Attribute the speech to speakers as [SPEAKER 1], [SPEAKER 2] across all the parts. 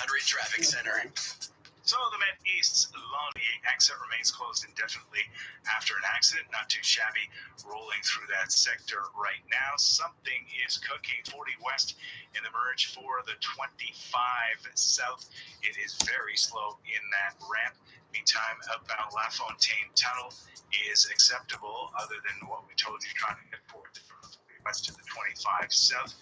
[SPEAKER 1] 800 Traffic Center.
[SPEAKER 2] So the Met East's Lonnie exit remains closed indefinitely after an accident. Not too shabby rolling through that sector right now. Something is cooking. 40 West in the merge for the 25 South. It is very slow in that ramp. Meantime, outbound LaFontaine Tunnel is acceptable other than what we told you trying to get forward from the 40 West to the 25 South.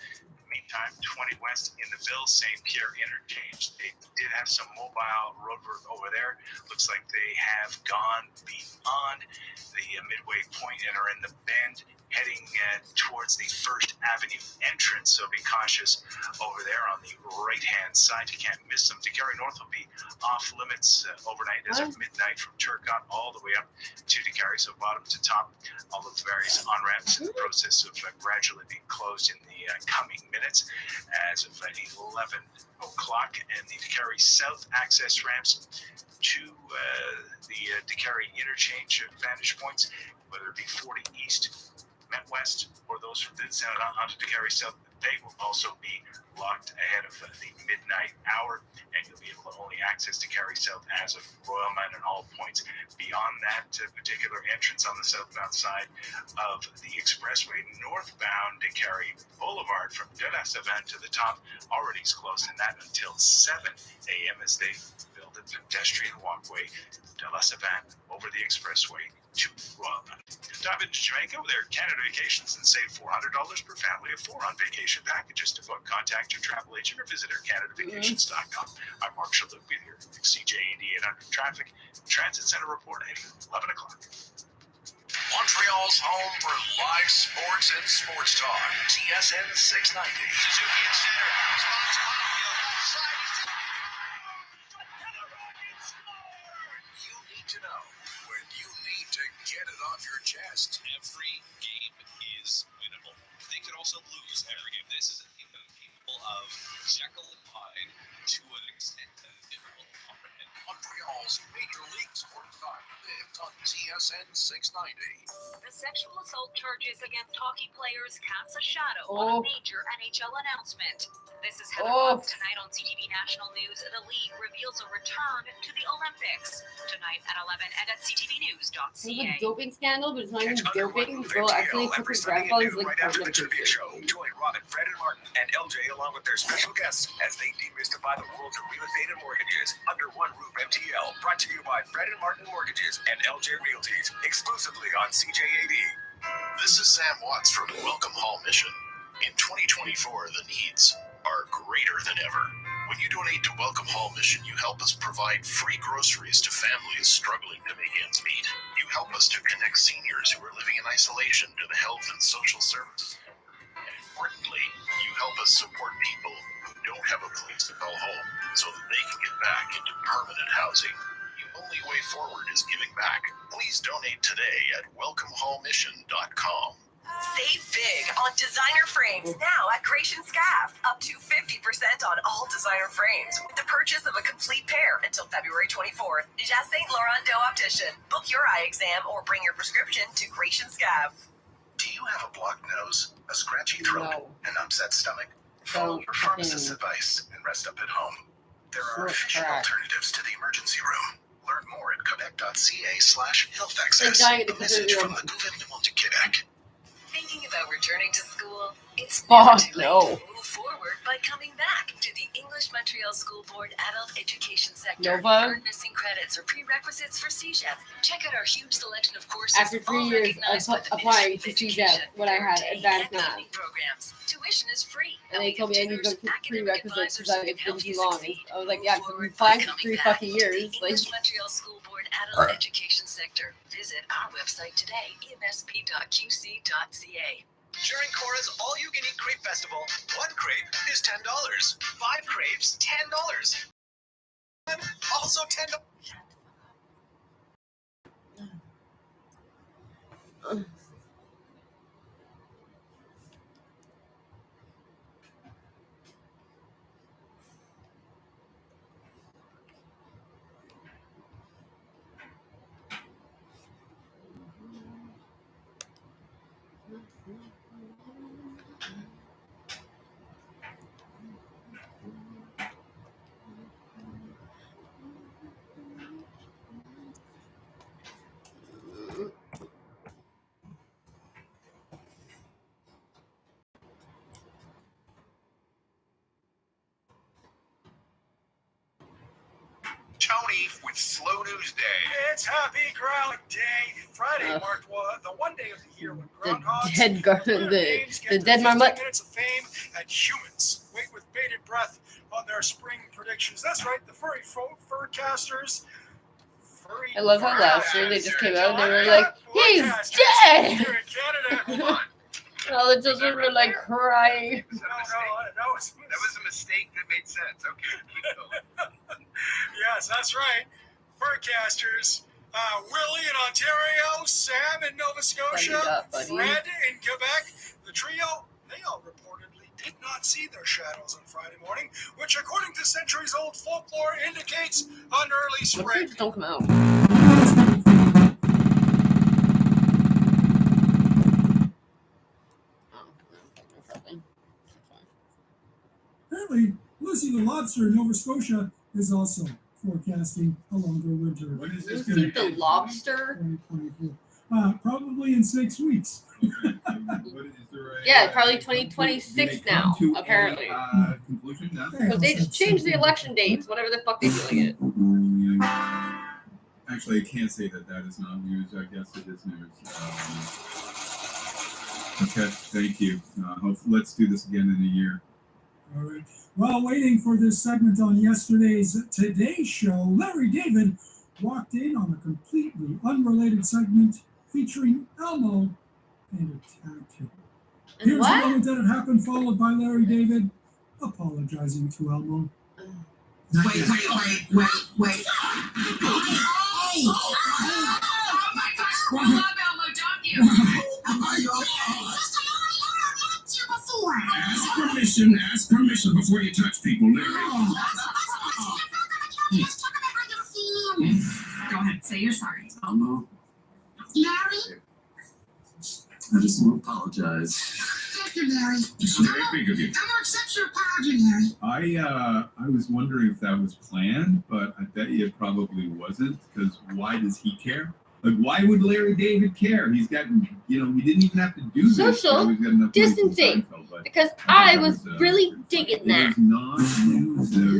[SPEAKER 2] Meantime, 20 West in the Ville St. Pierre interchange. They did have some mobile roadwork over there. Looks like they have gone beyond the midway point and are in the bend heading towards the First Avenue entrance. So be cautious over there on the right-hand side. You can't miss them. DeCarry North will be off limits overnight as of midnight from Turcotte all the way up to DeCarry. So bottom to top, all of the various on-ramps in the process of gradually being closed in the coming minutes as of 11 o'clock. And the DeCarry South access ramps to the DeCarry interchange vantage points, whether it be 40 East, Met West, or those from Vincent onto DeCarry South, they will also be locked ahead of the midnight hour, and you'll be able to only access DeCarry South as of Royal Mount and all points beyond that particular entrance on the southbound side of the expressway. Northbound DeCarry Boulevard from De La Savane to the top already is closed, and that until 7 a.m. as they build a pedestrian walkway De La Savane over the expressway to Royal Mount. Dive into Jamaica with Air Canada Vacations and save $400 per family of 4 on vacation packages. To book, contact your travel agent or visit aircanadavacations.com. I'm Mark Shalhoub with your CJAD 800 Traffic Transit Center report at 11 o'clock.
[SPEAKER 1] Montreal's home for live sports and sports talk. TSN 690. Suzuki and center. You need to know when you need to get it off your chest.
[SPEAKER 3] Every game is winnable. They could also lose every game. This is a team capable of Jekyll and Hyde to an extent that is difficult to comprehend.
[SPEAKER 1] Montreal's Major League Sports Talk lives on TSN 690.
[SPEAKER 4] The sexual assault charges against hockey players cast a shadow on a major NHL announcement. This is Heather Love. Tonight on CTV National News, the league reveals a return to the Olympics. Tonight at 11 and at ctvnews.ca.
[SPEAKER 5] It's a doping scandal, but it's not even doping. The girl actually took her grandfather's like
[SPEAKER 1] right after the trivia show. Join Robin, Fred, and Martin and LJ along with their special guests as they demystify the world of real estate and mortgages under one roof. MTL, brought to you by Fred and Martin Mortgages and LJ Realties, exclusively on CJAD.
[SPEAKER 6] This is Sam Watts from Welcome Hall Mission. In 2024, the needs are greater than ever. When you donate to Welcome Hall Mission, you help us provide free groceries to families struggling to make ends meet. You help us to connect seniors who are living in isolation to the health and social services. And importantly, you help us support people who don't have a place to call home so that they can get back into permanent housing. The only way forward is giving back. Please donate today at welcomehallmission.com.
[SPEAKER 7] Save big on designer frames now at Creation Scaff. Up to 50% on all designer frames with the purchase of a complete pair until February 24th. Just St. Laurent Optician. Book your eye exam or bring your prescription to Creation Scaff.
[SPEAKER 6] Do you have a blocked nose, a scratchy throat, an upset stomach? Follow your pharmacist's advice and rest up at home. There are efficient alternatives to the emergency room. Learn more at quebec.ca/health access. A message from the Gouvernement du Québec.
[SPEAKER 7] Thinking about returning to school? It's never too late to move forward by coming back to the English Montreal School Board Adult Education Sector. Earn missing credits or prerequisites for CEGEP. Check out our huge selection of courses.
[SPEAKER 5] After 3 years of applying to CEGEP, when I had advanced math.
[SPEAKER 7] Tuition is free.
[SPEAKER 5] And they told me I need to go to prerequisites because it's been too long. I was like, yeah, because I'm applying for 3 fucking years. Like,
[SPEAKER 7] English Montreal School Board Adult Education Sector. Visit our website today, emsp.qc.ca.
[SPEAKER 1] During Cora's all-you-can-eat crepe festival, 1 crepe is $10. 5 crepes, $10. Also $10.
[SPEAKER 6] Tony with Slow News Day.
[SPEAKER 8] It's Happy Ground Day. Friday marked the one day of the year when groundhogs,
[SPEAKER 5] the dead marmot.
[SPEAKER 8] minutes of fame, and humans wait with bated breath on their spring predictions. That's right, the furry furcasters.
[SPEAKER 5] I love how last year they just came out and they were like, he's dead!
[SPEAKER 8] Here in Canada.
[SPEAKER 6] Hold on.
[SPEAKER 5] And all the children were like crying.
[SPEAKER 6] Was that a mistake? That was a mistake that made sense. Okay, keep going.
[SPEAKER 8] Yes, that's right. Furcasters. Willie in Ontario, Sam in Nova Scotia, Fred in Quebec. The trio, they all reportedly did not see their shadows on Friday morning, which, according to centuries-old folklore, indicates an early spring.
[SPEAKER 5] What if they don't come out?
[SPEAKER 9] Apparently, Lucy the lobster in Nova Scotia is also forecasting a longer winter.
[SPEAKER 10] When is this
[SPEAKER 5] Lucy
[SPEAKER 10] going to
[SPEAKER 5] the lobster?
[SPEAKER 9] 2024. Probably in 6 weeks.
[SPEAKER 5] Yeah, probably 2026 now, apparently.
[SPEAKER 10] Conclusion now?
[SPEAKER 5] Because they just changed the election dates, whatever the fuck they're doing it.
[SPEAKER 10] Actually, I can't say that is not news. I guess it is news. Okay, thank you. Let's do this again in a year.
[SPEAKER 9] All right. While waiting for this segment on yesterday's Today Show, Larry David walked in on a completely unrelated segment featuring Elmo and attacked him. Here's the moment that it happened, followed by Larry David apologizing to Elmo.
[SPEAKER 11] Wait. Oh my gosh, I love Elmo, don't you?
[SPEAKER 6] Ask permission before you touch people, Larry.
[SPEAKER 11] Go ahead, say you're sorry.
[SPEAKER 6] Elmo,
[SPEAKER 11] Larry?
[SPEAKER 6] I just want to apologize.
[SPEAKER 11] Thank you, Larry.
[SPEAKER 6] It's very big of you.
[SPEAKER 11] I'm gonna accept your apology, Larry.
[SPEAKER 10] I was wondering if that was planned, but I bet you it probably wasn't, because why does he care? Like, why would Larry David care? He's got, we didn't even have to do this.
[SPEAKER 5] Social distancing. Because I was really digging that.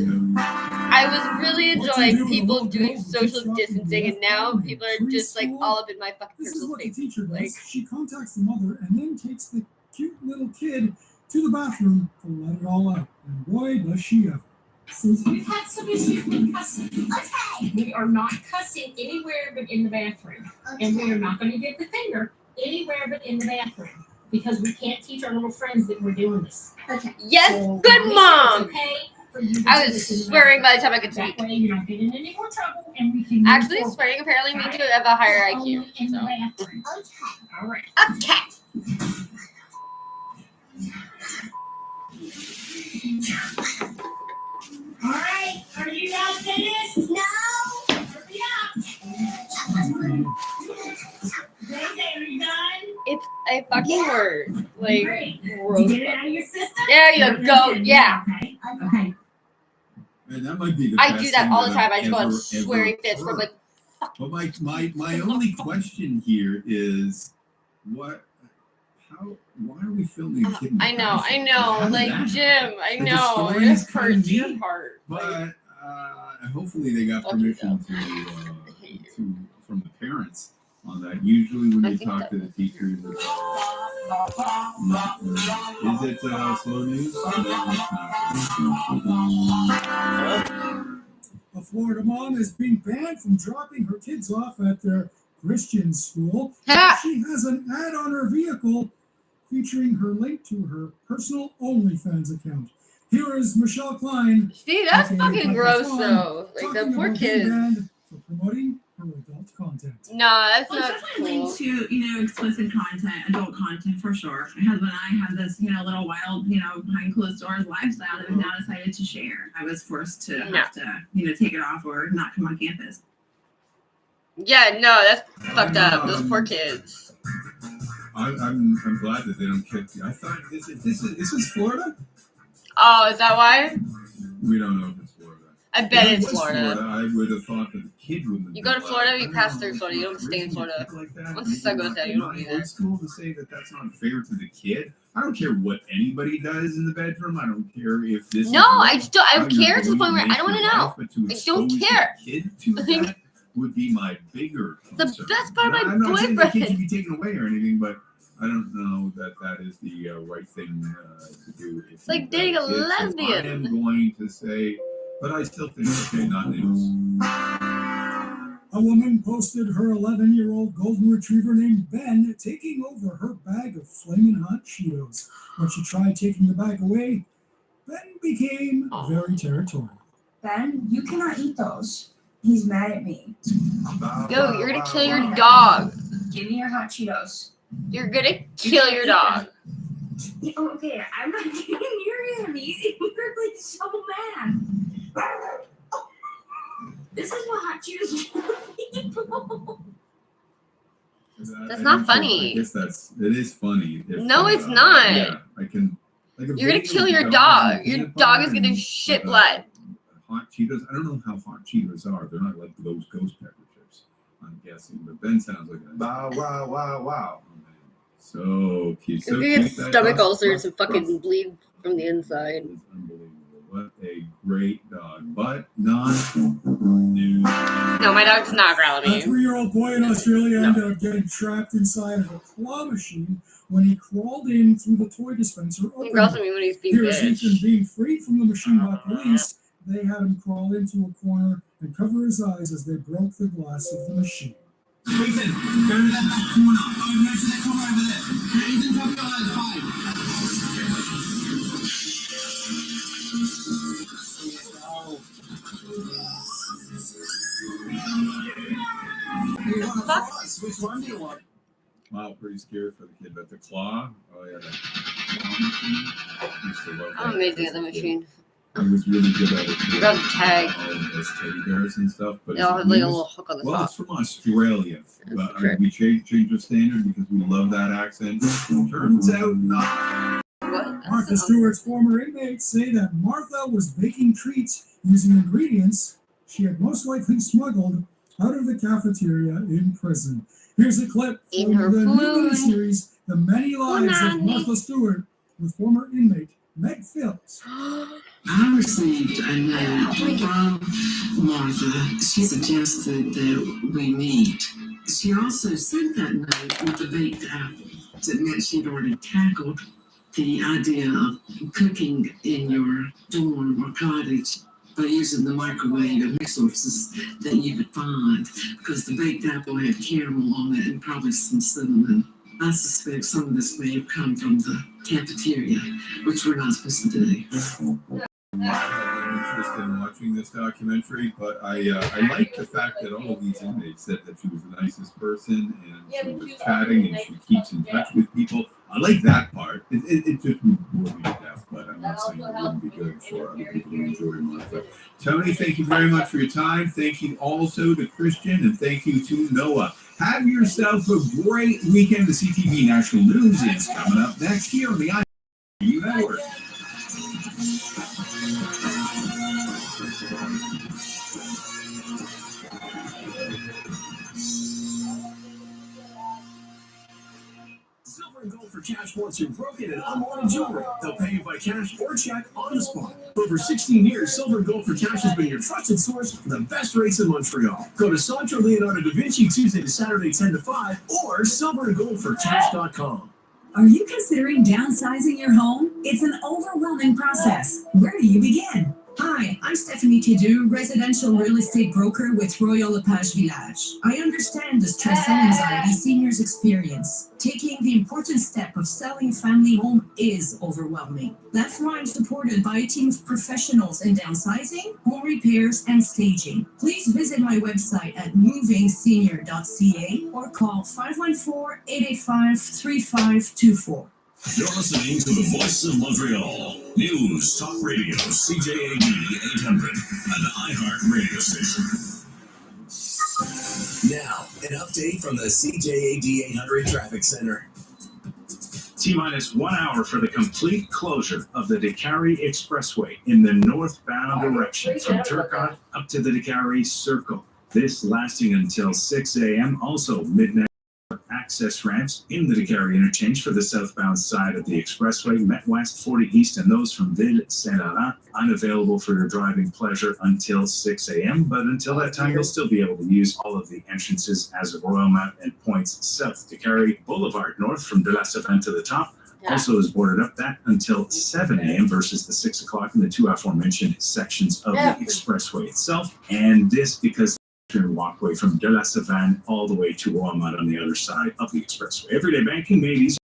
[SPEAKER 5] I was really enjoying people doing social distancing, and now people are just like all up in my fucking
[SPEAKER 9] This is
[SPEAKER 5] personal
[SPEAKER 9] what the
[SPEAKER 5] space.
[SPEAKER 9] teacher does.
[SPEAKER 5] Like,
[SPEAKER 9] She contacts the mother and then takes the cute little kid to the bathroom to let it all out. And boy, does she ever.
[SPEAKER 12] Since we've had some issues with cussing, we are not cussing anywhere but in the bathroom. And we are not going to give the finger anywhere but in the bathroom. Because we can't teach our little friends that we're doing this. Okay.
[SPEAKER 5] yes,
[SPEAKER 12] So,
[SPEAKER 5] good
[SPEAKER 12] it's
[SPEAKER 5] mom.
[SPEAKER 12] okay for you to
[SPEAKER 5] I
[SPEAKER 12] do
[SPEAKER 5] was
[SPEAKER 12] this in the
[SPEAKER 5] swearing by the
[SPEAKER 12] bathroom.
[SPEAKER 5] time I could speak.
[SPEAKER 12] That way you don't get in any more trouble and we can move
[SPEAKER 5] Actually,
[SPEAKER 12] forward.
[SPEAKER 5] swearing apparently means you have a higher IQ.
[SPEAKER 12] Only in the
[SPEAKER 5] So.
[SPEAKER 12] bathroom. Okay. All right.
[SPEAKER 5] Okay.
[SPEAKER 12] All right. Are you guys finished? No. Hurry up. Day, are you done?
[SPEAKER 5] It's a fucking word. Like,
[SPEAKER 12] Great.
[SPEAKER 5] gross.
[SPEAKER 12] Get it out of your system?
[SPEAKER 5] There you go. Yeah.
[SPEAKER 12] Okay.
[SPEAKER 10] Man, that might be the
[SPEAKER 5] I
[SPEAKER 10] best
[SPEAKER 5] do that
[SPEAKER 10] thing
[SPEAKER 5] all the time. I
[SPEAKER 10] I've
[SPEAKER 5] just go on
[SPEAKER 10] ever
[SPEAKER 5] swearing fits from
[SPEAKER 10] heard.
[SPEAKER 5] like,
[SPEAKER 10] But my only question here is why are we filming a kid in the
[SPEAKER 5] I know.
[SPEAKER 10] bathroom? How did
[SPEAKER 5] Like,
[SPEAKER 10] that
[SPEAKER 5] Jim,
[SPEAKER 10] happen?
[SPEAKER 5] I
[SPEAKER 10] Like, the
[SPEAKER 5] know.
[SPEAKER 10] story
[SPEAKER 5] It
[SPEAKER 10] is kinda
[SPEAKER 5] hurts
[SPEAKER 10] neat,
[SPEAKER 5] your heart.
[SPEAKER 10] But hopefully they got
[SPEAKER 5] Fuck you,
[SPEAKER 10] permission from the parents on that. Usually when
[SPEAKER 5] I
[SPEAKER 10] you
[SPEAKER 5] think
[SPEAKER 10] talk
[SPEAKER 5] that-
[SPEAKER 10] to the teachers, it's, is it slow news?
[SPEAKER 9] A Florida mom is being banned from dropping her kids off at their Christian school. She has an ad on her vehicle featuring her link to her personal OnlyFans account. Here is Michelle Klein.
[SPEAKER 5] See, that's
[SPEAKER 9] aka
[SPEAKER 5] fucking
[SPEAKER 9] Pepper
[SPEAKER 5] gross,
[SPEAKER 9] Swan,
[SPEAKER 5] though. Like, the
[SPEAKER 9] talking
[SPEAKER 5] poor
[SPEAKER 9] about being
[SPEAKER 5] kids.
[SPEAKER 9] banned for promoting her adult content.
[SPEAKER 5] No, that's
[SPEAKER 13] Well,
[SPEAKER 5] not
[SPEAKER 13] it's definitely
[SPEAKER 5] cool.
[SPEAKER 13] linked to, explicit content, adult content for sure. My husband and I have this, little wild, behind closed doors lifestyle that we've now decided to share. I was forced to have to, take it off or not come on campus.
[SPEAKER 5] Yeah, no, that's fucked up. Those poor kids.
[SPEAKER 10] I'm glad that they don't kick you. I thought this is Florida.
[SPEAKER 5] Oh, is that why?
[SPEAKER 10] We don't know if it's Florida.
[SPEAKER 5] I bet
[SPEAKER 10] If it
[SPEAKER 5] it's
[SPEAKER 10] was
[SPEAKER 5] Florida.
[SPEAKER 10] I would have thought that the kid would have.
[SPEAKER 5] You go to Florida, you pass through Florida. You don't stay in Florida. Once the sun goes down, you don't do
[SPEAKER 10] It's
[SPEAKER 5] that.
[SPEAKER 10] cool to say that that's not fair to the kid. I don't care what anybody does in the bedroom. I don't care if this.
[SPEAKER 5] No, I don't care to the point where I don't want to know. I don't care.
[SPEAKER 10] Kid to that would be my bigger concern.
[SPEAKER 5] The best part of my
[SPEAKER 10] I'm not saying the kid
[SPEAKER 5] boyfriend.
[SPEAKER 10] should be taken away or anything, but I don't know that that is the right thing to do.
[SPEAKER 5] It's like dating a lesbian.
[SPEAKER 10] So I am going to say, but I still think okay, not news.
[SPEAKER 9] A woman posted her 11-year-old golden retriever named Ben taking over her bag of flaming hot Cheetos. When she tried taking the bag away, Ben became very territorial.
[SPEAKER 14] Ben, you cannot eat those. He's mad at me.
[SPEAKER 5] Yo, you're gonna kill your dog.
[SPEAKER 14] Give me your hot Cheetos.
[SPEAKER 5] You're gonna kill your dog.
[SPEAKER 14] Yeah, okay, I'm not getting near him. You're like so mad. This is what hot Cheetos are.
[SPEAKER 5] That's not funny.
[SPEAKER 10] I guess it is funny.
[SPEAKER 5] No, it's not.
[SPEAKER 10] Yeah, I can. Like
[SPEAKER 5] You're gonna kill your dog. Your dog is gonna shit blood.
[SPEAKER 10] Hot Cheetos. I don't know how hot Cheetos are. They're not like those ghost pepper chips, I'm guessing. But Ben sounds like a wow, wow, wow, wow. So cute. So
[SPEAKER 5] You're gonna get stomach ulcers and fucking bleed from the inside.
[SPEAKER 10] It's unbelievable. What a great dog, but not new.
[SPEAKER 5] No, my dog's not growling
[SPEAKER 9] A
[SPEAKER 5] at me.
[SPEAKER 9] 3-year-old boy in Australia ended up getting trapped inside of a claw machine when he crawled in through the toy dispenser.
[SPEAKER 5] He growls at me when he's being
[SPEAKER 9] Here's
[SPEAKER 5] bitch.
[SPEAKER 9] Ethan being freed from the machine by police. They had him crawl into a corner and cover his eyes as they broke the glass of the machine.
[SPEAKER 15] Ethan, go to that back corner. Oh, no, to that corner over there. Ethan, drop your eyes. 5.
[SPEAKER 10] Which one do you want? Wow, pretty scary for the kid. But the claw, oh yeah, that used to love that.
[SPEAKER 5] I'm amazing at the machine.
[SPEAKER 10] I was really good at it.
[SPEAKER 5] You got the tag.
[SPEAKER 10] Those teddy bears and stuff. But
[SPEAKER 5] They'll have like a little hook on the
[SPEAKER 10] well,
[SPEAKER 5] top.
[SPEAKER 10] it's from Australia. But we changed the standard because we love that accent. Turns out not.
[SPEAKER 9] Martha Stewart's former inmates say that Martha was baking treats using ingredients she had most likely smuggled out of the cafeteria in prison. Here's a clip
[SPEAKER 5] In
[SPEAKER 9] from
[SPEAKER 5] her
[SPEAKER 9] the new
[SPEAKER 5] food.
[SPEAKER 9] miniseries, The Many Lives of Martha Stewart, with former inmate Meg Phillips.
[SPEAKER 15] I received a note from Martha. She suggested that we meet. She also sent that note with a baked apple. It meant she'd already tackled the idea of cooking in your dorm or cottage by using the microwave and resources that you could find, because the baked apple had caramel on it and probably some cinnamon. I suspect some of this may have come from the cafeteria, which we're not supposed to do.
[SPEAKER 10] I have no interest in watching this documentary, but I like the fact that all of these inmates said that she was the nicest person and she was chatting and she keeps in touch with people. I like that part. It just would bore me to death, but I'm not saying it wouldn't be good for other people to enjoy Martha. Tony, thank you very much for your time. Thank you also to Christian, and thank you to Noah. Have yourself a great weekend. The CTV National News is coming up next here on the IU Network.
[SPEAKER 6] Silver and Gold for Cash wants your broken and unwanted jewelry. They'll pay you by cash or check on the spot. For over 16 years, Silver and Gold for Cash has been your trusted source for the best rates in Montreal. Go to Centro Leonardo da Vinci Tuesday to Saturday 10 to 5 or silverandgoldforcash.com.
[SPEAKER 16] Are you considering downsizing your home? It's an overwhelming process. Where do you begin? Hi, I'm Stephanie Tidou, residential real estate broker with Royal LePage Village. I understand the stress and anxiety seniors experience. Taking the important step of selling a family home is overwhelming. That's why I'm supported by a team of professionals in downsizing, home repairs, and staging. Please visit my website at movingsenior.ca or call 514-885-3524.
[SPEAKER 6] You're listening to the Voice of Montreal. News Talk Radio, CJAD 800, an iHeart radio station. Now, an update from the CJAD 800 Traffic Center.
[SPEAKER 2] T-minus 1 hour for the complete closure of the Décarie Expressway in the northbound direction from Turcotte up to the Décarie Circle. This lasting until 6 a.m. Also, midnight
[SPEAKER 17] access ramps in the Décarie interchange for the southbound side of the expressway, Met West, 40 East, and those from Ville Saint-Laurent unavailable for your driving pleasure until 6 a.m. But until that time, you'll still be able to use all of the entrances as of Royal Mount and points south. Décarie Boulevard north from De La Savane to the top also is boarded up that until 7 a.m. versus the 6 o'clock in the two aforementioned sections of the expressway itself. And this because walkway from De La Savane all the way to Royal Mount on the other side of the expressway. Everyday banking made easy.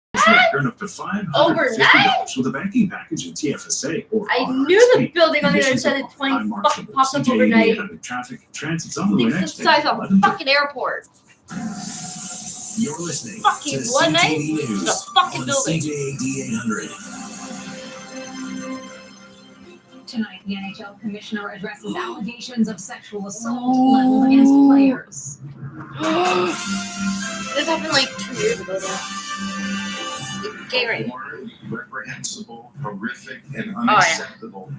[SPEAKER 17] Earn up to $550 with a banking package in TFSA or
[SPEAKER 5] I knew the building on the other side of 20 fucking popped up overnight.
[SPEAKER 17] Traffic transit's on the way
[SPEAKER 5] It's the
[SPEAKER 17] next.
[SPEAKER 5] size of a fucking airport.
[SPEAKER 1] You're listening
[SPEAKER 5] Fucking
[SPEAKER 1] to
[SPEAKER 5] one night?
[SPEAKER 1] CTV News
[SPEAKER 5] The fucking
[SPEAKER 1] on
[SPEAKER 5] building.
[SPEAKER 1] CJAD 800.
[SPEAKER 4] Tonight, the NHL commissioner addresses allegations of sexual assault leveled against players.
[SPEAKER 5] This happened like 2 years ago now. Gay rape.
[SPEAKER 6] Reprehensible, horrific, and
[SPEAKER 5] yeah.
[SPEAKER 6] unacceptable.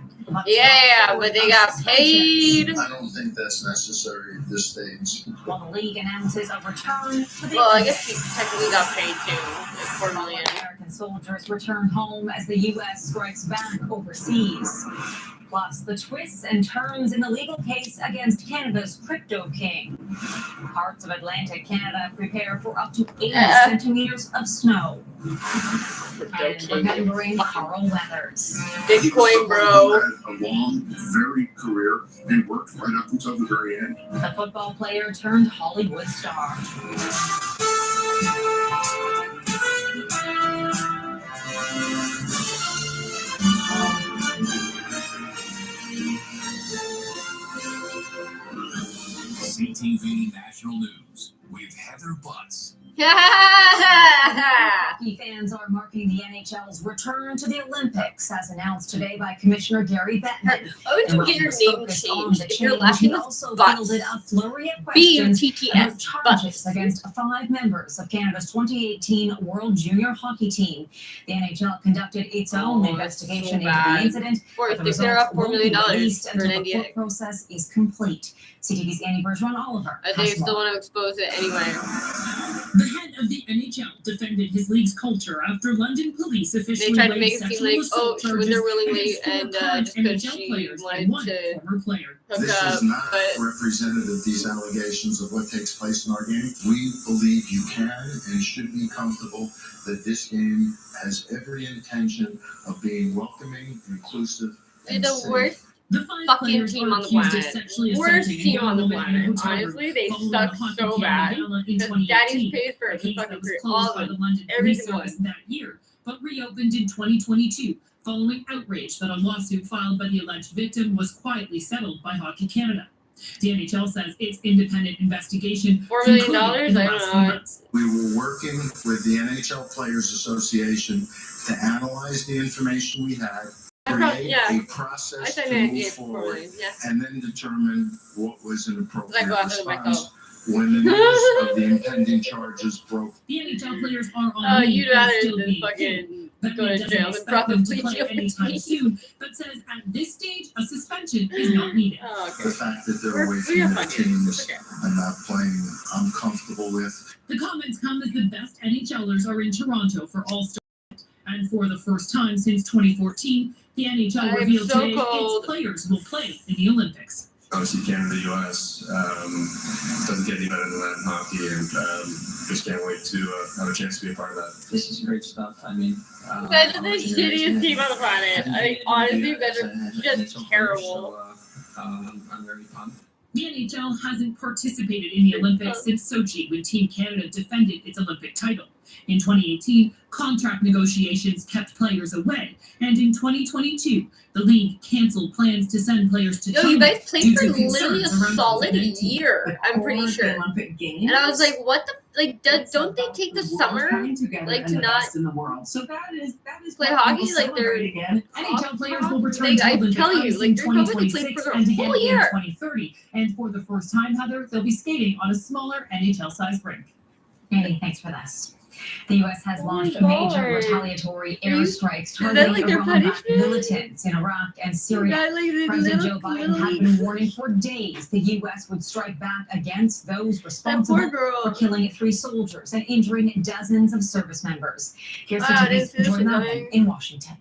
[SPEAKER 5] Yeah, but they got paid.
[SPEAKER 6] I don't think that's necessary at this stage.
[SPEAKER 4] While the league announces a return to the
[SPEAKER 5] Well, I guess he technically got paid too. Like $4 million.
[SPEAKER 4] American soldiers return home as the U.S. strikes back overseas. Plus, the twists and turns in the legal case against Canada's crypto king. Parts of Atlantic Canada prepare for up to 80 centimeters of snow. And remembering Carl Weathers.
[SPEAKER 5] Bitcoin, bro.
[SPEAKER 6] Had a long, varied career and worked right up until the very end.
[SPEAKER 4] The football player turned Hollywood star.
[SPEAKER 1] CTV National News with Heather Butts.
[SPEAKER 4] Hockey fans are marking the NHL's return to the Olympics, as announced today by Commissioner Gary Bettman.
[SPEAKER 5] How would you get your name changed? If you're laughing,
[SPEAKER 4] he also
[SPEAKER 5] Butts.
[SPEAKER 4] fielded a flurry of questions about
[SPEAKER 5] BUTTS.
[SPEAKER 4] charges against 5 members of Canada's 2018 World Junior Hockey Team. The NHL conducted its own investigation into the incident.
[SPEAKER 5] They
[SPEAKER 4] The
[SPEAKER 5] clear
[SPEAKER 4] results
[SPEAKER 5] up $4
[SPEAKER 4] won't
[SPEAKER 5] million
[SPEAKER 4] be released
[SPEAKER 5] for an
[SPEAKER 4] until the
[SPEAKER 5] NDA.
[SPEAKER 4] court process is complete. CTV's Annie Bergeron-Oliver.
[SPEAKER 5] Or they still want to expose it anyway.
[SPEAKER 18] The head of the NHL defended his league's culture after London police officially
[SPEAKER 5] They tried to
[SPEAKER 18] laid
[SPEAKER 5] make it seem
[SPEAKER 18] sexual
[SPEAKER 5] like,
[SPEAKER 18] assault
[SPEAKER 5] she was there willingly,
[SPEAKER 18] charges
[SPEAKER 5] and
[SPEAKER 18] against four
[SPEAKER 5] just because
[SPEAKER 18] NHL
[SPEAKER 5] she
[SPEAKER 18] players
[SPEAKER 5] wanted
[SPEAKER 18] and one
[SPEAKER 5] to
[SPEAKER 18] former player.
[SPEAKER 5] hook
[SPEAKER 6] This
[SPEAKER 5] up,
[SPEAKER 6] is not
[SPEAKER 5] but
[SPEAKER 6] representative, these allegations of what takes place in our game. We believe you can and should be comfortable that this game has every intention of being welcoming, inclusive, and
[SPEAKER 5] the
[SPEAKER 6] safe.
[SPEAKER 5] worst
[SPEAKER 18] The 5
[SPEAKER 5] fucking
[SPEAKER 18] players
[SPEAKER 5] team
[SPEAKER 18] are
[SPEAKER 5] on the
[SPEAKER 18] accused of
[SPEAKER 5] planet.
[SPEAKER 18] sexually
[SPEAKER 5] Worst
[SPEAKER 18] assaulting a
[SPEAKER 5] team
[SPEAKER 18] young
[SPEAKER 5] on the
[SPEAKER 18] woman in a
[SPEAKER 5] planet.
[SPEAKER 18] hotel room
[SPEAKER 5] Honestly, they
[SPEAKER 18] following
[SPEAKER 5] suck
[SPEAKER 18] a Hockey
[SPEAKER 5] so
[SPEAKER 18] Canada
[SPEAKER 5] bad.
[SPEAKER 18] gala in
[SPEAKER 5] Because
[SPEAKER 18] 2018.
[SPEAKER 5] Daddy's paid for
[SPEAKER 18] A
[SPEAKER 5] it.
[SPEAKER 18] case
[SPEAKER 5] Fucking
[SPEAKER 18] that was
[SPEAKER 5] career.
[SPEAKER 18] closed
[SPEAKER 5] All
[SPEAKER 18] by
[SPEAKER 5] of
[SPEAKER 18] the
[SPEAKER 5] them.
[SPEAKER 18] London
[SPEAKER 5] Every
[SPEAKER 18] Police
[SPEAKER 5] single
[SPEAKER 18] Service
[SPEAKER 5] one.
[SPEAKER 18] that year, but reopened in 2022 following outrage that a lawsuit filed by the alleged victim was quietly settled by Hockey Canada. The NHL says its independent investigation
[SPEAKER 5] $4 million?
[SPEAKER 18] concluded in the
[SPEAKER 5] I
[SPEAKER 18] last
[SPEAKER 5] don't
[SPEAKER 18] few
[SPEAKER 5] know.
[SPEAKER 18] months.
[SPEAKER 6] We were working with the NHL Players Association to analyze the information we had, create a process to move forward, and then determine what was an appropriate response when the news of the impending charges broke.
[SPEAKER 18] The NHL players are on leave
[SPEAKER 5] you'd
[SPEAKER 18] and
[SPEAKER 5] rather
[SPEAKER 18] still
[SPEAKER 5] than
[SPEAKER 18] being
[SPEAKER 5] fucking
[SPEAKER 18] paid.
[SPEAKER 5] go
[SPEAKER 18] Bettman
[SPEAKER 5] to
[SPEAKER 18] doesn't
[SPEAKER 5] jail than
[SPEAKER 18] expect them to
[SPEAKER 5] probably
[SPEAKER 18] play
[SPEAKER 5] jail.
[SPEAKER 18] anytime soon, but says at this stage a suspension is not needed.
[SPEAKER 6] The fact that they're away from their teams and not playing, I'm comfortable with.
[SPEAKER 18] The comments come as the best NHLers are in Toronto for All-Star, and for the first time since 2014, the NHL revealed today its players will play in the Olympics.
[SPEAKER 19] Obviously, Canada, US doesn't get any better than that in hockey, and just can't wait to have a chance to be a part of that.
[SPEAKER 20] This is great stuff. I mean,
[SPEAKER 5] You guys are the shittiest team on the planet. I mean, honestly, you guys are just terrible.
[SPEAKER 20] I'm very pumped.
[SPEAKER 18] The NHL hasn't participated in the Olympics since Sochi, when Team Canada defended its Olympic title. In 2018, contract negotiations kept players away, and in 2022, the league canceled plans to send players to China.
[SPEAKER 5] You guys played
[SPEAKER 18] due
[SPEAKER 5] for
[SPEAKER 18] to
[SPEAKER 5] literally a
[SPEAKER 18] concerns around
[SPEAKER 5] solid
[SPEAKER 18] COVID-19.
[SPEAKER 5] year, I'm pretty sure. And I was like, what the, like, don't they take the summer, like, to not
[SPEAKER 16] in the world. So that is
[SPEAKER 5] play hockey? Like, they're
[SPEAKER 18] NHL players will return
[SPEAKER 5] Like,
[SPEAKER 18] to
[SPEAKER 5] I
[SPEAKER 18] Olympic
[SPEAKER 5] tell you,
[SPEAKER 18] Games
[SPEAKER 5] like,
[SPEAKER 18] in
[SPEAKER 5] they're probably played
[SPEAKER 18] 2026
[SPEAKER 5] for the
[SPEAKER 18] and again
[SPEAKER 5] whole
[SPEAKER 18] in
[SPEAKER 5] year.
[SPEAKER 18] 2030. And for the first time, Heather, they'll be skating on a smaller NHL-sized rink.
[SPEAKER 4] Annie, thanks for this.
[SPEAKER 21] The U.S. has launched major retaliatory airstrikes targeting Iran-backed militants in Iraq and Syria. President Joe Biden had been warning for days the U.S. would strike back against those responsible for killing 3 soldiers and injuring dozens of service members. Here's TV's Joy Melvin in Washington.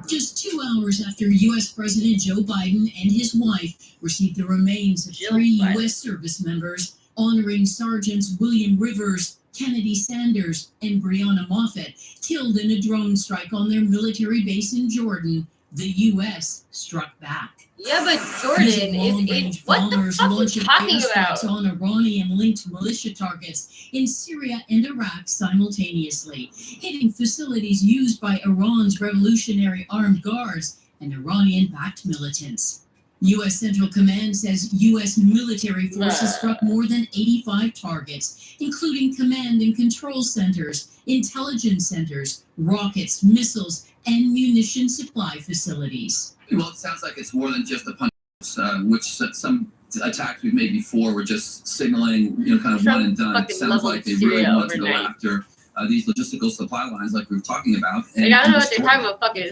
[SPEAKER 22] Just 2 hours after U.S. President Joe Biden and his wife received the remains of 3 U.S. service members, honoring Sergeants William Rivers, Kennedy Sanders, and Breonna Moffett, killed in a drone strike on their military base in Jordan, the U.S. struck back.
[SPEAKER 5] Yeah, but Jordan is what the fuck are you talking about?
[SPEAKER 22] On Iranian-linked militia targets in Syria and Iraq simultaneously, hitting facilities used by Iran's Revolutionary Armed Guards and Iranian-backed militants. U.S. Central Command says U.S. military forces struck more than 85 targets, including command and control centers, intelligence centers, rockets, missiles, and munition supply facilities.
[SPEAKER 20] Well, it sounds like it's more than just a punch, which some attacks we've made before were just signaling, kind of one and done. It sounds like they really want to go after these logistical supply lines like we were talking about.
[SPEAKER 5] And I don't know what they're talking about. Fucking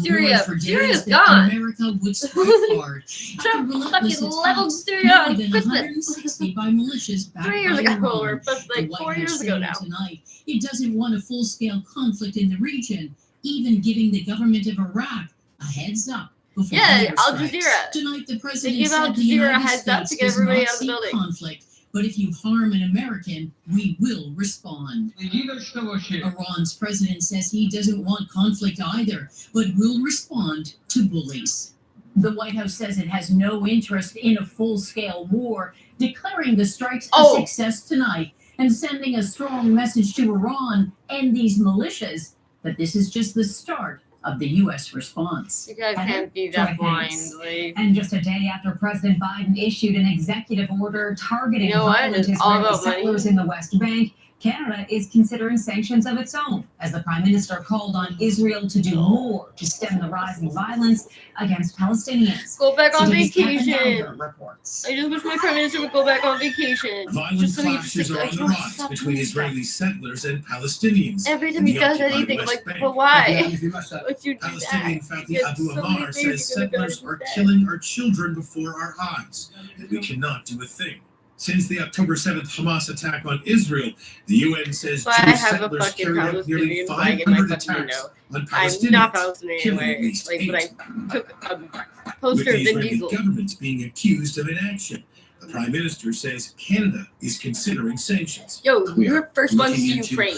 [SPEAKER 5] Syria's gone.
[SPEAKER 22] America would strike hard.
[SPEAKER 5] Trump fucking leveled Syria on Christmas.
[SPEAKER 22] 160 by militias
[SPEAKER 5] 3 years ago, or like 4 years ago now.
[SPEAKER 22] Tonight, it doesn't want a full-scale conflict in the region, even giving the government of Iraq a heads up.
[SPEAKER 5] Yeah, Al Jazeera.
[SPEAKER 22] Tonight, the president
[SPEAKER 5] give Al
[SPEAKER 22] said the
[SPEAKER 5] Jazeera a
[SPEAKER 22] United
[SPEAKER 5] heads up to
[SPEAKER 22] States
[SPEAKER 5] get
[SPEAKER 22] does
[SPEAKER 5] everybody
[SPEAKER 22] not
[SPEAKER 5] out of the
[SPEAKER 22] seek
[SPEAKER 5] building.
[SPEAKER 22] conflict, but if you harm an American, we will respond. Iran's president says he doesn't want conflict either, but will respond to bullies. The White House says it has no interest in a full-scale war, declaring the strikes a success tonight and sending a strong message to Iran and these militias that this is just the start of the U.S. response.
[SPEAKER 5] You guys can't be that blindly.
[SPEAKER 21] And just a day after President Biden issued an executive order targeting violent Israeli settlers in the West Bank, Canada is considering sanctions of its own, as the Prime Minister called on Israel to do more to stem the rising violence against Palestinians.
[SPEAKER 5] Go back on vacation.
[SPEAKER 21] Reports.
[SPEAKER 5] I just wish my Prime Minister would go back on vacation.
[SPEAKER 23] Violent clashes are on the rise between Israeli settlers and Palestinians.
[SPEAKER 5] Every time he does anything, I'm like, but why?
[SPEAKER 23] Would you do Palestinian Founder Abu Ammar says settlers are killing our children before our eyes, and we cannot do a thing. Since the October 7th Hamas attack on Israel, the UN says Jewish settlers carried out nearly 500 attacks on Palestinians.
[SPEAKER 5] I'm not Palestinian anyway. Like, but I took a poster of Vin Diesel.
[SPEAKER 23] With the Israeli government being accused of inaction, the Prime Minister says Canada is considering sanctions.
[SPEAKER 5] Yo, we were first ones to Ukraine.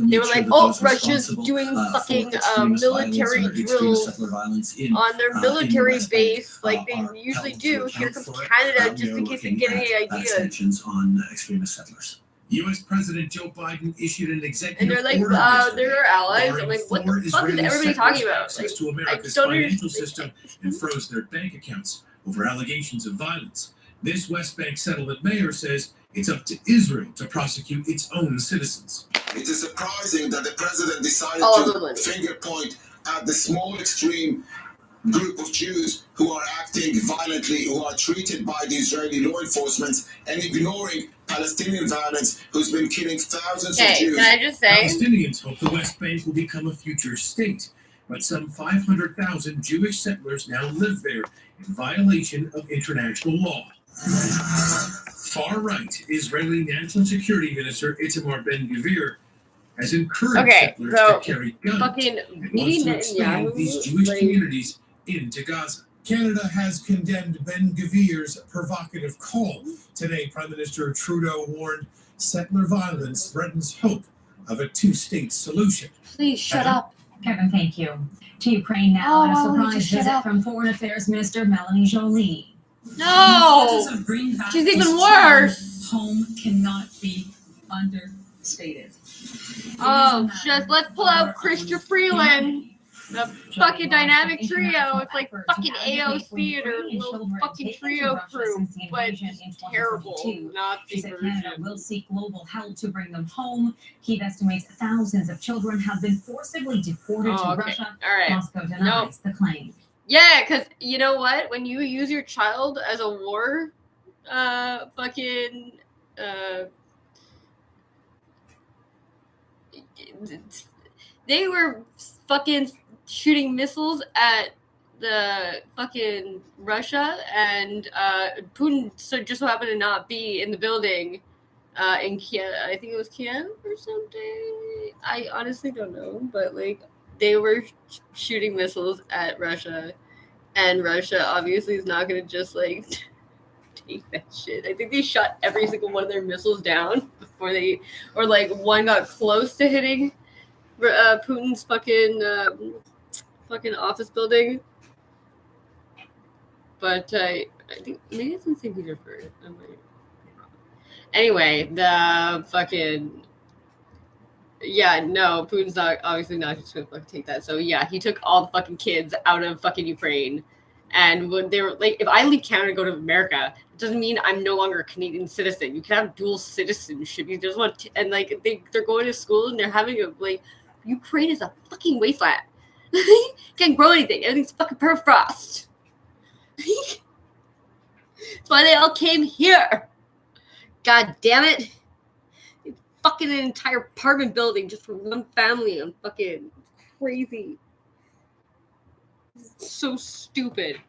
[SPEAKER 5] They were like, oh, Russia's doing fucking military drills on their military base, like they usually do. Here comes Canada, just in case you get any ideas.
[SPEAKER 23] Sanctions on extremist settlers. U.S. President Joe Biden issued an executive
[SPEAKER 5] and they're like, they're our allies. I'm like, what the fuck is everybody talking about? Like,
[SPEAKER 23] to America's financial system and froze their bank accounts over allegations of violence. This West Bank settlement mayor says it's up to Israel to prosecute its own citizens.
[SPEAKER 24] It is surprising that the president decided to finger point at the small extreme group of Jews who are acting violently, who are treated by the Israeli law enforcement, and ignoring Palestinian violence who's been killing thousands of Jews.
[SPEAKER 5] Can I just say?
[SPEAKER 23] Palestinians hope the West Bank will become a future state, but some 500,000 Jewish settlers now live there in violation of international law. Far-right Israeli National Security Minister Itamar Ben-Gvir has encouraged settlers to carry guns and wants to expand these Jewish communities into Gaza. Canada has condemned Ben-Gvir's provocative call. Today, Prime Minister Trudeau warned settler violence threatens hope of a two-state solution.
[SPEAKER 5] Please shut up.
[SPEAKER 21] Kevin, thank you. To Ukraine now, and a surprise visit from Foreign Affairs Minister Melanie Joly.
[SPEAKER 5] No! She's even worse.
[SPEAKER 25] Home cannot be understated.
[SPEAKER 5] Oh, just let's pull out Christian Freeland. The fucking dynamic trio. It's like fucking AOC and her little fucking trio crew, but terrible.
[SPEAKER 21] She said Canada will seek global help to bring them home. Kyiv estimates thousands of children have been forcibly deported to Russia.
[SPEAKER 5] All right.
[SPEAKER 21] Moscow denies the claim.
[SPEAKER 5] Yeah, because you know what? When you use your child as a war, they were fucking shooting missiles at the fucking Russia, and Putin just so happened to not be in the building in Kiev. I think it was Kiev or something. I honestly don't know, but like they were shooting missiles at Russia, and Russia obviously is not going to just like take that shit. I think they shot every single one of their missiles down before they, or like one got close to hitting Putin's fucking office building. But I think maybe it's in St. Petersburg. Anyway, the fucking Putin's obviously not just gonna fucking take that. So yeah, he took all the fucking kids out of fucking Ukraine, and when they were like, if I leave Canada and go to America, it doesn't mean I'm no longer a Canadian citizen. You can have dual citizenship. You just want and like they're going to school and they're having a like Ukraine is a fucking wasteland. Can't grow anything. Everything's fucking permafrost. That's why they all came here. God damn it. Fucking an entire apartment building just for one family. I'm fucking crazy. So stupid.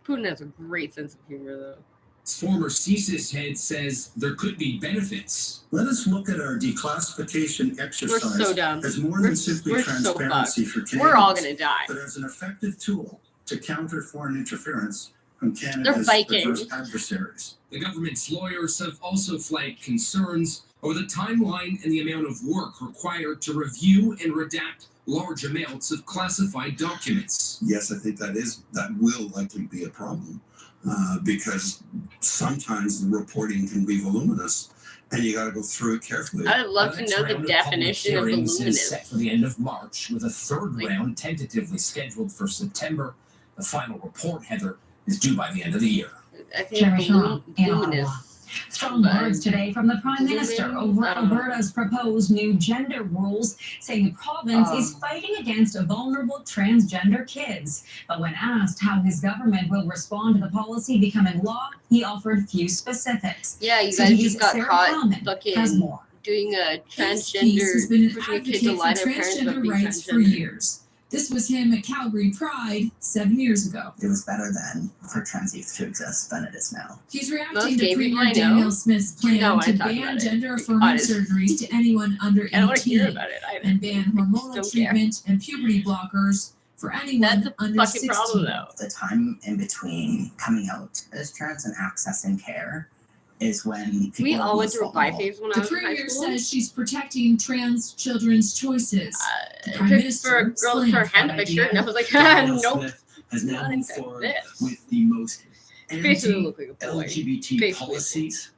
[SPEAKER 5] Putin has a great sense of humor, though.
[SPEAKER 3] Former CSIS head says there could be benefits.
[SPEAKER 7] Let us look at our declassification exercise
[SPEAKER 5] We're so dumb.
[SPEAKER 7] as more than simply transparency
[SPEAKER 5] so
[SPEAKER 7] for Canadians,
[SPEAKER 5] we're all gonna die.
[SPEAKER 7] but as an effective tool to counter foreign interference from Canada's diverse adversaries.
[SPEAKER 3] The government's lawyers have also flagged concerns over the timeline and the amount of work required to review and redact large amounts of classified documents.
[SPEAKER 7] Yes, I think that will likely be a problem because sometimes the reporting can be voluminous and you got to go through it carefully.
[SPEAKER 5] I'd love to know the definition of voluminous.
[SPEAKER 3] Is set for the end of March, with a third round tentatively scheduled for September. The final report, Heather, is due by the end of the year.
[SPEAKER 5] I think voluminous.
[SPEAKER 21] Strong words today from the Prime Minister over Alberta's proposed new gender rules, saying the province is fighting against vulnerable transgender kids. But when asked how his government will respond to the policy becoming law, he offered few specifics.
[SPEAKER 5] Yeah, you guys just got caught
[SPEAKER 21] fucking
[SPEAKER 5] doing a
[SPEAKER 21] transgender. Has been an advocate for
[SPEAKER 5] transgender
[SPEAKER 21] rights for years. This was him at Calgary Pride 7 years ago.
[SPEAKER 8] It was better then for trans youth to exist than it is now.
[SPEAKER 21] He's reacting to Premier Danielle Smith's plan to ban gender-affirming surgeries to anyone under 18 and ban hormonal treatment and puberty blockers for anyone under 16.
[SPEAKER 8] The time in between coming out as trans and accessing care is when people
[SPEAKER 5] we all went through a bi-phase when I was in high
[SPEAKER 21] Premier
[SPEAKER 5] school.
[SPEAKER 21] says she's protecting trans children's choices.
[SPEAKER 5] For a girl to put her hand up my shirt, and I was like, nope.
[SPEAKER 7] Smith has now moved forward with the most anti-LGBT policies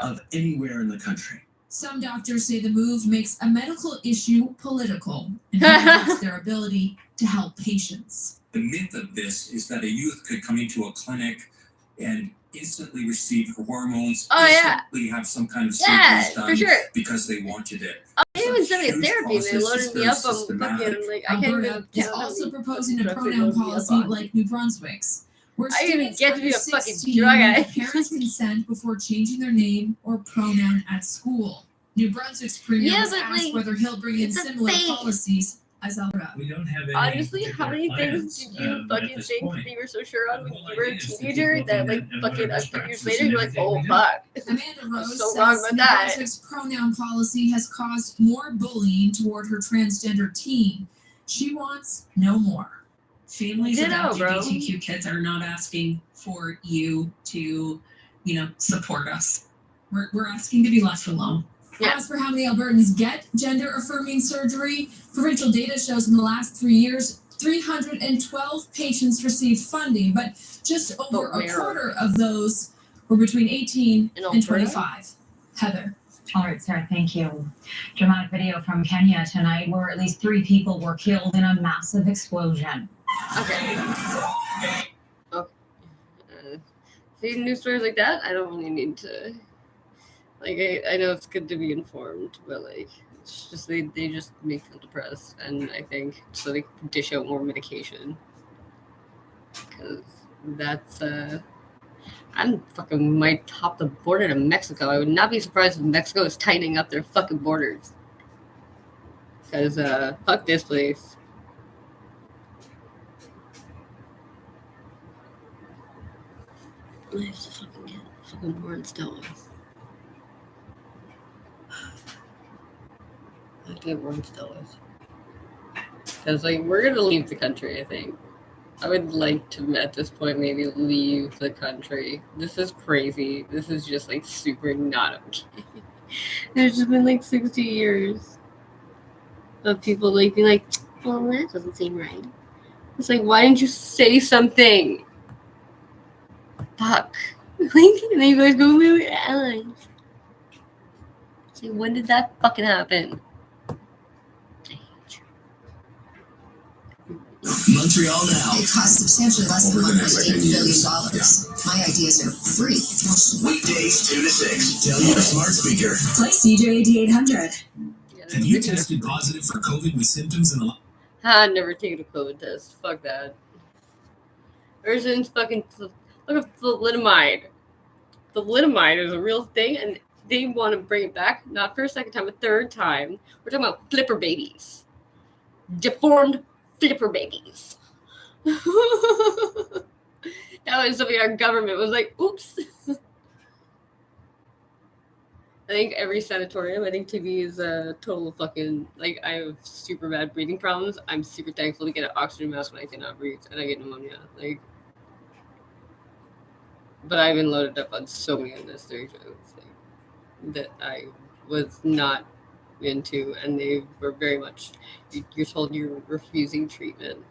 [SPEAKER 7] of anywhere in the country.
[SPEAKER 21] Some doctors say the move makes a medical issue political and highlights their ability to help patients.
[SPEAKER 3] The myth of this is that a youth could come into a clinic and instantly receive hormones, instantly have some kind of surgery done because they wanted it.
[SPEAKER 5] They even sent me a therapy and they loaded me up on fucking, like, I can't even
[SPEAKER 21] is also proposing a pronoun policy like New Brunswick's, where
[SPEAKER 5] I didn't even get to be a fucking
[SPEAKER 21] 16
[SPEAKER 5] drug addict.
[SPEAKER 21] parents consent before changing their name or pronoun at school. New Brunswick's premier was asked whether he'll bring in similar policies as Alberta.
[SPEAKER 3] We don't have any.
[SPEAKER 5] Honestly, how many things did you fucking think that you were so sure on when you were a teenager that like fucking a few years later you're like, oh fuck.
[SPEAKER 21] Amanda Rose
[SPEAKER 5] so wrong
[SPEAKER 21] says
[SPEAKER 5] about
[SPEAKER 21] New
[SPEAKER 5] that.
[SPEAKER 21] Brunswick's pronoun policy has caused more bullying toward her transgender teen. She wants no more.
[SPEAKER 11] Families of LGBTQ kids are not asking for you to, support us.
[SPEAKER 21] We're asking to be left alone. As for how many Albertans get gender-affirming surgery, provincial data shows in the last 3 years, 312 patients received funding, but just over a quarter of those were between 18 and 25. Heather. All right, Sarah, thank you. Dramatic video from Kenya tonight where at least 3 people were killed in a massive explosion.
[SPEAKER 5] See news stories like that, I don't really need to. Like, I know it's good to be informed, but, like, it's just, they just make me depressed, and I think, so they can dish out more medication. Because that's, I'm fucking might hop the border to Mexico. I would not be surprised if Mexico is tightening up their fucking borders. Because, fuck this place. I have to fucking get fucking more Stellas. I have to get more Stellas. Because, like, we're gonna leave the country, I think. I would like to, at this point, maybe leave the country. This is crazy. This is just, like, super not okay. There's just been, like, 60 years of people, like, being like, well, that doesn't seem right. It's like, why didn't you say something? Fuck. And then you guys go, we were allies. It's like, when did that fucking happen?
[SPEAKER 16] Montreal Now. It costs substantially less than $1.8 billion. My ideas are free.
[SPEAKER 1] Weekdays 2 to 6.
[SPEAKER 16] Tell your smart speaker. Play CJAD 800.
[SPEAKER 23] Have you tested positive for COVID with symptoms in the
[SPEAKER 5] I've never taken a COVID test. Fuck that. There's fucking, look at thalidomide. Thalidomide is a real thing, and they want to bring it back, not for a second time, a third time. We're talking about flipper babies. Deformed flipper babies. That was something our government was like, oops. I think every sanatorium, I think TB is a total fucking, like, I have super bad breathing problems. I'm super thankful to get an oxygen mask when I cannot breathe and I get pneumonia. Like, but I've been loaded up on so many unnecessary drugs that I was not into, and they were very much, you're told you're refusing treatment.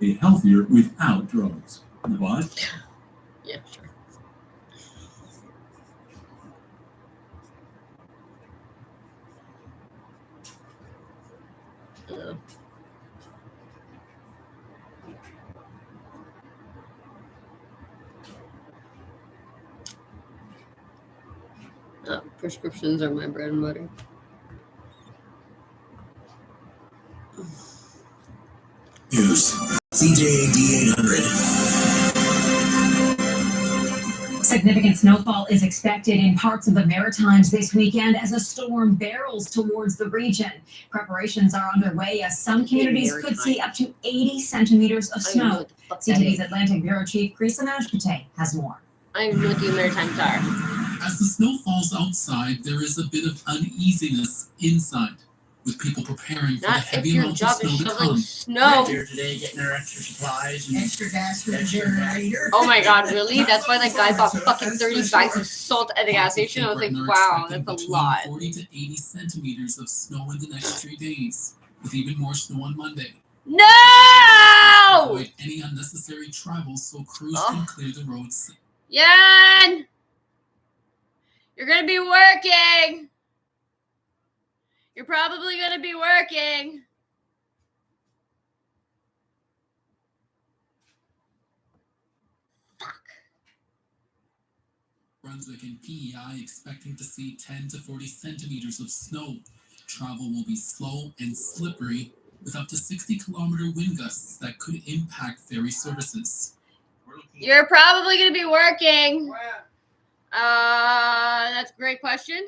[SPEAKER 23] be healthier without drugs? What?
[SPEAKER 5] Yeah, sure. Prescriptions are my bread and butter.
[SPEAKER 16] News. CJAD 800. Significant snowfall is expected in parts of the Maritimes this weekend as a storm barrels towards the region. Preparations are underway as some communities could see up to 80 centimeters of snow. CTV's Atlantic Bureau Chief Chris Anashkate has more.
[SPEAKER 5] I don't know what the Maritimes are.
[SPEAKER 23] As the snow falls outside, there is a bit of uneasiness inside, with people preparing for the heavy amount of snow to come.
[SPEAKER 5] Snow.
[SPEAKER 9] Here today, getting our extra supplies and extra gas for the generator.
[SPEAKER 5] Oh my god, really? That's why that guy bought fucking 30 bags of salt at the gas station? I was like, wow, that's a lot.
[SPEAKER 23] 40 to 80 centimeters of snow in the next 3 days, with even more snow on Monday.
[SPEAKER 5] No!
[SPEAKER 23] Avoid any unnecessary travel so crews can clear the roads.
[SPEAKER 5] Yan! You're gonna be working! You're probably gonna be working.
[SPEAKER 23] Brunswick and PEI expecting to see 10 to 40 centimeters of snow. Travel will be slow and slippery, with up to 60-kilometer wind gusts that could impact ferry services.
[SPEAKER 5] You're probably gonna be working. That's a great question.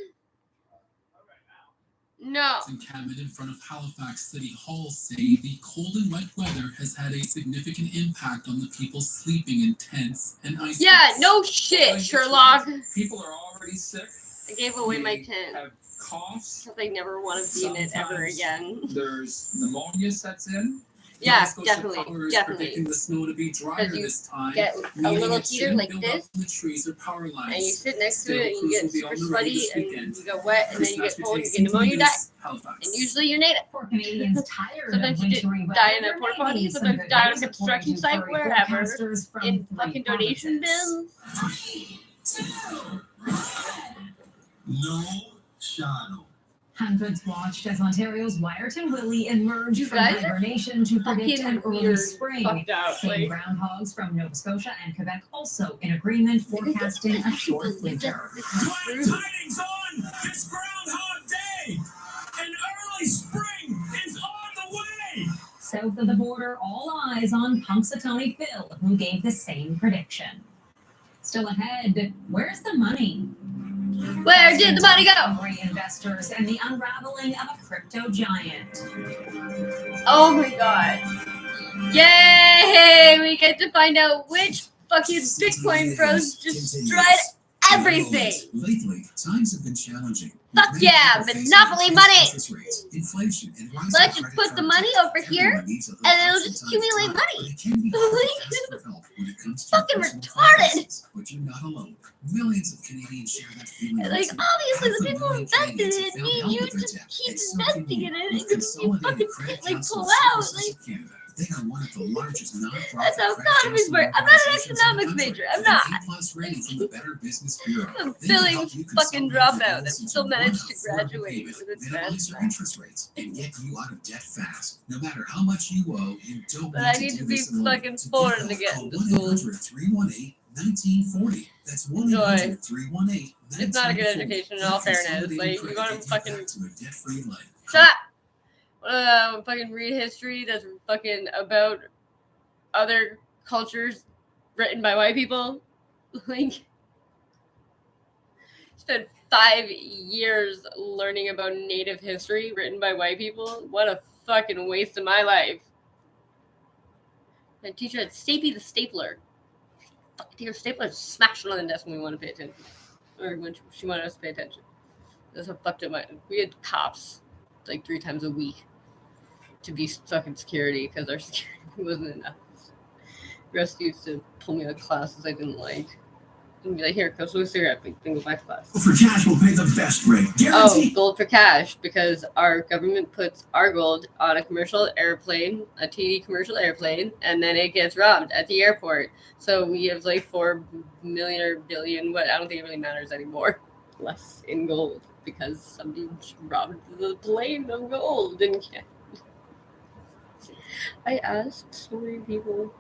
[SPEAKER 5] No.
[SPEAKER 23] Encampment in front of Halifax City Hall say the cold and wet weather has had a significant impact on the people sleeping in tents and ice.
[SPEAKER 5] Yeah, no shit, Sherlock.
[SPEAKER 12] People are already sick.
[SPEAKER 5] I gave away my tent.
[SPEAKER 12] Have coughs.
[SPEAKER 5] Because I never want to be in it ever again.
[SPEAKER 12] There's pneumonia sets in.
[SPEAKER 5] Yeah, definitely.
[SPEAKER 23] Predicting the snow to be drier this time.
[SPEAKER 5] Get a little heater like this,
[SPEAKER 23] the trees or power lines.
[SPEAKER 5] and you sit next to it, and you get super sweaty, and you get wet, and then you get cold, you get pneumonia, you die. And usually you're native.
[SPEAKER 21] For Canadians tired
[SPEAKER 5] Sometimes
[SPEAKER 21] of
[SPEAKER 5] you
[SPEAKER 21] wintry weather,
[SPEAKER 5] die in a porta potty, sometimes you die on a construction site, wherever,
[SPEAKER 21] from
[SPEAKER 5] in fucking donation bins.
[SPEAKER 16] 3, 2, 1. No shadow.
[SPEAKER 21] Hundreds watched as Ontario's Wyerton Willie emerged from hibernation to predict an early spring. Seeing groundhogs from Nova Scotia and Quebec also in agreement, forecasting a short winter.
[SPEAKER 23] Glad tidings on this Groundhog Day! An early spring is on the way!
[SPEAKER 21] South of the border, all eyes on Punxsutawney Phil, who gave the same prediction. Still ahead, where's the money?
[SPEAKER 5] Where did the money go?
[SPEAKER 21] Hungry investors and the unraveling of a crypto giant.
[SPEAKER 5] Oh my god. Yay! We get to find out which fucking Bitcoin bros destroyed everything.
[SPEAKER 3] Lately, times have been challenging.
[SPEAKER 5] Fuck yeah, monopoly money!
[SPEAKER 3] Inflation and
[SPEAKER 5] Let's just put the money over here, and it'll just accumulate money. Fucking retarded!
[SPEAKER 3] But you're not alone. Millions of Canadians share that feeling.
[SPEAKER 5] Like, obviously, the people who invested in it need you to keep investing in it, because if you fucking, like, pull out, like...
[SPEAKER 3] They are one of the largest non-profit.
[SPEAKER 5] That's how economics work. I'm not an economics major. I'm not.
[SPEAKER 3] A+ rating from the Better Business Bureau.
[SPEAKER 5] I'm a filling fucking dropout that still managed to graduate with its
[SPEAKER 3] minimize your interest rates and get you out of debt fast. No matter how much you owe, you don't
[SPEAKER 5] but I need to be fucking foreign to get into school.
[SPEAKER 3] 1-800-318-1940. That's 1-800-318-1940.
[SPEAKER 5] It's not a good education in all fairness. Like, you want to fucking
[SPEAKER 3] shut
[SPEAKER 5] up. Fucking read history that's fucking about other cultures written by white people. Like, spent 5 years learning about Native history written by white people. What a fucking waste of my life. My teacher had Stapy the stapler. Fucking teacher stapler smashed it on the desk when we wanted to pay attention. Or when she wanted us to pay attention. That's what fucked up we had cops like 3 times a week to be stuck in security because our security wasn't enough. The rest used to pull me out of classes I didn't like. And be like, here, go smoke a cigarette, then go back to class.
[SPEAKER 23] For cash, we'll pay the best rate.
[SPEAKER 5] Oh, gold for cash, because our government puts our gold on a commercial airplane, a TD commercial airplane, and then it gets robbed at the airport. So we have like 4 million or billion, what I don't think it really matters anymore, less in gold, because somebody robbed the plane of gold and cash. I asked so many people.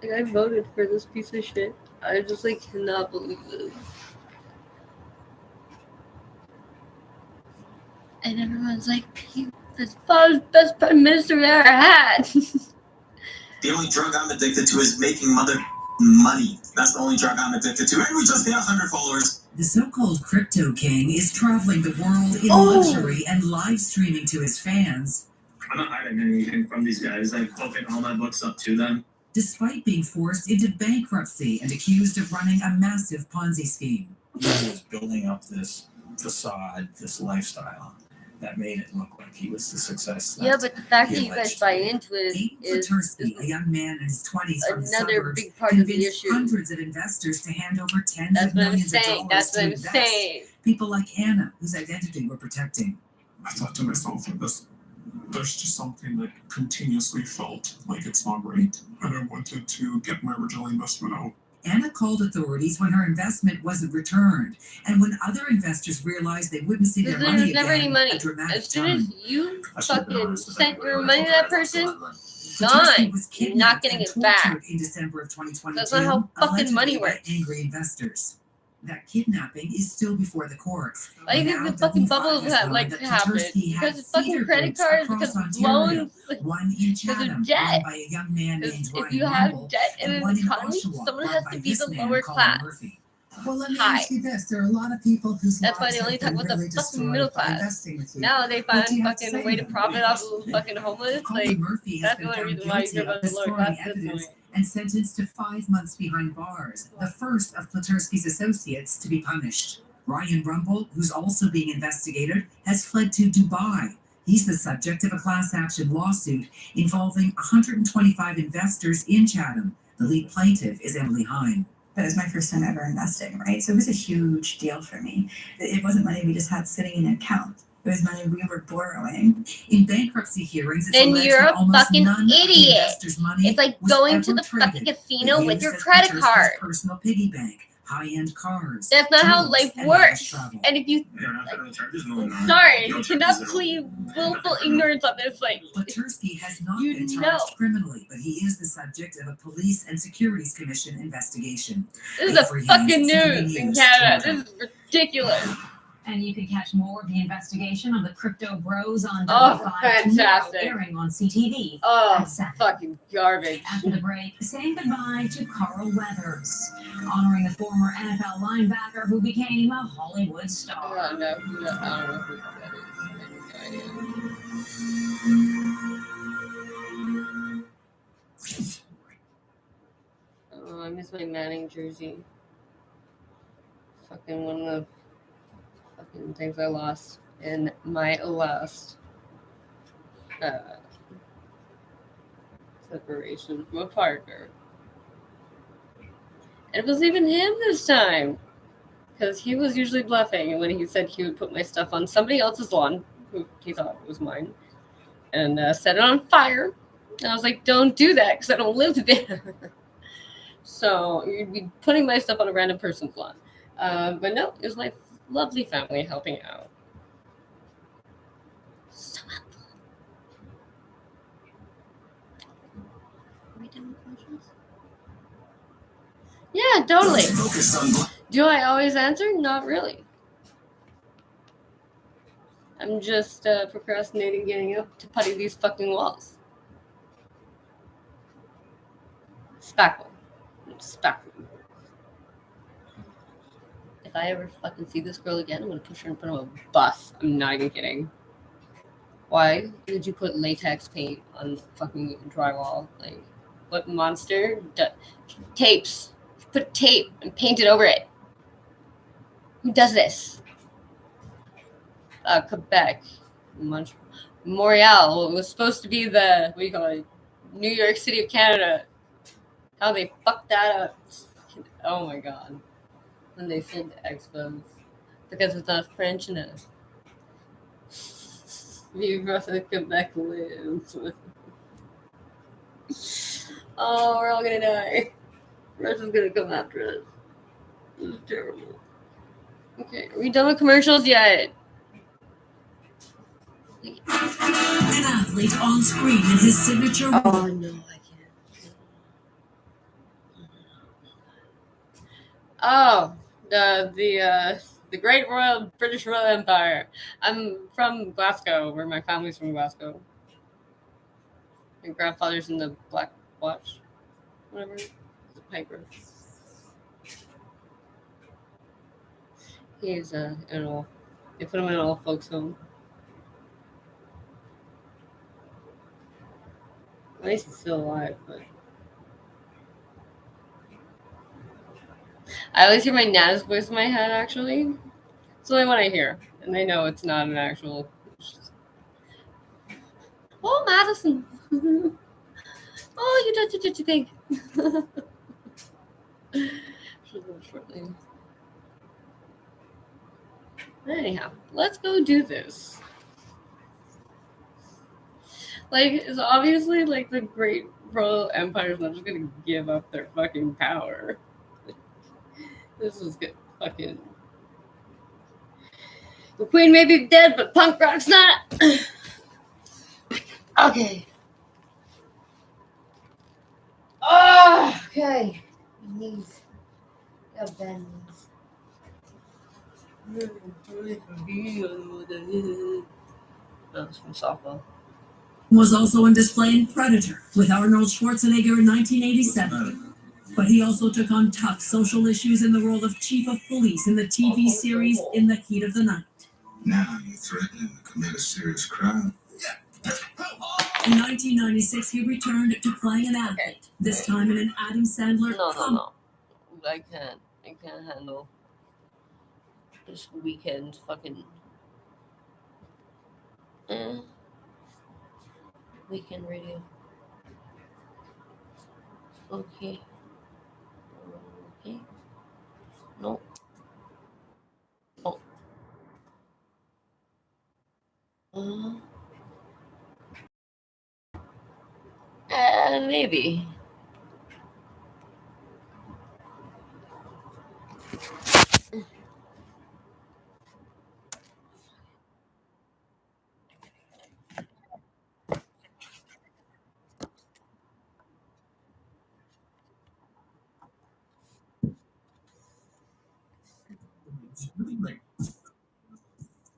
[SPEAKER 5] Like, I voted for this piece of shit. I just, like, cannot believe this. And everyone's like, this best prime minister we ever had.
[SPEAKER 24] The only drug I'm addicted to is making money. That's the only drug I'm addicted to. And we just hit 100 followers.
[SPEAKER 16] The so-called crypto king is traveling the world in luxury and live streaming to his fans.
[SPEAKER 2] I'm not hiding anything from these guys. I've opened all my books up to them.
[SPEAKER 16] Despite being forced into bankruptcy and accused of running a massive Ponzi scheme.
[SPEAKER 10] He was building up this facade, this lifestyle that made it look like he was the success.
[SPEAKER 5] Yeah, but the fact that you guys buy into it is
[SPEAKER 16] a young man in his 20s from
[SPEAKER 5] another big part of the issue.
[SPEAKER 16] Hundreds of investors to hand over tens of millions of dollars
[SPEAKER 5] That's what I'm
[SPEAKER 16] invest.
[SPEAKER 5] saying.
[SPEAKER 16] People like Anna, whose identity we're protecting.
[SPEAKER 23] I thought to myself, there's just something that continuously felt like it's not right, and I wanted to get my original investment out.
[SPEAKER 16] Anna called authorities when her investment wasn't returned, and when other investors realized they wouldn't see their money again.
[SPEAKER 5] There's never any money.
[SPEAKER 16] A dramatic
[SPEAKER 5] As soon as
[SPEAKER 16] time.
[SPEAKER 5] you fucking sent your money to that person, gone. You're not getting it back.
[SPEAKER 16] In December of 2022,
[SPEAKER 5] that's not how fucking money
[SPEAKER 16] allegedly by
[SPEAKER 5] works.
[SPEAKER 16] Angry investors. That kidnapping is still before the courts.
[SPEAKER 5] Why do you think the fucking bubbles have like happened? Because of fucking credit cards, because of loans, because of debt.
[SPEAKER 16] By a young man named
[SPEAKER 5] if you have debt in an economy, someone has to be the lower class.
[SPEAKER 16] Well, let me ask you this: there are a lot of people whose
[SPEAKER 5] That's why
[SPEAKER 16] lives
[SPEAKER 5] they only
[SPEAKER 16] have
[SPEAKER 5] talk
[SPEAKER 16] been
[SPEAKER 5] about
[SPEAKER 16] really
[SPEAKER 5] the fucking
[SPEAKER 16] destroyed
[SPEAKER 5] middle
[SPEAKER 16] by
[SPEAKER 5] class.
[SPEAKER 16] investing with you.
[SPEAKER 5] Now they
[SPEAKER 16] What
[SPEAKER 5] find
[SPEAKER 16] do you have to
[SPEAKER 5] fucking
[SPEAKER 16] say
[SPEAKER 5] way
[SPEAKER 16] to
[SPEAKER 5] to profit off of fucking homeless.
[SPEAKER 16] Colin
[SPEAKER 5] Like
[SPEAKER 16] Murphy has
[SPEAKER 5] that's
[SPEAKER 16] been
[SPEAKER 5] the only
[SPEAKER 16] found
[SPEAKER 5] reason why you
[SPEAKER 16] guilty
[SPEAKER 5] hear
[SPEAKER 16] of
[SPEAKER 5] about the lower
[SPEAKER 16] destroying
[SPEAKER 5] class at this
[SPEAKER 16] evidence
[SPEAKER 5] point.
[SPEAKER 16] and sentenced to 5 months behind bars, the first of Platersky's associates to be punished. Ryan Rumble, who's also being investigated, has fled to Dubai. He's the subject of a class action lawsuit involving 125 investors in Chatham. The lead plaintiff is Emily Hine.
[SPEAKER 13] That was my first time ever investing, right? So it was a huge deal for me. It wasn't money we just had sitting in an account. It was money we were borrowing.
[SPEAKER 16] In bankruptcy hearings, it's
[SPEAKER 5] Then
[SPEAKER 16] alleged
[SPEAKER 5] you're
[SPEAKER 16] that
[SPEAKER 5] a
[SPEAKER 16] almost
[SPEAKER 5] fucking
[SPEAKER 16] none of the
[SPEAKER 5] idiot.
[SPEAKER 16] investors' money
[SPEAKER 5] It's like
[SPEAKER 16] was
[SPEAKER 5] going
[SPEAKER 16] ever
[SPEAKER 5] to the
[SPEAKER 16] traded.
[SPEAKER 5] fucking casino
[SPEAKER 16] They
[SPEAKER 5] with
[SPEAKER 16] used
[SPEAKER 5] your
[SPEAKER 16] as
[SPEAKER 5] credit
[SPEAKER 16] Platersky's
[SPEAKER 5] card.
[SPEAKER 16] personal piggy bank. high-end cars.
[SPEAKER 5] That's not how
[SPEAKER 16] jewels,
[SPEAKER 5] life
[SPEAKER 16] and
[SPEAKER 5] works.
[SPEAKER 16] travel.
[SPEAKER 5] And if you, sorry, you cannot plead willful ignorance on this. Like,
[SPEAKER 16] Latursky has not been charged criminally, but he is the subject of a police and securities commission investigation.
[SPEAKER 5] This is the fucking news in Canada. This is ridiculous.
[SPEAKER 21] And you can catch more of the investigation of the crypto bros on
[SPEAKER 5] fantastic.
[SPEAKER 21] tomorrow, airing on CTV.
[SPEAKER 5] Oh, fucking garbage.
[SPEAKER 21] After the break, saying goodbye to Carl Weathers, honoring the former NFL linebacker who became a Hollywood star.
[SPEAKER 5] I don't know who that is. Oh, I miss my Manning jersey. Fucking one of the fucking things I lost in my last separation from a partner. And it was even him this time, because he was usually bluffing when he said he would put my stuff on somebody else's lawn, who he thought was mine, and set it on fire. And I was like, don't do that, because I don't live there. So you'd be putting my stuff on a random person's lawn. But no, it was my lovely family helping out. So helpful. Are we done with questions? Yeah, totally. Do I always answer? Not really. I'm just procrastinating getting up to putty these fucking walls. Spackle. Spackle. If I ever fucking see this girl again, I'm gonna push her in front of a bus. I'm not even kidding. Why did you put latex paint on fucking drywall? Like, what monster? Tapes. Put tape and paint it over it. Who does this? Quebec. Montreal. It was supposed to be the, what do you call it? New York City of Canada. How they fucked that up. Oh my god. When they sent expos. Because it's not French enough. Vive Quebec lives. Oh, we're all gonna die. Russia's gonna come after us. This is terrible. Okay, are we done with commercials yet?
[SPEAKER 16] An athlete on screen in his signature.
[SPEAKER 5] Oh no, I can't. Oh, the Great British Royal Empire. I'm from Glasgow, where my family's from Glasgow. My grandfather's in the Black Watch, whatever, the Piper. He's they put him in an old folks home. At least he's still alive, but I always hear my Nana's voice in my head, actually. It's the only one I hear, and they know it's not an actual. Oh, Madison! Oh, you did what you think. Shortly. Anyhow, let's go do this. Like, it's obviously like the Great Royal Empire is not just gonna give up their fucking power. This is good. Fucking. The Queen may be dead, but punk rock's not. Okay. Oh, okay. Knees. Got bad knees. That was from softball.
[SPEAKER 16] Was also on display in Predator with Arnold Schwarzenegger in 1987. But he also took on tough social issues in the role of chief of police in the TV series In the Heat of the Night.
[SPEAKER 24] Now you're threatening to commit a serious crime.
[SPEAKER 16] In 1996, he returned to playing an athlete, this time in an Adam Sandler
[SPEAKER 5] No. I can't handle this weekend fucking weekend radio. Okay. No. Maybe.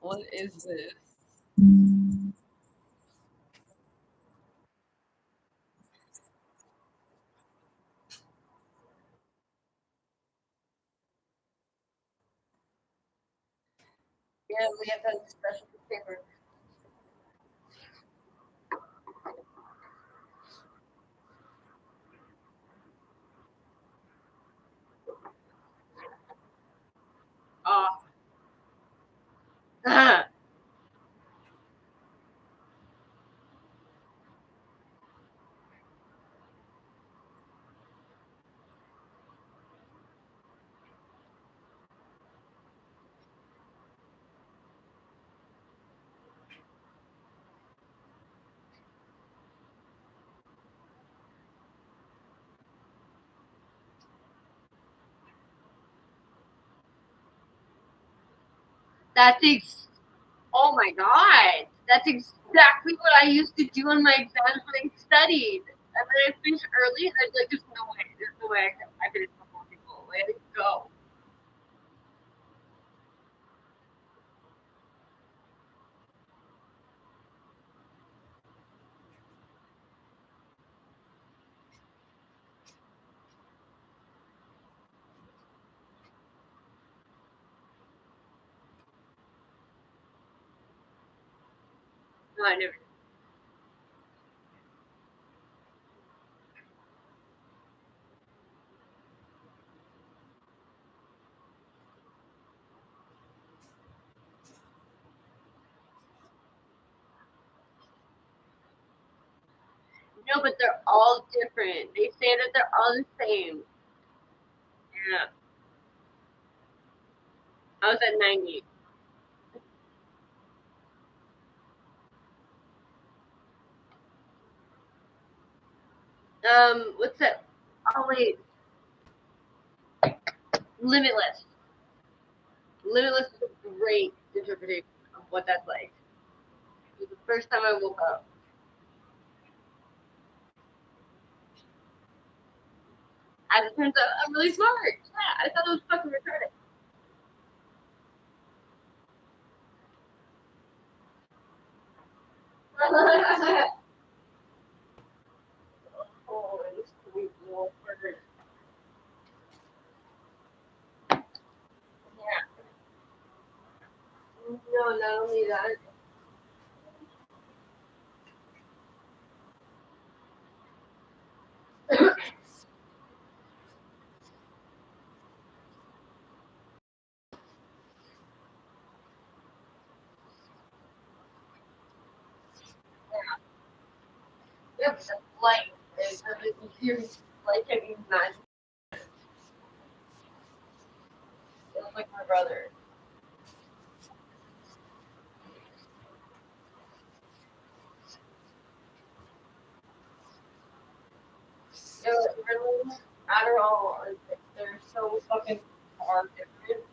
[SPEAKER 5] What is this? Yeah, we have that special paper. Oh my god, that's exactly what I used to do on my exams when I studied. And then I finished early, and I was like, there's no way I could have more people. Let it go. No, I never. No, but they're all different. They say that they're all the same. Yeah. I was at 90. What's that? Oh wait, Limitless. Limitless is a great interpretation of what that's like. It was the first time I woke up. As it turns out, I'm really smart. Yeah, I thought it was fucking retarded. Oh, this sweet little bird. Yeah. No, not only that. Yeah, but the flight is really huge. Like, can you imagine? It was like my brother. It was really Adderall. They're so fucking far different.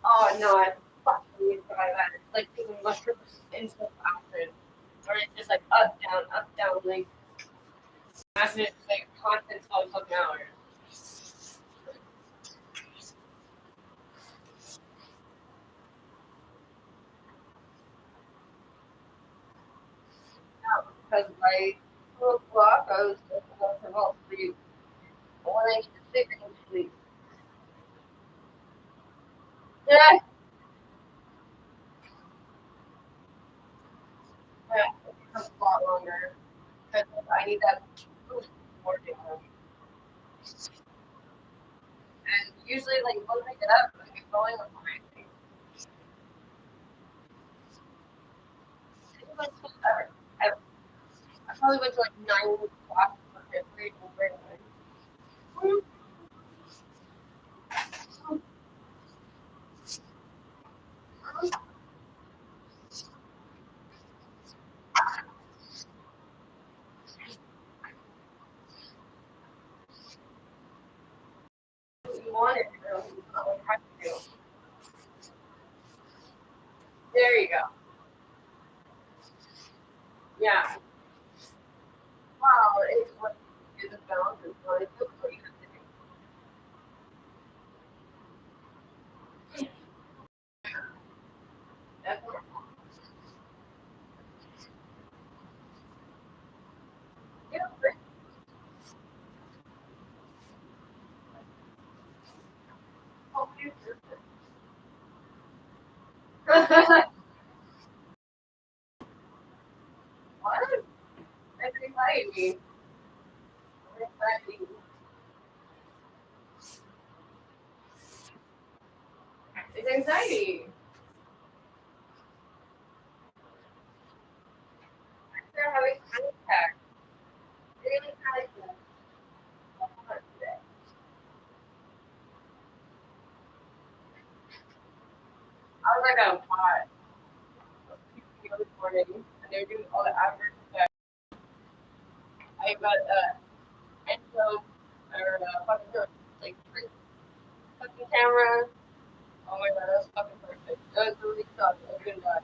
[SPEAKER 5] Oh no, I fucking try that. It's like taking mushrooms instead of acid. Or it's just like up, down, like acid is like constant 12 fucking hours. Because by 2 o'clock I was just about to fall asleep. But when I get to sleep, I can sleep. Yeah. Yeah, it becomes a lot longer. Because I need that boost before doing them. And usually, like, once I get up, I get going on my thing. I went to ever. I probably went to like 9 o'clock every over. You want it, girl. You don't have to. There you go. Yeah. Wow, it's what you do the balance is what it looks like. What? That's anxiety. It's anxiety. They're having panic attacks. Really panic attacks. I was like on a pot this morning, and they were doing all the adverts. I got intro or fucking like fucking camera. Oh my god, that was fucking perfect. That was really tough. I couldn't die.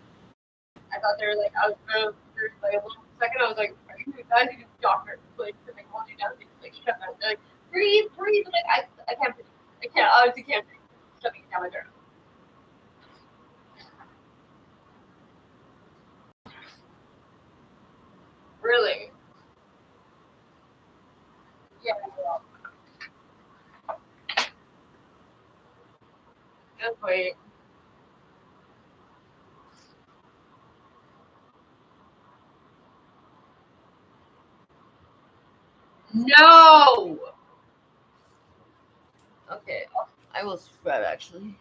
[SPEAKER 5] I thought they were like, I was for like a little second. I was like, are you guys even doctors? Like, they hold you down, like shut down. They're like, breathe. I'm like, I can't breathe. I can't. I honestly can't breathe. Shut me down my throat. Really? Yeah. Just wait. No. Okay, I will subscribe actually.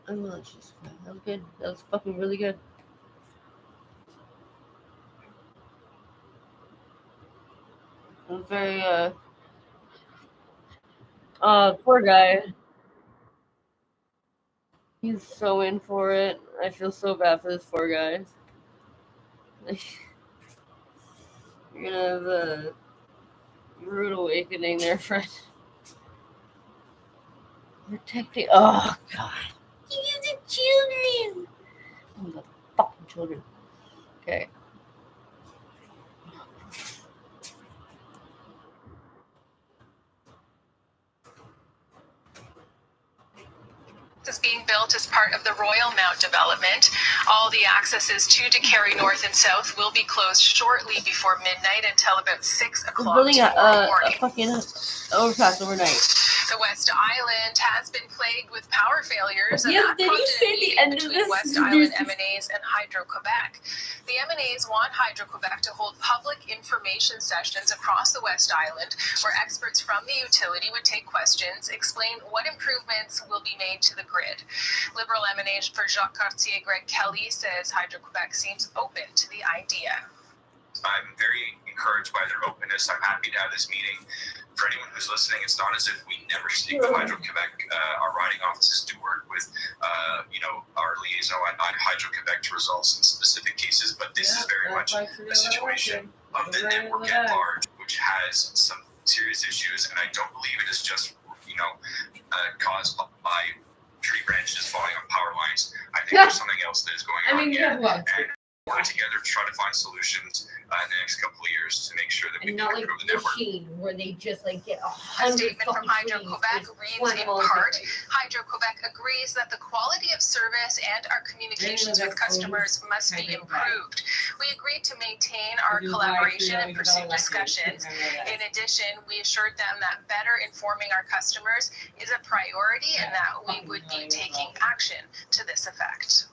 [SPEAKER 5] I will actually subscribe. That was good. That was fucking really good. It was very poor guy. He's so in for it. I feel so bad for this poor guy. You're gonna have a rude awakening there, friend. Protecting. Oh god. You the children. Oh, the fucking children. Okay.
[SPEAKER 6] Is being built as part of the Royal Mount development. All the accesses to Decarie North and South will be closed shortly before midnight until about 6 o'clock
[SPEAKER 5] Building
[SPEAKER 6] tomorrow
[SPEAKER 5] a
[SPEAKER 6] morning.
[SPEAKER 5] fucking overpass overnight.
[SPEAKER 6] The West Island has been plagued with power failures, and
[SPEAKER 5] Yeah,
[SPEAKER 6] that
[SPEAKER 5] did you
[SPEAKER 6] prompted
[SPEAKER 5] say
[SPEAKER 6] a
[SPEAKER 5] the
[SPEAKER 6] meeting
[SPEAKER 5] end of
[SPEAKER 6] between
[SPEAKER 5] this?
[SPEAKER 6] West Island MNAs and Hydro-Quebec. The MNAs want Hydro-Quebec to hold public information sessions across the West Island, where experts from the utility would take questions, explain what improvements will be made to the grid. Liberal MNA for Jacques Cartier, Greg Kelly, says Hydro-Quebec seems open to the idea.
[SPEAKER 1] I'm very encouraged by their openness. I'm happy to have this meeting. For anyone who's listening, it's not as if we never speak with Hydro-Quebec. Our riding offices do work with, our liaison on Hydro-Quebec to resolve some specific cases, but this is very much a situation of the network at large, which has some serious issues, and I don't believe it is just, caused by tree branches falling on power lines. I think there's something else that is going on here, and work together to try to find solutions in the next couple of years to make sure that we can improve the network.
[SPEAKER 5] Where they just get
[SPEAKER 6] A statement from Hydro-Quebec reads in part, Hydro-Quebec agrees that the quality of service and our communications with customers must be improved. We agreed to maintain our collaboration and pursue discussions. In addition, we assured them that better informing our customers is a priority and that we would be taking action to this effect.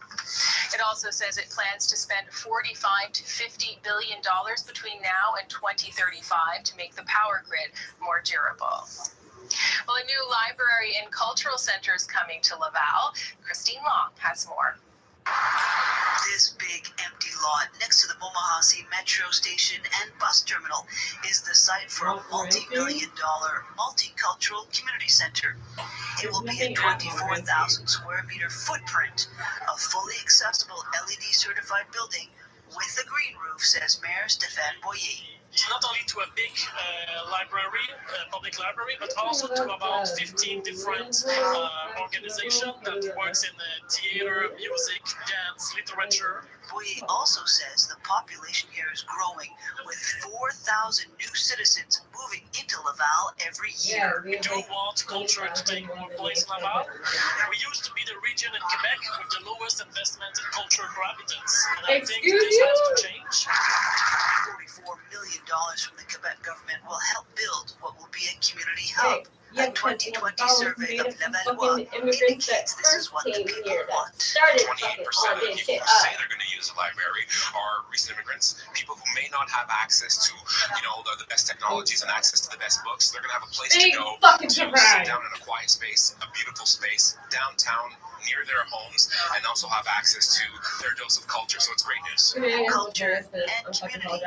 [SPEAKER 6] It also says it plans to spend $45 to $50 billion between now and 2035 to make the power grid more durable. Well, a new library and cultural center is coming to Laval. Christine Long has more.
[SPEAKER 14] This big empty lot next to the Momahasi Metro Station and bus terminal is the site for a multi-million-dollar multicultural community center. It will be a 24,000 square meter footprint, a fully accessible LED certified building with a green roof, says Mayor Stéphane Boyer.
[SPEAKER 15] Not only to a big library, public library, but also to about 15 different organizations that works in theater, music, dance, literature.
[SPEAKER 14] Boyer also says the population here is growing, with 4,000 new citizens moving into Laval every year.
[SPEAKER 15] We do want culture to take more place in Laval. We used to be the region in Quebec with the lowest investment in culture per habitant. And I think this has to change.
[SPEAKER 14] $44 million from the Quebec government will help build what will be a community hub.
[SPEAKER 5] Yeah,
[SPEAKER 14] A 2020 survey of Levallois indicates this is what the people want.
[SPEAKER 1] 28% of the people who say they're going to use a library are recent immigrants, people who may not have access to, the best technologies and access to the best books. They're going to have a place to go to sit down in a quiet space, a beautiful space, downtown, near their homes, and also have access to their dose of culture. So it's great news.
[SPEAKER 14] Culture and community,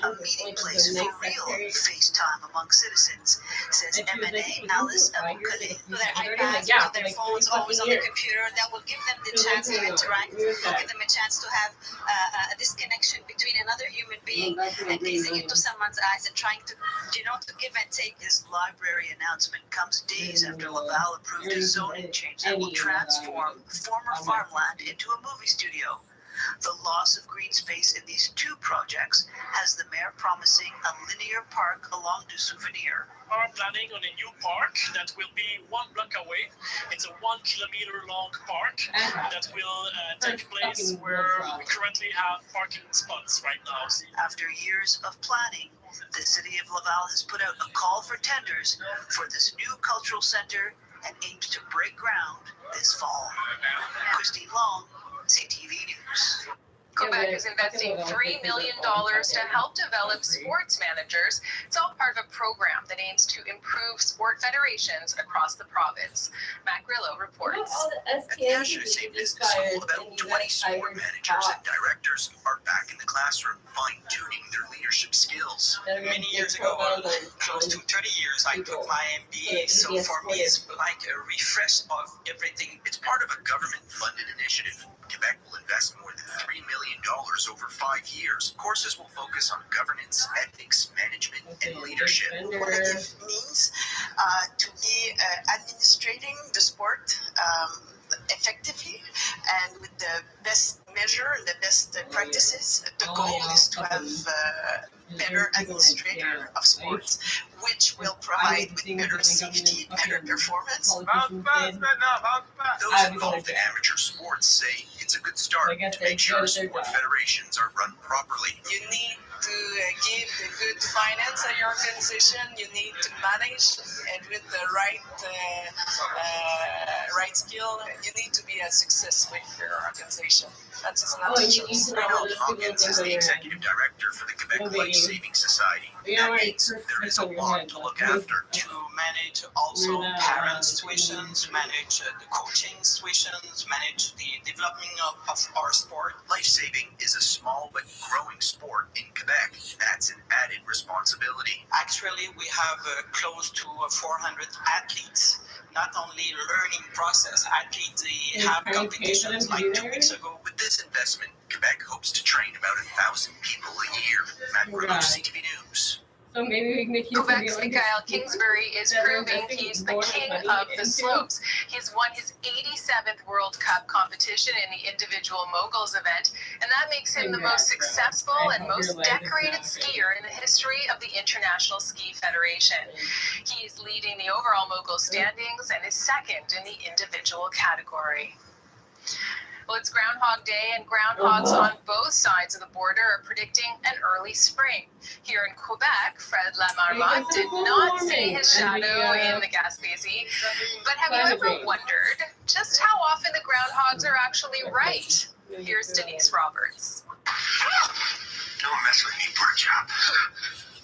[SPEAKER 14] a meeting place for real FaceTime among citizens, says M&A Alice Abukale.
[SPEAKER 5] Their iPads, their phones, always on the computer.
[SPEAKER 14] That will give them the chance to interact, give them a chance to have this connection between another human being and gazing into someone's eyes and trying to, to give and take. This library announcement comes days after Laval approved a zoning change that will transform former farmland into a movie studio. The loss of green space in these two projects has the mayor promising a linear park along the Souvenir.
[SPEAKER 15] Are planning on a new park that will be 1 block away. It's a 1 kilometer long park that will take place where we currently have parking spots right now.
[SPEAKER 14] After years of planning, the city of Laval has put out a call for tenders for this new cultural center and aims to break ground this fall. Christine Long, CTV News.
[SPEAKER 6] Quebec is investing $3 million to help develop sports managers. It's all part of a program that aims to improve sport federations across the province. Matt Grillo reports.
[SPEAKER 1] At the HSA Business School, about 20 sport managers and directors are back in the classroom, fine-tuning their leadership skills.
[SPEAKER 4] Many years ago, close to 30 years, I took my MBA. So for me, it's like a refresh of everything.
[SPEAKER 1] It's part of a government-funded initiative. Quebec will invest more than $3 million over 5 years. Courses will focus on governance, ethics, management, and leadership.
[SPEAKER 4] What it means to be administrating the sport effectively and with the best measure and the best practices. The goal is to have better administrator of sports, which will provide with better safety, better performance.
[SPEAKER 1] Those involved in amateur sports say it's a good start to make sure sport federations are run properly.
[SPEAKER 4] You need to give the good finance at your organization. You need to manage and with the right skill. You need to be a success with your organization. That's not a choice.
[SPEAKER 1] Reynold Hawkins is the executive director for the Quebec Life Saving Society. That means there is a lot to look after.
[SPEAKER 4] To manage also parents' tuitions, manage the coaching tuitions, manage the development of our sport.
[SPEAKER 1] Life saving is a small but growing sport in Quebec. That's an added responsibility.
[SPEAKER 4] Actually, we have close to 400 athletes. Not only learning process, athletes they have competitions like 2 weeks ago.
[SPEAKER 1] With this investment, Quebec hopes to train about 1,000 people a year. Matt Grillo, CTV News.
[SPEAKER 5] So maybe we can make
[SPEAKER 6] Quebec's Mikael Kingsbury is proving he's the king of the slopes. He's won his 87th World Cup competition in the individual moguls event, and that makes him the most successful and most decorated skier in the history of the International Ski Federation. He's leading the overall mogul standings and is second in the individual category. Well, it's Groundhog Day, and groundhogs on both sides of the border are predicting an early spring. Here in Quebec, Fred Lamarmotte did not see his shadow in the Gaspésie. But have you ever wondered just how often the groundhogs are actually right? Here's Denise Roberts.
[SPEAKER 1] Don't mess with me, pork chop.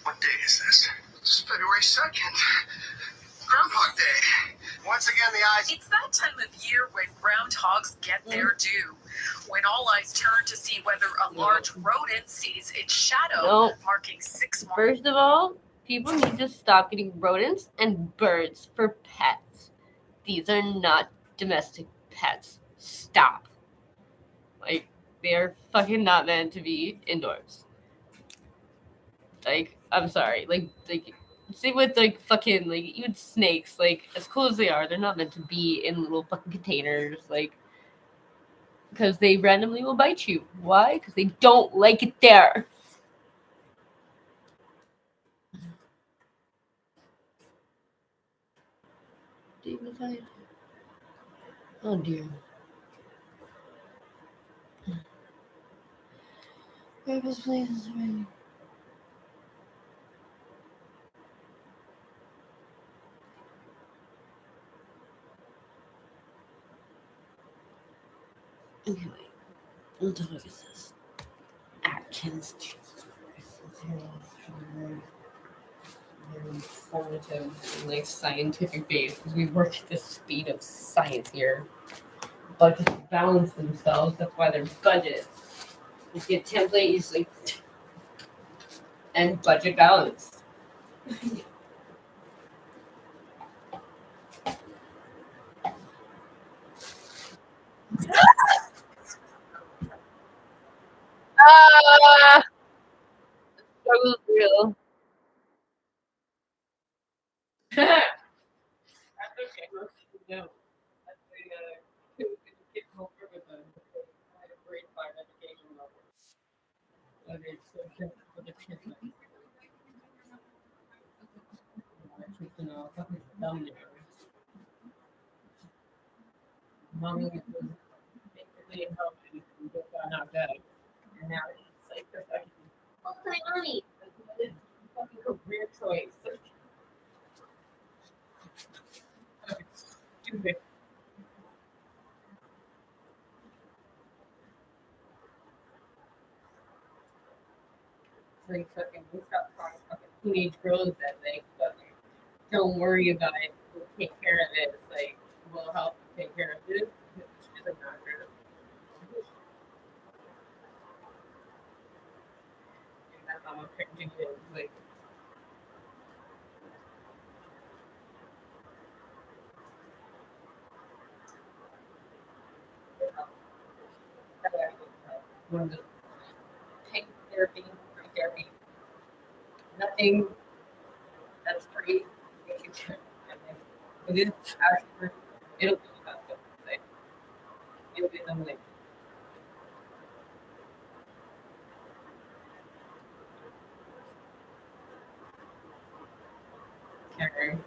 [SPEAKER 1] What day is this? It's February 2nd. Groundhog Day. Once again, the eyes.
[SPEAKER 17] It's that time of year when groundhogs get their due. When all eyes turn to see whether a large rodent sees its shadow, marking 6 months.
[SPEAKER 5] First of all, people need to stop getting rodents and birds for pets. These are not domestic pets. Stop. Like, they're fucking not meant to be indoors. Like, I'm sorry. Like, same with, like, fucking, like, even snakes. Like, as cool as they are, they're not meant to be in little fucking containers. Like, because they randomly will bite you. Why? Because they don't like it there. Oh, dear. Purpose, please. Anyway, what the fuck is this? Atkins.
[SPEAKER 18] Very informative and like scientific based because we work at the speed of science here. Budgets balance themselves. That's why they're budgets. You get template, you just like and budget balance. Struggle's real. That's okay. Most people don't. That's why you gotta get over with a grade 5 education level. Whether it's for the kids. You know, something's dumb there. Mommy was basically helping and just got knocked out. And now it's like perfection. Oh, my mommy. It's a fucking career choice. Stupid. Like fucking, we got fucking teenage girls that like fucking don't worry about it. We'll take care of it. It's like we'll help you take care of this. It doesn't matter. And that's how much parenting is. Like, one of the pain therapy, free therapy, nothing that's free. It is actually, it'll be something. Like, it'll be something. Caring.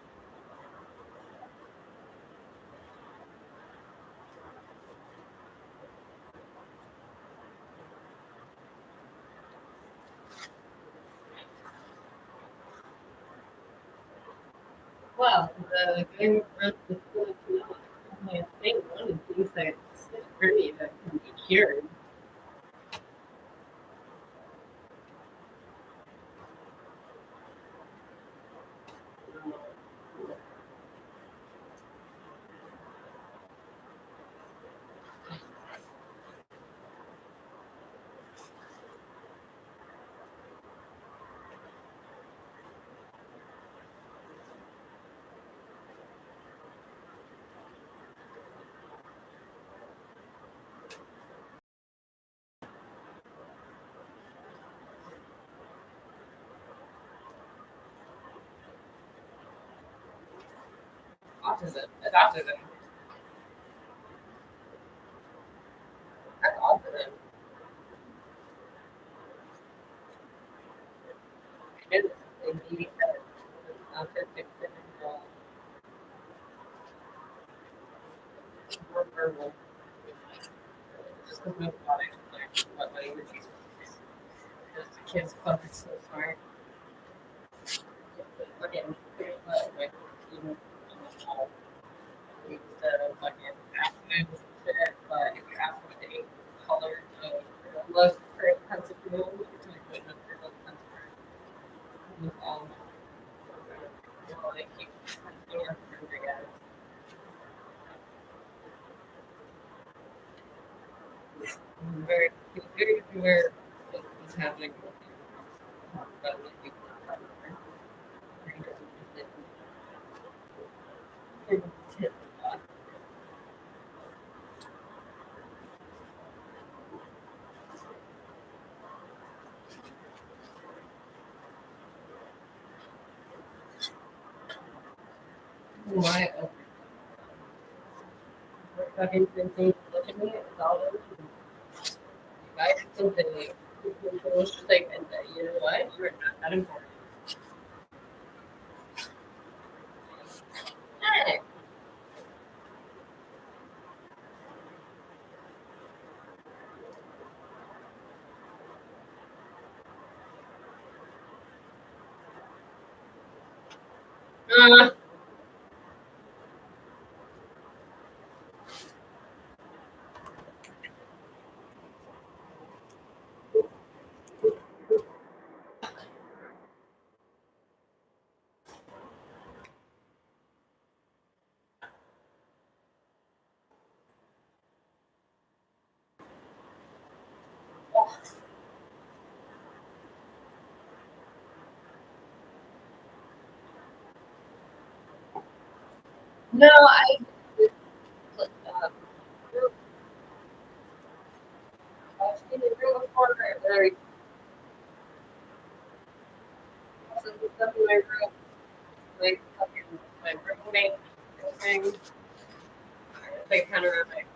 [SPEAKER 18] Well, the guy who runs the school is not only a thing, one of the things that is pretty that can be cured. Autism. That's autism. That's autism. It is. They need autistic syndrome. More verbal. Just because no body like what language he's just the kid's fucking so smart. Fucking like you know fucking afternoons and shit, but if you ask me to eat color less current pencil blue, it's like putting up your little pencil with all like keep doing everything guys. Very aware of what's happening. But like people are why fucking things look at me, it's all over. I did something like it was just like, and you know what? You're not that important. Hey. No, I I've seen it real before. Very some stuff in my room, like fucking my roommate thing. They kind of like.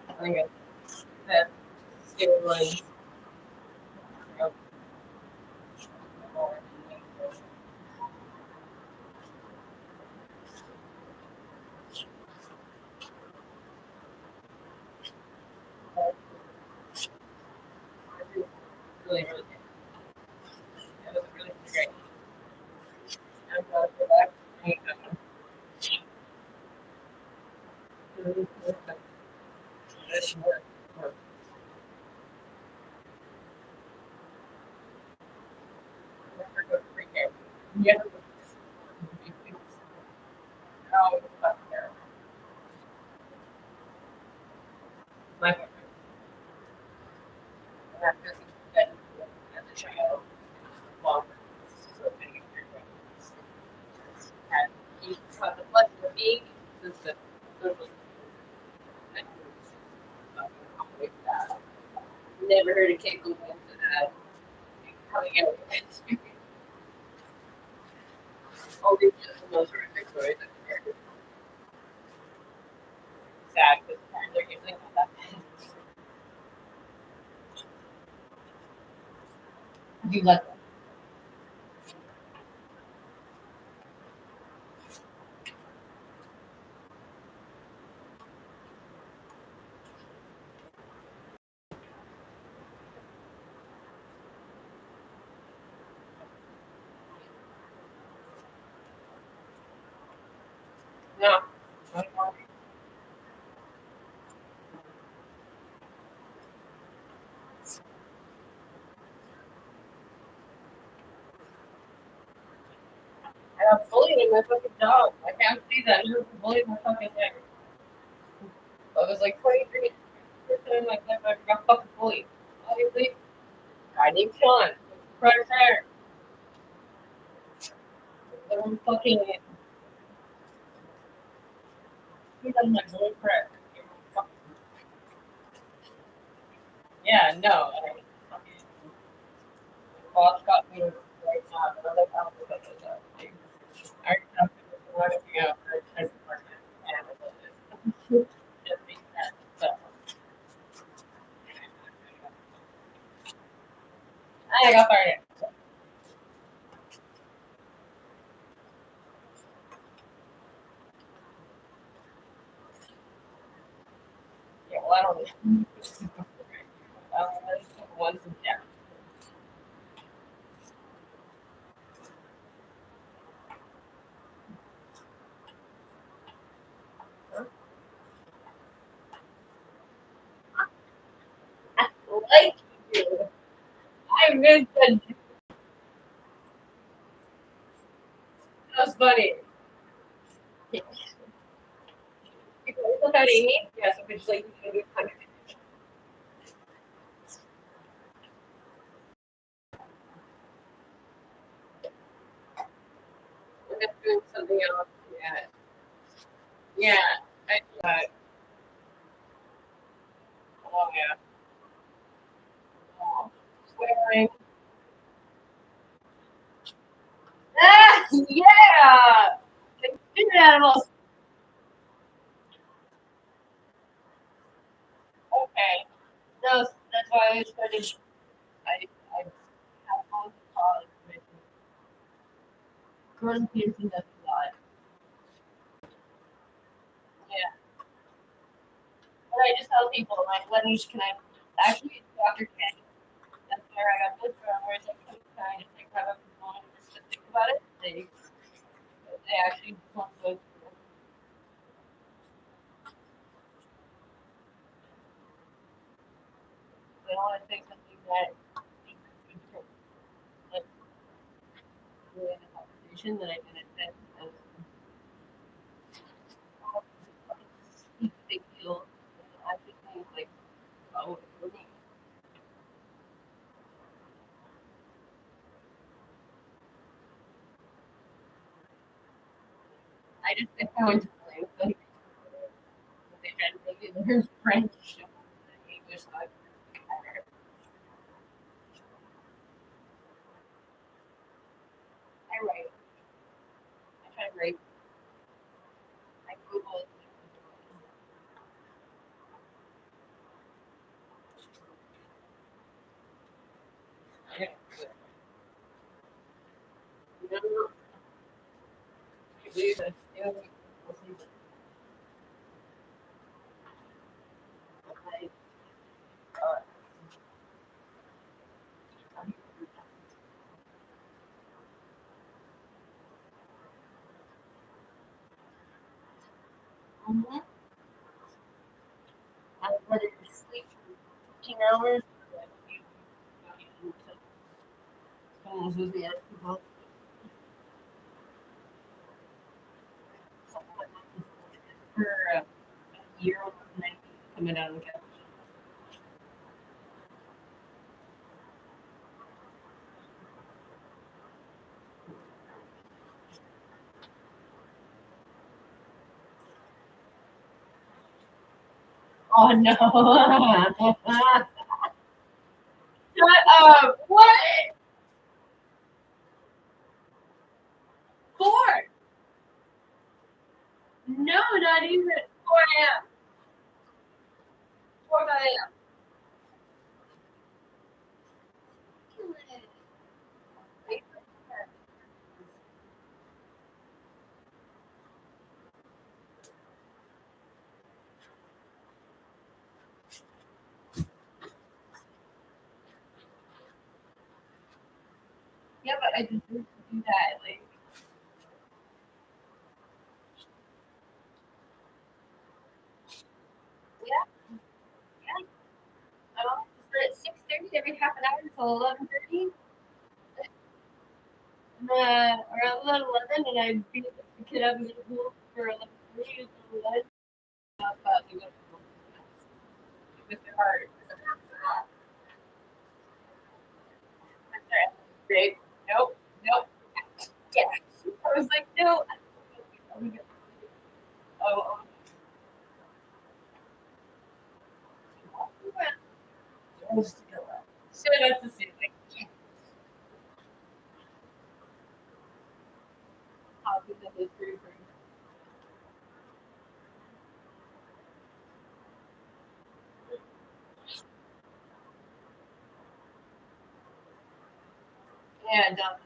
[SPEAKER 18] I think it's that stable line. Really, really good. It was really great. I'm glad for that. That should work. Never go pre-K. Yeah. Oh, it's fucking terrible. My favorite. And after that, as a child, longer. So many years. And he had the blessing of being consistent. Social. And with that. Never heard a kid go into that. Coming out of it. Only just the most horrific stories I've heard. Sad because parents are usually not that bad. You let them. No. And I'm bullying my fucking dog. I can't see that. You're bullying my fucking thing. I was like 23. First time in my life I ever got fucking bullied. Obviously, I need Sean. Right there. I'm fucking. He doesn't like bully crap. Yeah, no. Boss got me right now, but I like how to put this up. I already have to run it out for a type of market. And just make that. So. I got fired. Yeah, well, I don't know. Once and yeah. I like you. I meant that. That was funny. Look at Amy. Yeah, so it's like you can do kind of. I'm just doing something else. Yeah. Yeah. Oh yeah. Oh, swearing. Ah, yeah. Like animals. Okay. No, that's why I started. I have all the college information. Gordon Peterson does a lot. Yeah. But I just tell people like, when can I actually Dr. Ken? That's where I got this from. Where it's like, can I just like have a moment just to think about it? They actually want to go through. They don't want to say something that like
[SPEAKER 5] information that I didn't send. It's a big deal. I think things like, oh, I just think I went to blame. Like, they tried to make it their French English. So I write. I try to write. I Google it. Yeah. You know, you believe that, you know, we'll see. Like, I let it sleep for 15 hours. Someone's with the other people. For a year or coming down the couch. Oh no. Shut up. What? 4? No, not even 4 a.m. 4 a.m. Yeah, but I just need to do that. Like, yeah, yeah. I don't start at 6:30 every half an hour until 11:30. Around 11, and I beat the kid up in the pool for 11:30 until 11. With their heart. Great. Nope. Nope. Yeah. I was like, no. Oh. So that's the same thing. How could that be free? Yeah, down the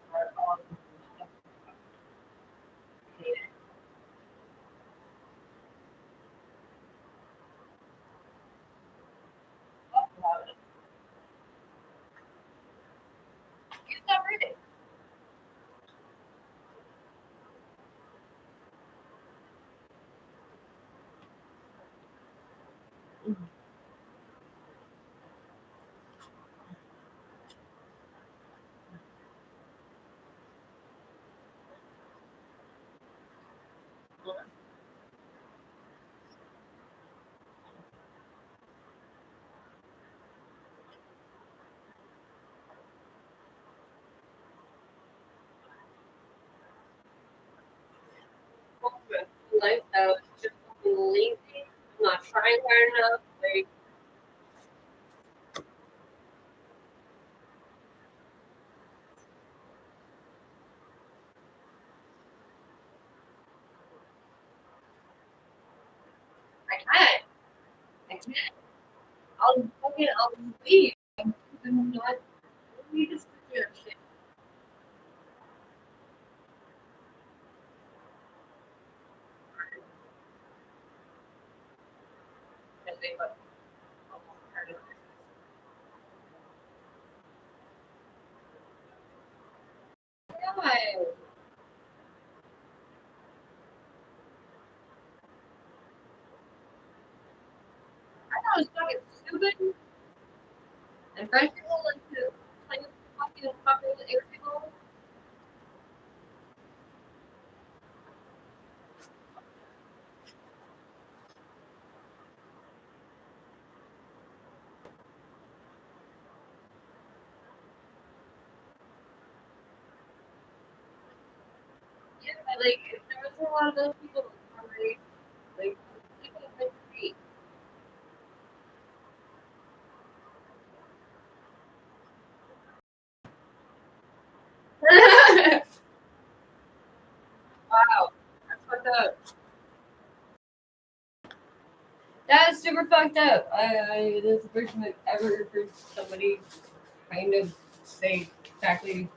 [SPEAKER 5] He's not reading. Like, just lazy, not trying hard enough. Like, I can't. I'll leave. I'm not. You just do that shit. I thought it was fucking stupid. And French people like to play with fucking air people. like if there was a lot of those people, like people have been great. Wow, that's fucked up. That's super fucked up. That's the first time I've ever heard somebody kind of say exactly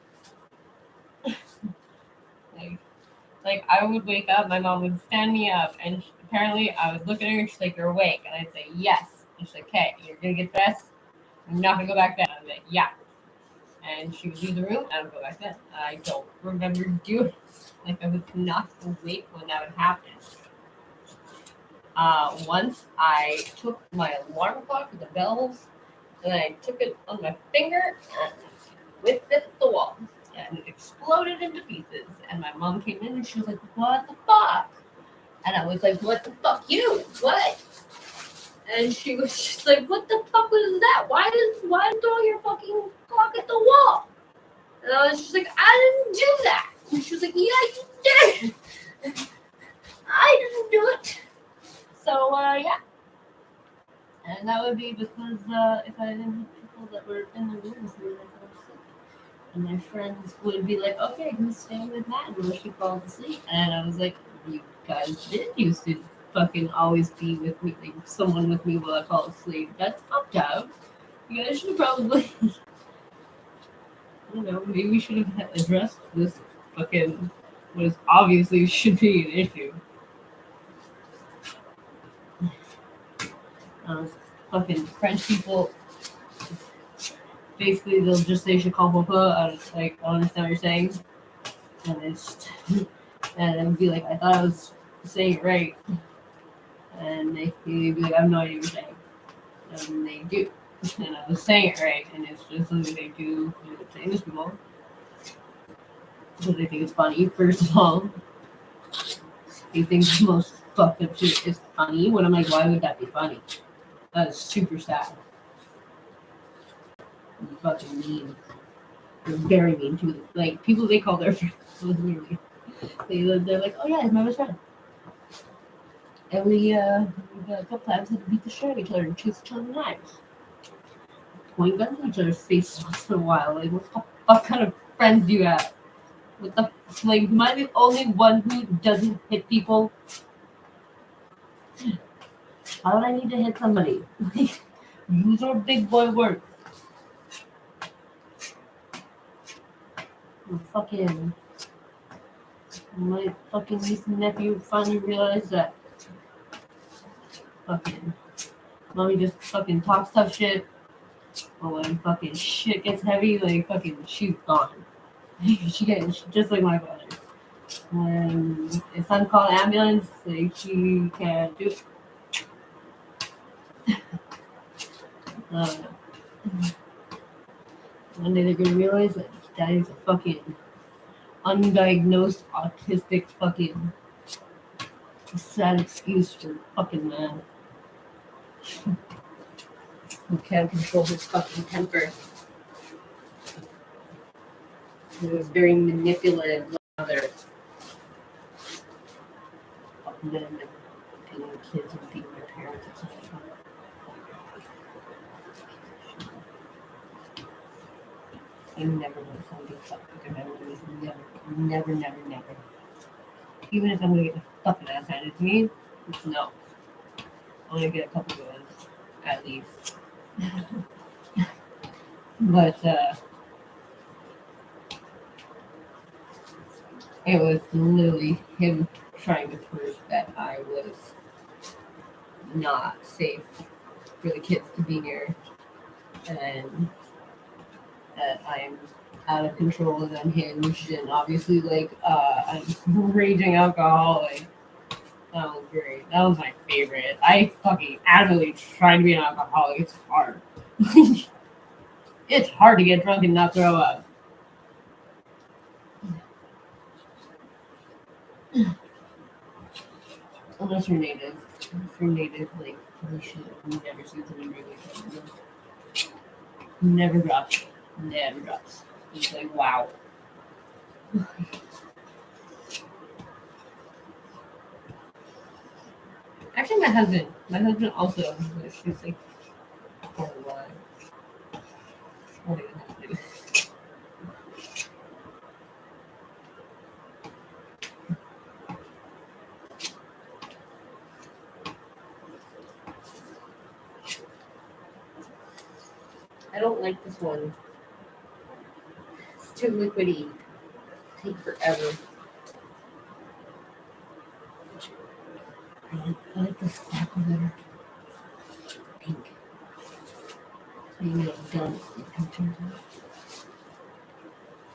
[SPEAKER 5] like I would wake up, my mom would stand me up, and apparently I would look at her, she's like, "You're awake," and I'd say, "Yes," and she's like, "Okay, you're gonna get dressed. I'm not gonna go back down." I'm like, "Yeah," and she would leave the room, and I would go back then. I don't remember doing it. Like I was not awake when that would happen. Once I took my alarm clock with the bells, and I took it on my finger and whipped it at the wall, and it exploded into pieces. And my mom came in and she was like, "What the fuck?" And I was like, "What the fuck, you? What?" And she was just like, "What the fuck was that? Why throw your fucking clock at the wall?" And I was just like, "I didn't do that." And she was like, "Yeah, you did." I didn't do it. So yeah. And that would be because if I didn't have people that were in the room with me, and my friends would be like, "Okay, who's staying with Matt until she falls asleep?" And I was like, "You guys did used to fucking always be with me, like someone with me while I fall asleep. That's fucked up. You guys should probably, maybe we should have addressed this fucking what is obviously should be an issue." Fucking French people, basically they'll just say "je comprends pas." I was like, "I don't understand what you're saying," and it's and it would be like, "I thought I was saying it right," and they'd be like, "I have no idea what you're saying," and they do, and I was saying it right, and it's just something they do with the English people because they think it's funny. First of all, they think the most fucked up shit is funny. When I'm like, why would that be funny? That is super sad. And fucking mean. They're very mean too. Like people they call their friends. They're like, "Oh yeah, he's my best friend." And we got a couple times had to beat the shit out of each other and choose each other knives. Point guns in each other's faces once in a while. Like what kind of friends do you have? What the like am I the only one who doesn't hit people? Why would I need to hit somebody? Use our big boy work. My fucking niece and nephew finally realized that fucking mommy just fucking talks tough shit. But when fucking shit gets heavy, like fucking she's gone. She gets just like my brother. When it's time to call an ambulance, like she can't do it. One day they're gonna realize that daddy's a fucking undiagnosed autistic fucking sad excuse for fucking man who can't control his fucking temper. He was very manipulative mother of men and being kids and being their parents and stuff. I never want something fucked with their memories. Never. Even if I'm gonna get the fucking ass handed to me, no. I'm gonna get a couple good ones, at least. But it was literally him trying to prove that I was not safe for the kids to be near, and that I'm out of control and unhinged, and obviously, like, I'm raging alcoholic. That was great. That was my favorite. I fucking adamantly trying to be an alcoholic. It's hard. It's hard to get drunk and not throw up. Unless you're native. If you're native, like, holy shit, I've never seen something really good. Never drops. Never drops. It's like, wow.
[SPEAKER 18] Actually, my husband also shoots like 4 to 1. What do you have to do? I don't like this one. It's too liquidy. Take forever. I like this sparkle better. Pink. Maybe I'm done.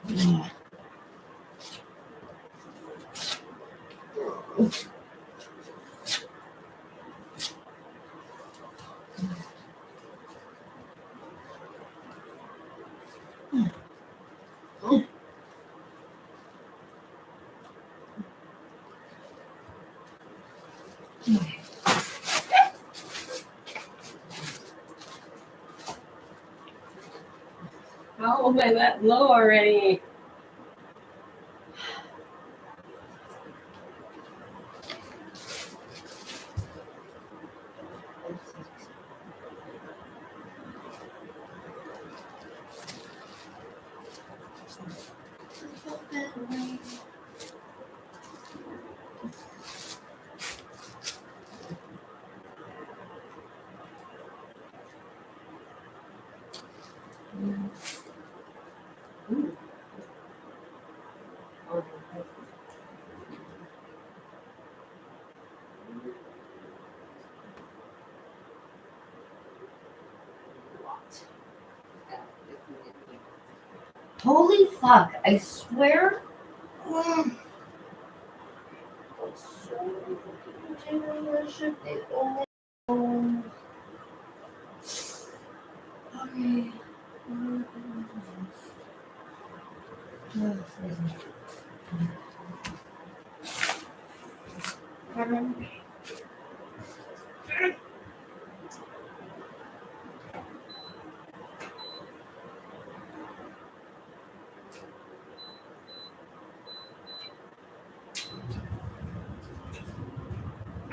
[SPEAKER 18] Yeah. How am I that low already? Holy fuck, I swear. Okay.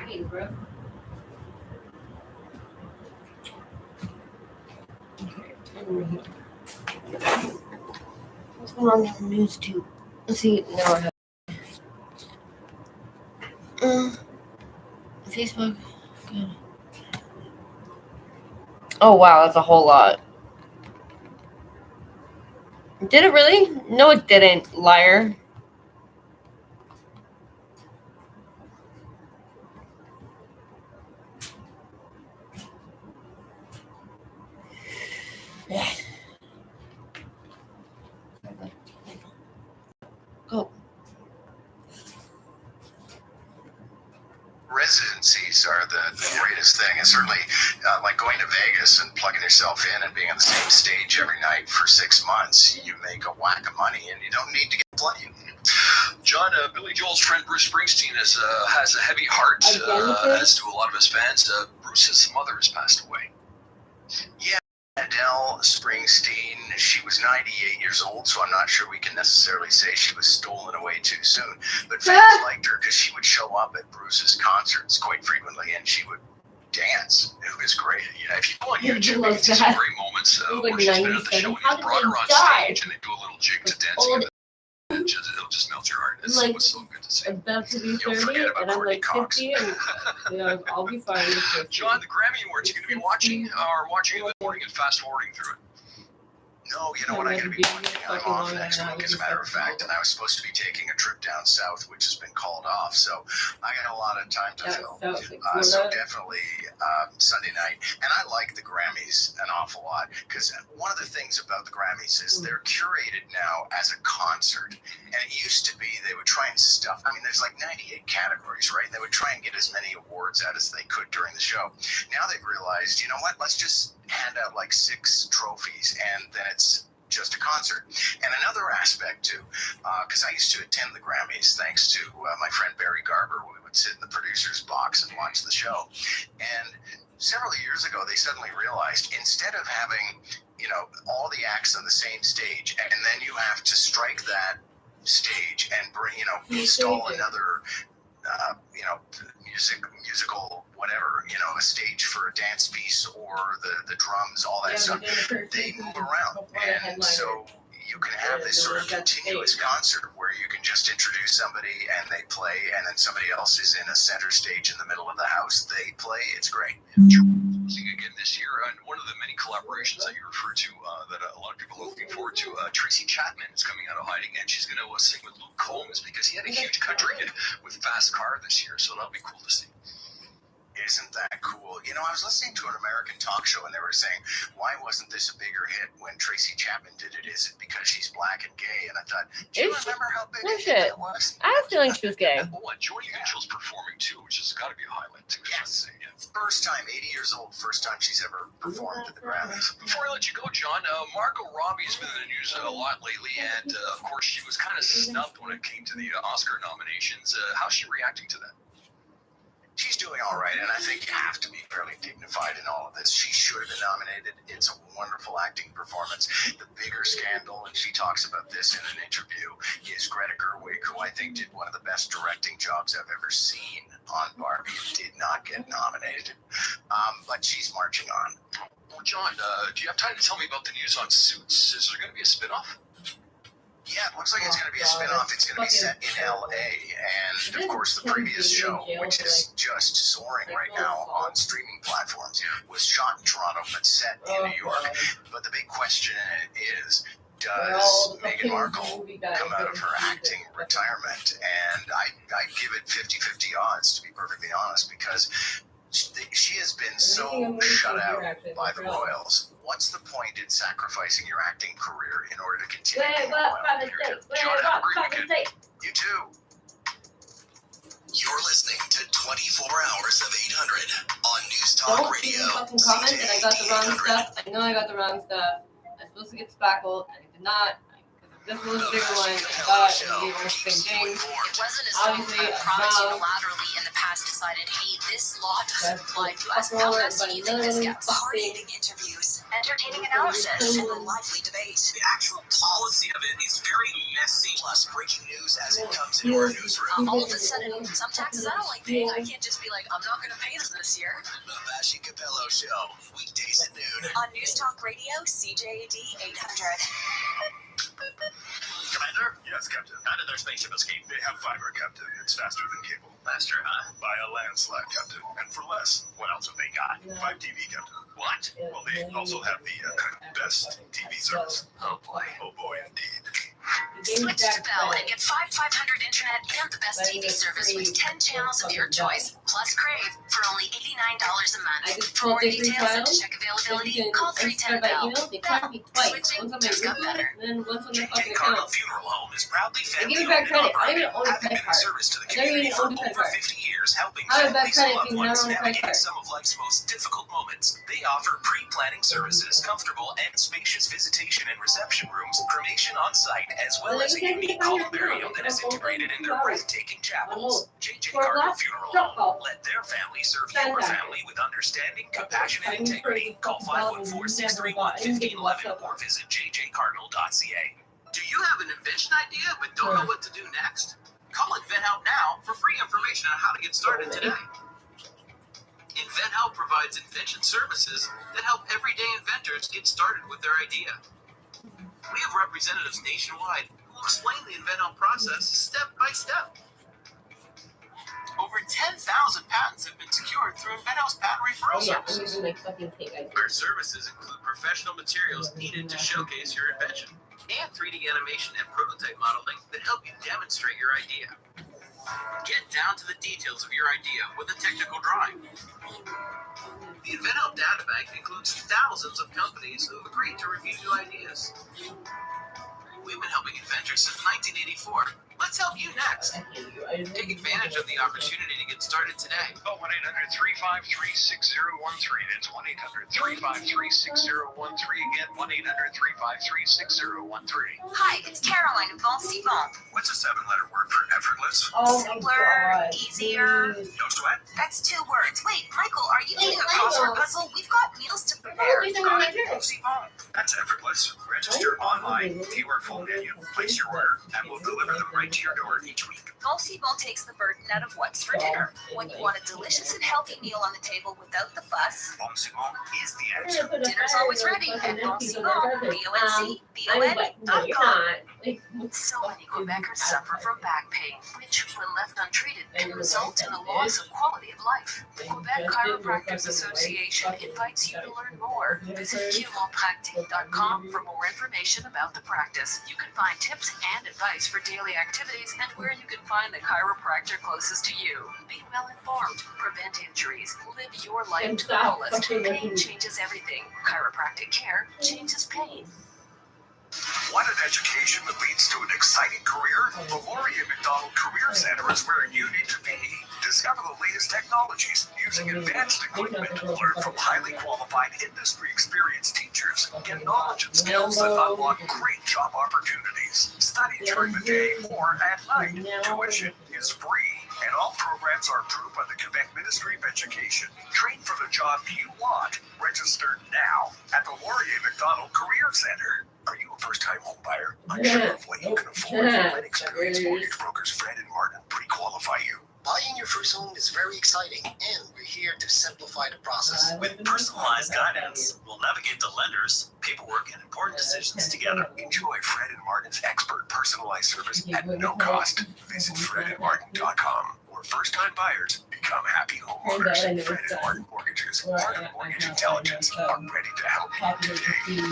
[SPEAKER 18] Hey, bro. What's going on in the news too? Let's see. No, I have Facebook. Good. Oh wow, that's a whole lot. Did it really? No, it didn't. Liar. Yeah. Go.
[SPEAKER 1] Residencies are the greatest thing. It's certainly like going to Vegas and plugging yourself in and being on the same stage every night for 6 months. You make a whack of money and you don't need to get playing. John, Billy Joel's friend Bruce Springsteen has a heavy heart, as do a lot of his fans. Bruce's mother has passed away. Yeah. Adele Springsteen, she was 98 years old, so I'm not sure we can necessarily say she was stolen away too soon. But fans liked her because she would show up at Bruce's concerts quite frequently, and she would dance. It was great. You know, if you go on YouTube, you can see some great moments where she's been at the show and he's brought her on stage, and they do a little jig to dancing. It'll just melt your heart. It was so good to see.
[SPEAKER 18] I'm about to be 30, and I'm like 50, and I'll be fine.
[SPEAKER 1] John, the Grammy Awards, you going to be watching in the morning and fast forwarding through it? No, you know what? I'm going to be watching. I'm off next week, as a matter of fact, and I was supposed to be taking a trip down south, which has been called off. So I got a lot of time to fill. So definitely Sunday night. And I like the Grammys an awful lot because one of the things about the Grammys is they're curated now as a concert. And it used to be they would try and stuff. I mean, there's like 98 categories, right? They would try and get as many awards out as they could during the show. Now they've realized, you know what? Let's just hand out like 6 trophies, and then it's just a concert. And another aspect too, because I used to attend the Grammys thanks to my friend Barry Garber. We would sit in the producer's box and watch the show. And several years ago, they suddenly realized instead of having, you know, all the acts on the same stage, and then you have to strike that stage and bring, you know, install another musical, whatever, a stage for a dance piece or the drums, all that stuff. They move around, and so you can have this sort of continuous concert where you can just introduce somebody and they play, and then somebody else is in a center stage in the middle of the house. They play. It's great.
[SPEAKER 8] Again this year, and one of the many collaborations that you referred to that a lot of people are looking forward to, Tracy Chapman is coming out of hiding, and she's going to sing with Luke Combs because he had a huge country hit with Fast Car this year, so that'll be cool to see.
[SPEAKER 1] Isn't that cool? I was listening to an American talk show and they were saying, why wasn't this a bigger hit when Tracy Chapman did it? Is it because she's black and gay? And I thought, do you remember how big a hit it was?
[SPEAKER 5] I have a feeling she was gay.
[SPEAKER 8] Oh, and Joni Mitchell's performing too, which has got to be a highlight too.
[SPEAKER 1] Yes. First time, 80 years old, first time she's ever performed at the Grammys.
[SPEAKER 8] Before I let you go, John, Margot Robbie's been in the news a lot lately, and of course she was kind of snubbed when it came to the Oscar nominations. How's she reacting to that?
[SPEAKER 1] She's doing all right, and I think you have to be fairly dignified in all of this. She should have been nominated. It's a wonderful acting performance. The bigger scandal, and she talks about this in an interview, is Greta Gerwig, who I think did one of the best directing jobs I've ever seen on Barbie, did not get nominated. But she's marching on.
[SPEAKER 8] Well, John, do you have time to tell me about the news on Suits? Is there going to be a spin-off?
[SPEAKER 1] Yeah, it looks like it's going to be a spin-off. It's going to be set in L.A. And, of course, the previous show, which is just soaring right now on streaming platforms, was shot in Toronto but set in New York. But the big question is, does Meghan Markle come out of her acting retirement? And I give it 50-50 odds, to be perfectly honest, because she has been so shut out by the royals. What's the point in sacrificing your acting career in order to continue being royal?
[SPEAKER 8] John, have a great weekend.
[SPEAKER 1] You too.
[SPEAKER 19] You're listening to 24 Hours of 800 on News Talk Radio.
[SPEAKER 5] Fucking comment that I got the wrong stuff. I know I got the wrong stuff. I'm supposed to get spackled, and I did not. This was a bigger one. I thought it would be almost the same thing.
[SPEAKER 6] It wasn't as
[SPEAKER 5] Obviously,
[SPEAKER 6] though province unilaterally in the past decided, hey, this law doesn't apply to us. How best do you think this gets?
[SPEAKER 14] Hard-hitting interviews,
[SPEAKER 6] Entertaining analysis.
[SPEAKER 14] and a lively debate.
[SPEAKER 19] The actual policy of it is very messy.
[SPEAKER 14] Plus, breaking news as it comes into our newsroom.
[SPEAKER 6] All of a sudden, some taxes I don't like paying. I can't just be like, I'm not going to pay them this year.
[SPEAKER 19] The Vashi Capello Show, weekdays at noon.
[SPEAKER 14] On News Talk Radio, CJAD 800.
[SPEAKER 24] Commander? Yes, Captain. How did their spaceship escape? They have fiber, Captain. It's faster than cable. Faster, huh? By a landslide, Captain. And for less. What else have they got? 5 TV, Captain. What? Well, they also have the best TV service.
[SPEAKER 8] Oh, boy.
[SPEAKER 24] Oh, boy, indeed.
[SPEAKER 6] Switch to Bell and get 500 internet and the best TV service with 10 channels of your choice, plus Crave for only $89 a month. For more details and to check availability, call 310 Bell. Switching just got better.
[SPEAKER 5] And then once on the
[SPEAKER 19] J.J.
[SPEAKER 5] fucking
[SPEAKER 19] Cardinal
[SPEAKER 5] account.
[SPEAKER 19] Funeral Home is proudly
[SPEAKER 5] They
[SPEAKER 19] family
[SPEAKER 5] give me bad
[SPEAKER 19] owned and
[SPEAKER 5] credit. I don't even
[SPEAKER 19] operated,
[SPEAKER 5] own a
[SPEAKER 19] having
[SPEAKER 5] credit
[SPEAKER 19] been in
[SPEAKER 5] card.
[SPEAKER 19] service to the
[SPEAKER 5] I don't even
[SPEAKER 19] community for
[SPEAKER 5] own a credit
[SPEAKER 19] over
[SPEAKER 5] card.
[SPEAKER 19] 50 years, helping
[SPEAKER 5] I have a bad
[SPEAKER 19] families and
[SPEAKER 5] credit
[SPEAKER 19] loved
[SPEAKER 5] if you never
[SPEAKER 19] ones
[SPEAKER 5] own a credit
[SPEAKER 19] navigate
[SPEAKER 5] card.
[SPEAKER 19] some of life's most difficult moments. They offer pre-planning services, comfortable and spacious visitation and reception rooms, cremation on site, as well as a unique columbarium that is integrated in their breathtaking chapels. J.J. Cardinal Funeral Home. Let their family serve your family with understanding, compassion, and integrity. Call 514-631-1511 or visit jjcardinal.ca.
[SPEAKER 20] Do you have an invention idea but don't know what to do next? Call InventHelp now for free information on how to get started today. InventHelp provides invention services that help everyday inventors get started with their idea. We have representatives nationwide who will explain the InventHelp process step by step. Over 10,000 patents have been secured through InventHelp's patent referral services. Our services include professional materials needed to showcase your invention, and 3D animation and prototype modeling that help you demonstrate your idea. Get down to the details of your idea with a technical drawing. The InventHelp data bank includes thousands of companies who have agreed to review new ideas. We've been helping inventors since 1984. Let's help you next. Take advantage of the opportunity to get started today.
[SPEAKER 8] Call 1-800-353-6013. That's 1-800-353-6013. Again, 1-800-353-6013.
[SPEAKER 6] Hi, it's Caroline in Bon Vivant.
[SPEAKER 24] What's a 7-letter word for effortless?
[SPEAKER 6] Simpler, easier.
[SPEAKER 24] No sweat?
[SPEAKER 6] That's 2 words. Wait, Michael, are you doing a crossword puzzle? We've got meals to prepare.
[SPEAKER 24] Got it. That's effortless. Register online, view our full menu, place your order, and we'll deliver them right to your door each week.
[SPEAKER 14] Gulsibol takes the burden out of what's for dinner. When you want a delicious and healthy meal on the table without the fuss,
[SPEAKER 1] Gulsibol is the answer.
[SPEAKER 14] dinner's always ready at Gulsibol, BONC.com. So many Quebecers suffer from back pain, which, when left untreated, can result in a loss of quality of life. The Quebec Chiropractors Association invites you to learn more. Visit chiropractic.com for more information about the practice. You can find tips and advice for daily activities and where you can find the chiropractor closest to you. Be well informed, prevent injuries, live your life to the fullest. Pain changes everything. Chiropractic care changes pain.
[SPEAKER 1] Want an education that leads to an exciting career? The Laurier McDonald Career Center is where you need to be. Discover the latest technologies using advanced equipment. Learn from highly qualified, industry-experienced teachers. Get knowledge and skills that unlock great job opportunities. Study during the day or at night. Tuition is free. And all programs are approved by the Quebec Ministry of Education. Train for the job you want. Register now at the Laurier McDonald Career Center. Are you a first-time home buyer? Unsure of what you can afford? Let experienced mortgage brokers Fred and Martin pre-qualify you.
[SPEAKER 7] Buying your first home is very exciting, and we're here to simplify the process.
[SPEAKER 9] With personalized guidance, we'll navigate the lenders, paperwork, and important decisions together.
[SPEAKER 1] Enjoy Fred and Martin's expert personalized service at no cost. Visit fredandmartin.com, where first-time buyers become happy homeowners. Fred and Martin Mortgages, part of Mortgage Intelligence, are ready to help you today.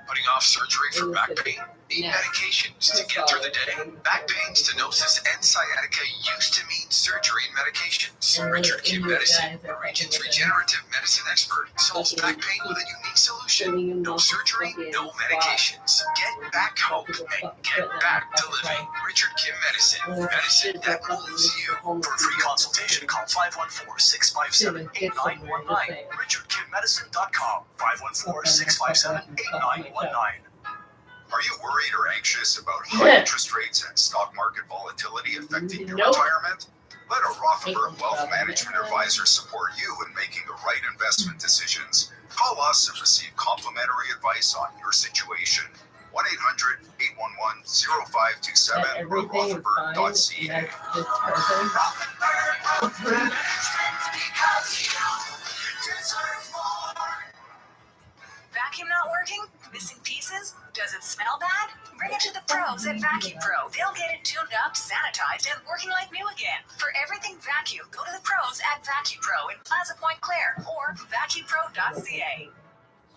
[SPEAKER 8] Putting off surgery for back pain? Need medications to get through the day? Back pain, stenosis, and sciatica used to mean surgery and medications. Richard Kim Medicine, the region's regenerative medicine expert, solves back pain with a unique solution. No surgery, no medications. Get back hope and get back to living. Richard Kim Medicine. Medicine that moves you.
[SPEAKER 1] For a free consultation, call 514-657-8919. RichardKimMedicine.com. 514-657-8919.
[SPEAKER 8] Are you worried or anxious about high interest rates and stock market volatility affecting your retirement? Let a Rothenberg Wealth Management Advisor support you in making the right investment decisions. Call us and receive complimentary advice on your situation. 1-800-811-0527 or Rothenberg.ca.
[SPEAKER 14] Vacuum not working? Missing pieces? Does it smell bad? Bring it to the pros at Vacuum Pro. They'll get it tuned up, sanitized, and working like new again. For everything vacuum, go to the pros at Vacuum Pro in Plaza Point, Clare, or vacuumpro.ca.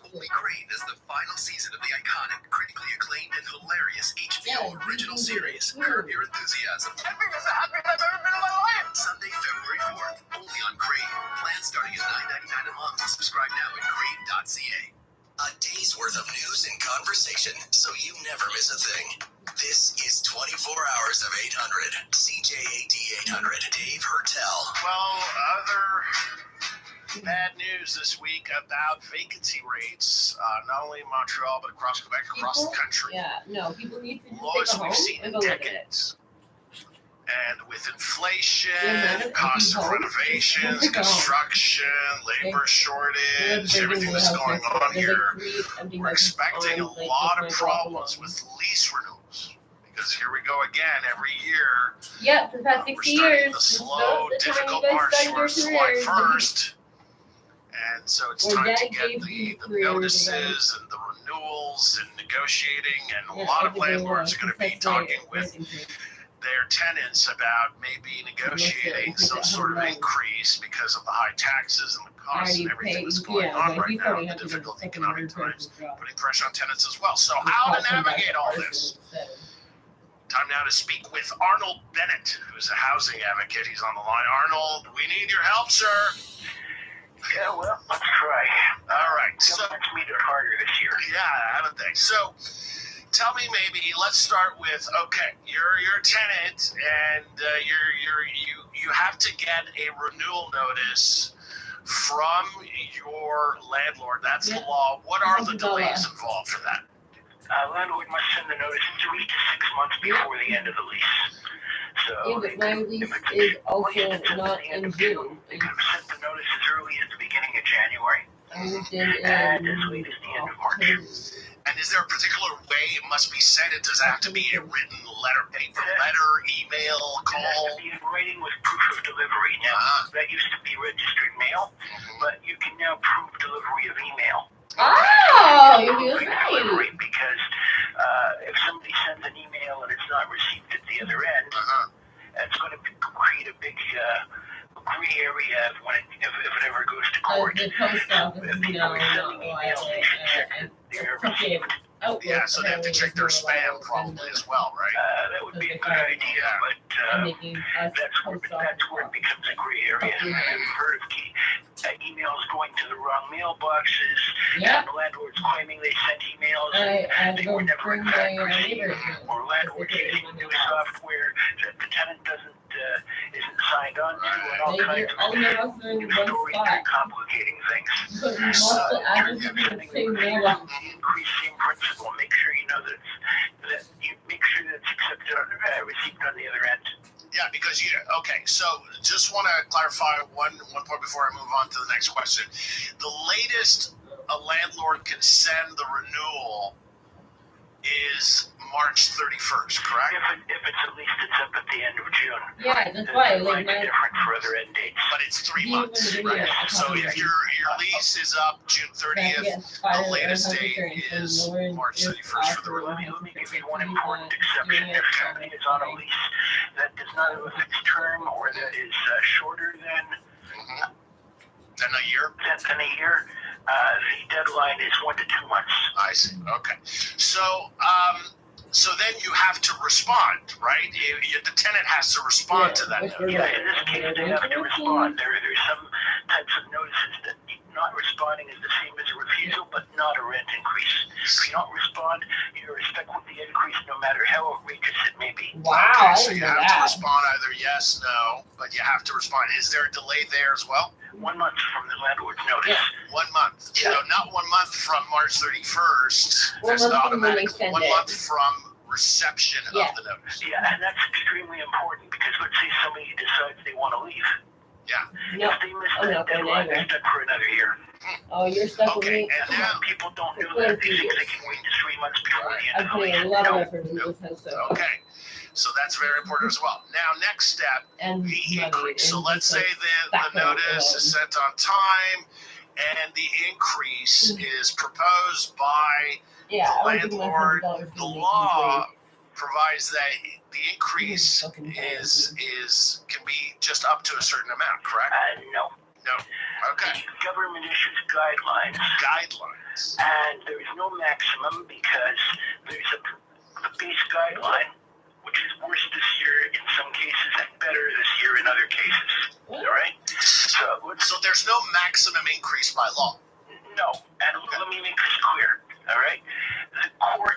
[SPEAKER 8] Holy Crane is the final season of the iconic, critically acclaimed, and hilarious HBO original series, Curb Your Enthusiasm.
[SPEAKER 14] Epic is the happiest I've ever been in my life!
[SPEAKER 8] Sunday, February 4th, only on Crane. Plans starting at $9.99 a month. Subscribe now at crane.ca.
[SPEAKER 19] A day's worth of news and conversation, so you never miss a thing. This is 24 Hours of 800. CJAD 800. Dave Hertel.
[SPEAKER 11] Well, other bad news this week about vacancy rates, not only in Montreal, but across Quebec, across the country.
[SPEAKER 18] Yeah, no, people need to
[SPEAKER 11] Lowest
[SPEAKER 18] take a
[SPEAKER 11] we've
[SPEAKER 18] home
[SPEAKER 11] seen
[SPEAKER 18] and
[SPEAKER 11] in
[SPEAKER 18] go live in it.
[SPEAKER 11] decades. And with inflation,
[SPEAKER 18] Yeah,
[SPEAKER 11] cost of
[SPEAKER 18] people-
[SPEAKER 11] renovations,
[SPEAKER 18] people-
[SPEAKER 11] construction, labor shortage, everything that's going on here, we're expecting a lot of problems with lease renewals. Because here we go again every year.
[SPEAKER 18] Yeah, for the past 60 years.
[SPEAKER 11] The
[SPEAKER 18] this is
[SPEAKER 11] slow,
[SPEAKER 18] about the time
[SPEAKER 11] difficult
[SPEAKER 18] you guys
[SPEAKER 11] march
[SPEAKER 18] started your
[SPEAKER 11] towards July
[SPEAKER 18] careers.
[SPEAKER 11] 1st. And so it's
[SPEAKER 18] Or
[SPEAKER 11] time
[SPEAKER 18] Dad
[SPEAKER 11] to get
[SPEAKER 18] gave
[SPEAKER 11] the
[SPEAKER 18] you careers
[SPEAKER 11] notices and the renewals and negotiating. And a
[SPEAKER 18] Yeah,
[SPEAKER 11] lot of
[SPEAKER 18] everybody
[SPEAKER 11] landlords are going to be
[SPEAKER 18] wants. That's
[SPEAKER 11] talking
[SPEAKER 18] right.
[SPEAKER 11] with their tenants about maybe negotiating some sort of increase because of the high taxes and the costs and everything that's going on right now in the difficult economic times, putting pressure on tenants as well. So how to navigate all this? Time now to speak with Arnold Bennett, who's a housing advocate. He's on the line. Arnold, we need your help, sir.
[SPEAKER 22] Yeah, well, let's try.
[SPEAKER 11] All right. So
[SPEAKER 22] Government's made it harder this year.
[SPEAKER 11] yeah, haven't they? So tell me, maybe let's start with, okay, you're a tenant and you have to get a renewal notice from your landlord. That's the law. What are the delays involved for that?
[SPEAKER 22] Landlord must send the notice 3 to 6 months before the end of the lease. So
[SPEAKER 18] Yeah, but my lease is also not in June.
[SPEAKER 22] they could have sent the notice as early as the beginning of January.
[SPEAKER 18] I moved in
[SPEAKER 22] And as late as the end of March.
[SPEAKER 11] And is there a particular way it must be sent? It does have to be a written letter, email, call?
[SPEAKER 22] It has to be in writing with proof of delivery. Now, that used to be registered mail, but you can now prove delivery of email.
[SPEAKER 5] Oh, you feel
[SPEAKER 22] Delivery,
[SPEAKER 5] right.
[SPEAKER 22] because if somebody sends an email and it's not received at the other end, it's going to create a big gray area when if it ever goes to court.
[SPEAKER 18] The post office,
[SPEAKER 22] If people are sending emails, they should check that they're received.
[SPEAKER 11] Yeah, so they have to check their spam probably as well, right?
[SPEAKER 22] That would be a good idea, but that's where it becomes a gray area. I've heard of emails going to the wrong mailboxes, and the landlords claiming they sent emails and they were never in fact received, or landlords using new software that the tenant isn't signed on to, and all kinds of stories and complicating things. Same principle. Make sure you know that you make sure that it's accepted received on the other end.
[SPEAKER 11] Yeah, because so just want to clarify one point before I move on to the next question. The latest a landlord can send the renewal is March 31st, correct?
[SPEAKER 22] If it's at least it's up at the end of June.
[SPEAKER 18] Yeah, that's why.
[SPEAKER 22] Like different for other end dates.
[SPEAKER 11] But it's 3 months, right? So if your lease is up June 30th, the latest date is March 31st for the renewal.
[SPEAKER 22] Let me give you one important exception. If somebody is on a lease that does not have a fixed term or that is shorter than
[SPEAKER 11] a year,
[SPEAKER 22] the deadline is 1 to 2 months.
[SPEAKER 11] I see. Okay. So then you have to respond, right? The tenant has to respond to that notice.
[SPEAKER 22] Yeah, in this case, they have to respond. There's some types of notices that not responding is the same as a refusal, but not a rent increase. If you don't respond, you're stuck with the increase no matter how outrageous it may be.
[SPEAKER 18] Wow.
[SPEAKER 11] Okay, so you have to respond either yes, no, but you have to respond. Is there a delay there as well?
[SPEAKER 22] 1 month from the landlord's notice.
[SPEAKER 11] 1 month.
[SPEAKER 22] Yeah.
[SPEAKER 11] So not 1 month from March 31st.
[SPEAKER 18] 1
[SPEAKER 11] That's
[SPEAKER 18] month
[SPEAKER 11] the
[SPEAKER 18] from when they
[SPEAKER 11] automatic.
[SPEAKER 18] send
[SPEAKER 11] 1
[SPEAKER 18] it.
[SPEAKER 11] month from reception of the notice.
[SPEAKER 22] Yeah, and that's extremely important because let's say somebody decides they want to leave.
[SPEAKER 11] Yeah.
[SPEAKER 22] If they miss that deadline, they're stuck for another year.
[SPEAKER 18] Oh, you're stuck with me.
[SPEAKER 22] And now people don't know that. They think they can wait just 3 months before the end of the lease.
[SPEAKER 18] I'm putting a lot of effort into this house.
[SPEAKER 11] Okay. So that's very important as well. Now, next step, the increase. So let's say the notice is sent on time and the increase is proposed by the landlord. The law provides that the increase can be just up to a certain amount, correct?
[SPEAKER 22] No.
[SPEAKER 11] No. Okay.
[SPEAKER 22] The government issues guidelines. And there is no maximum because there's a base guideline, which is worse this year in some cases and better this year in other cases. All right?
[SPEAKER 11] So there's no maximum increase by law?
[SPEAKER 22] No. And let me make this clear. All right?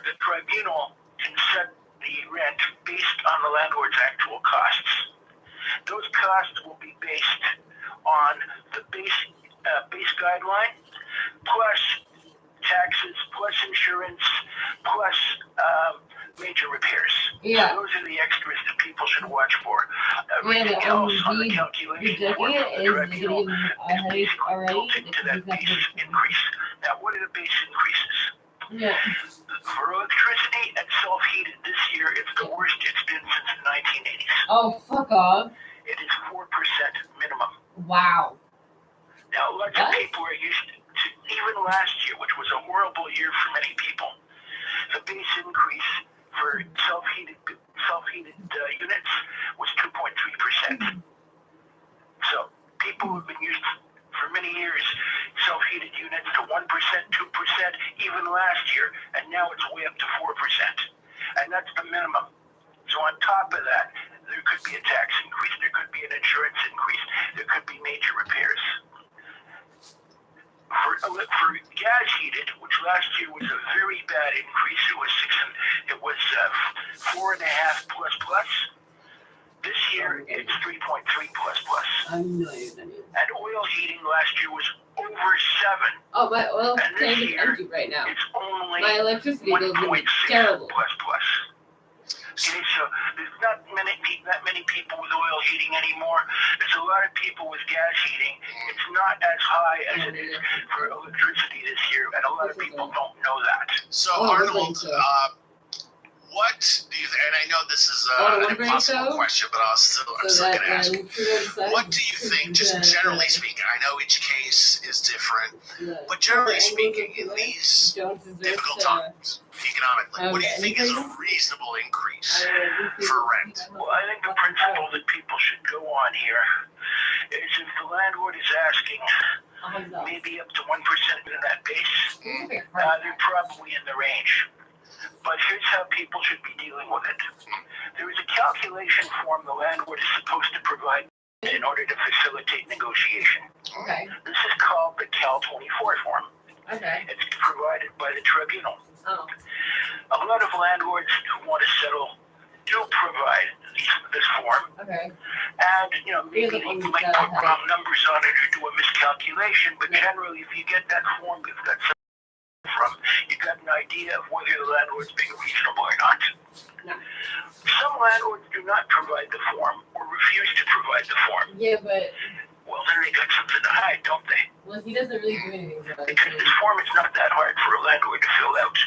[SPEAKER 22] The tribunal can set the rent based on the landlord's actual costs. Those costs will be based on the base guideline plus taxes plus insurance plus major repairs.
[SPEAKER 5] Yeah.
[SPEAKER 22] So those are the extras that people should watch for. Everything else on the calculation form from the tribunal is basically built into that base increase. Now, what are the base increases?
[SPEAKER 5] Yeah.
[SPEAKER 22] For electricity and self-heated this year, it's the worst it's been since the 1980s.
[SPEAKER 5] Oh, fuck off.
[SPEAKER 22] It is 4% minimum.
[SPEAKER 5] Wow.
[SPEAKER 22] Now, lots of people are used to, even last year, which was a horrible year for many people, the base increase for self-heated units was 2.3%. So people have been used for many years self-heated units to 1%, 2%, even last year, and now it's way up to 4%. And that's the minimum. So on top of that, there could be a tax increase, there could be an insurance increase, there could be major repairs. For gas heated, which last year was a very bad increase, it was 4.5 plus. This year it's 3.3 plus.
[SPEAKER 5] I'm not
[SPEAKER 22] And oil heating last year was over 7.
[SPEAKER 5] Oh, my oil
[SPEAKER 22] And
[SPEAKER 5] tank
[SPEAKER 22] this
[SPEAKER 5] is
[SPEAKER 22] year
[SPEAKER 5] empty right now.
[SPEAKER 22] it's only
[SPEAKER 5] My electricity bill is gonna be
[SPEAKER 22] 1.6
[SPEAKER 5] terrible.
[SPEAKER 22] plus. Okay, so there's not that many people with oil heating anymore. There's a lot of people with gas heating. It's not as high as it is for electricity this year, and a lot of people don't know that.
[SPEAKER 11] So Arnold, what do you and I know this is an impossible question, but I'm still going to ask you. What do you think, just generally speaking, I know each case is different, but generally speaking, in these difficult times, economically, what do you think is a reasonable increase for rent?
[SPEAKER 22] Well, I think the principle that people should go on here is if the landlord is asking maybe up to 1% of that base, they're probably in the range. But here's how people should be dealing with it. There is a calculation form the landlord is supposed to provide in order to facilitate negotiation.
[SPEAKER 5] Okay.
[SPEAKER 22] This is called the Cal 24 form.
[SPEAKER 5] Okay.
[SPEAKER 22] It's provided by the tribunal.
[SPEAKER 5] Oh.
[SPEAKER 22] A lot of landlords who want to settle do provide this form.
[SPEAKER 5] Okay.
[SPEAKER 22] And, maybe they might put wrong numbers on it or do a miscalculation, but generally if you get that form, you've got you got an idea of whether the landlord's being reasonable or not.
[SPEAKER 5] No.
[SPEAKER 22] Some landlords do not provide the form or refuse to provide the form.
[SPEAKER 5] Yeah, but...
[SPEAKER 22] Well, then they got something to hide, don't they?
[SPEAKER 5] Well, he doesn't really do anything for us.
[SPEAKER 22] Because this form is not that hard for a landlord to fill out.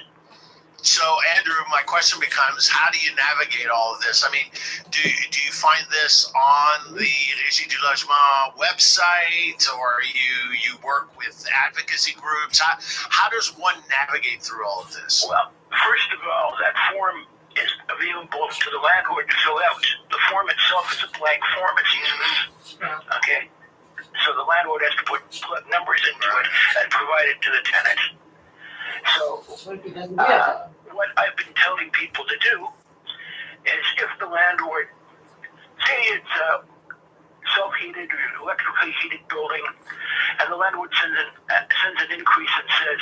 [SPEAKER 11] So, Andrew, my question becomes, how do you navigate all of this? I mean, do you find this on the Régie du Logement website, or you work with advocacy groups? How does one navigate through all of this?
[SPEAKER 22] Well, first of all, that form is available to the landlord to fill out. The form itself is a blank form, it's useless. Okay? So the landlord has to put numbers into it and provide it to the tenant. So, what I've been telling people to do is if the landlord, say it's a self-heated or electrically heated building, and the landlord sends an increase and says,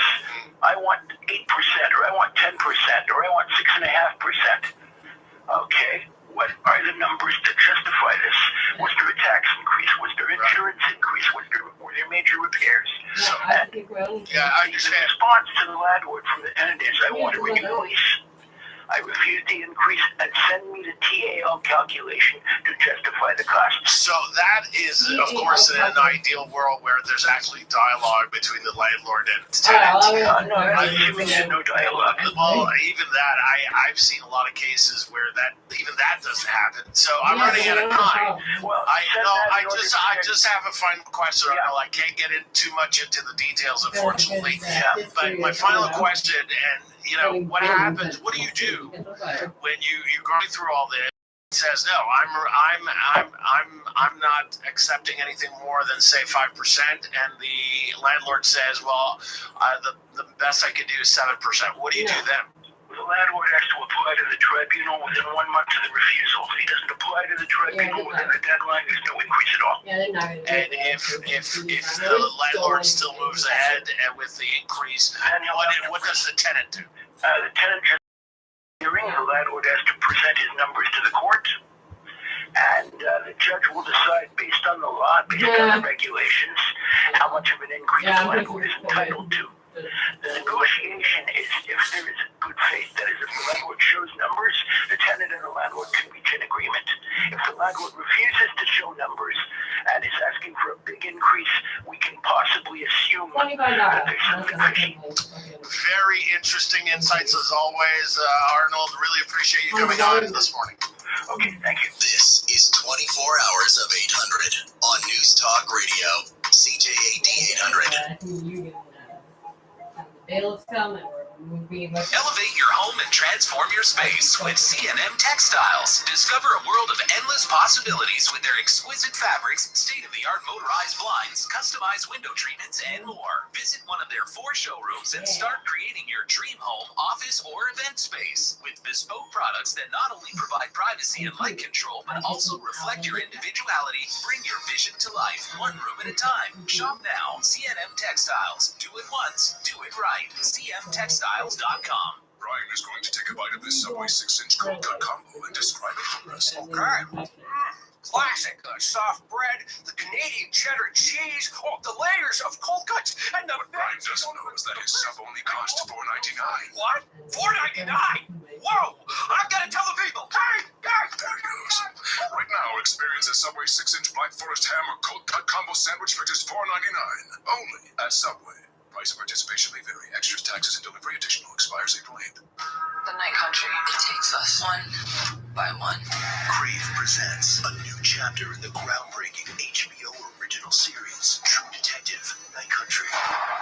[SPEAKER 22] I want 8%, or I want 10%, or I want 6.5%. Okay, what are the numbers to justify this? Was there a tax increase? Was there insurance increase? Were there major repairs?
[SPEAKER 11] So,
[SPEAKER 22] I understand. The response to the landlord from the tenant is, I want to renew the lease. I refuse the increase and send me the TAL calculation to justify the cost.
[SPEAKER 11] So that is, of course, in an ideal world where there's actually dialogue between the landlord and the tenant.
[SPEAKER 22] No, there's no dialogue.
[SPEAKER 11] Well, even that, I've seen a lot of cases where even that doesn't happen. So I'm running out of time.
[SPEAKER 22] Well,
[SPEAKER 11] I just have a final question. I know I can't get in too much into the details, unfortunately. But my final question, and what happens? What do you do when you're going through all this? It says no. I'm not accepting anything more than say 5%, and the landlord says, well, the best I can do is 7%. What do you do then?
[SPEAKER 22] The landlord has to apply to the tribunal within 1 month of the refusal. If he doesn't apply to the tribunal within the deadline, there's no increase at all.
[SPEAKER 11] And if the landlord still moves ahead and with the increase, what does the tenant do?
[SPEAKER 22] The tenant has hearing. The landlord has to present his numbers to the court, and the judge will decide based on the law, based on the regulations, how much of an increase the landlord is entitled to. The negotiation is if there is good faith. That is, if the landlord shows numbers, the tenant and the landlord can reach an agreement. If the landlord refuses to show numbers and is asking for a big increase, we can possibly assume that there's something fishy.
[SPEAKER 11] Very interesting insights as always, Arnold. Really appreciate you coming on this morning.
[SPEAKER 22] Okay, thank you.
[SPEAKER 1] This is 24 Hours of 800 on News Talk Radio, CJAD 800.
[SPEAKER 5] Bailiff's coming.
[SPEAKER 19] Elevate your home and transform your space with C&M Textiles. Discover a world of endless possibilities with their exquisite fabrics, state-of-the-art motorized blinds, customized window treatments, and more. Visit one of their 4 showrooms and start creating your dream home, office, or event space with bespoke products that not only provide privacy and light control, but also reflect your individuality. Bring your vision to life, one room at a time. Shop now. C&M Textiles. Do it once, do it right. CMTextiles.com.
[SPEAKER 2] Brian is going to take a bite of this Subway 6-inch cold cut combo and describe it for us. Okay.
[SPEAKER 3] Classic. Soft bread, the Canadian cheddar cheese, the layers of cold cuts, and the...
[SPEAKER 2] Brian doesn't know is that his sub only costs $4.99.
[SPEAKER 3] What? $4.99? Whoa! I've got to tell the people. Hey!
[SPEAKER 2] There he goes. Right now, experience a Subway 6-inch Black Forest ham or cold cut combo sandwich for just $4.99. Only at Subway. Price and participation may vary. Extras, taxes, and delivery additional. Expires April 8th.
[SPEAKER 14] The night country. It takes us one by one.
[SPEAKER 1] Crave presents a new chapter in the groundbreaking HBO original series, True Detective: Night Country,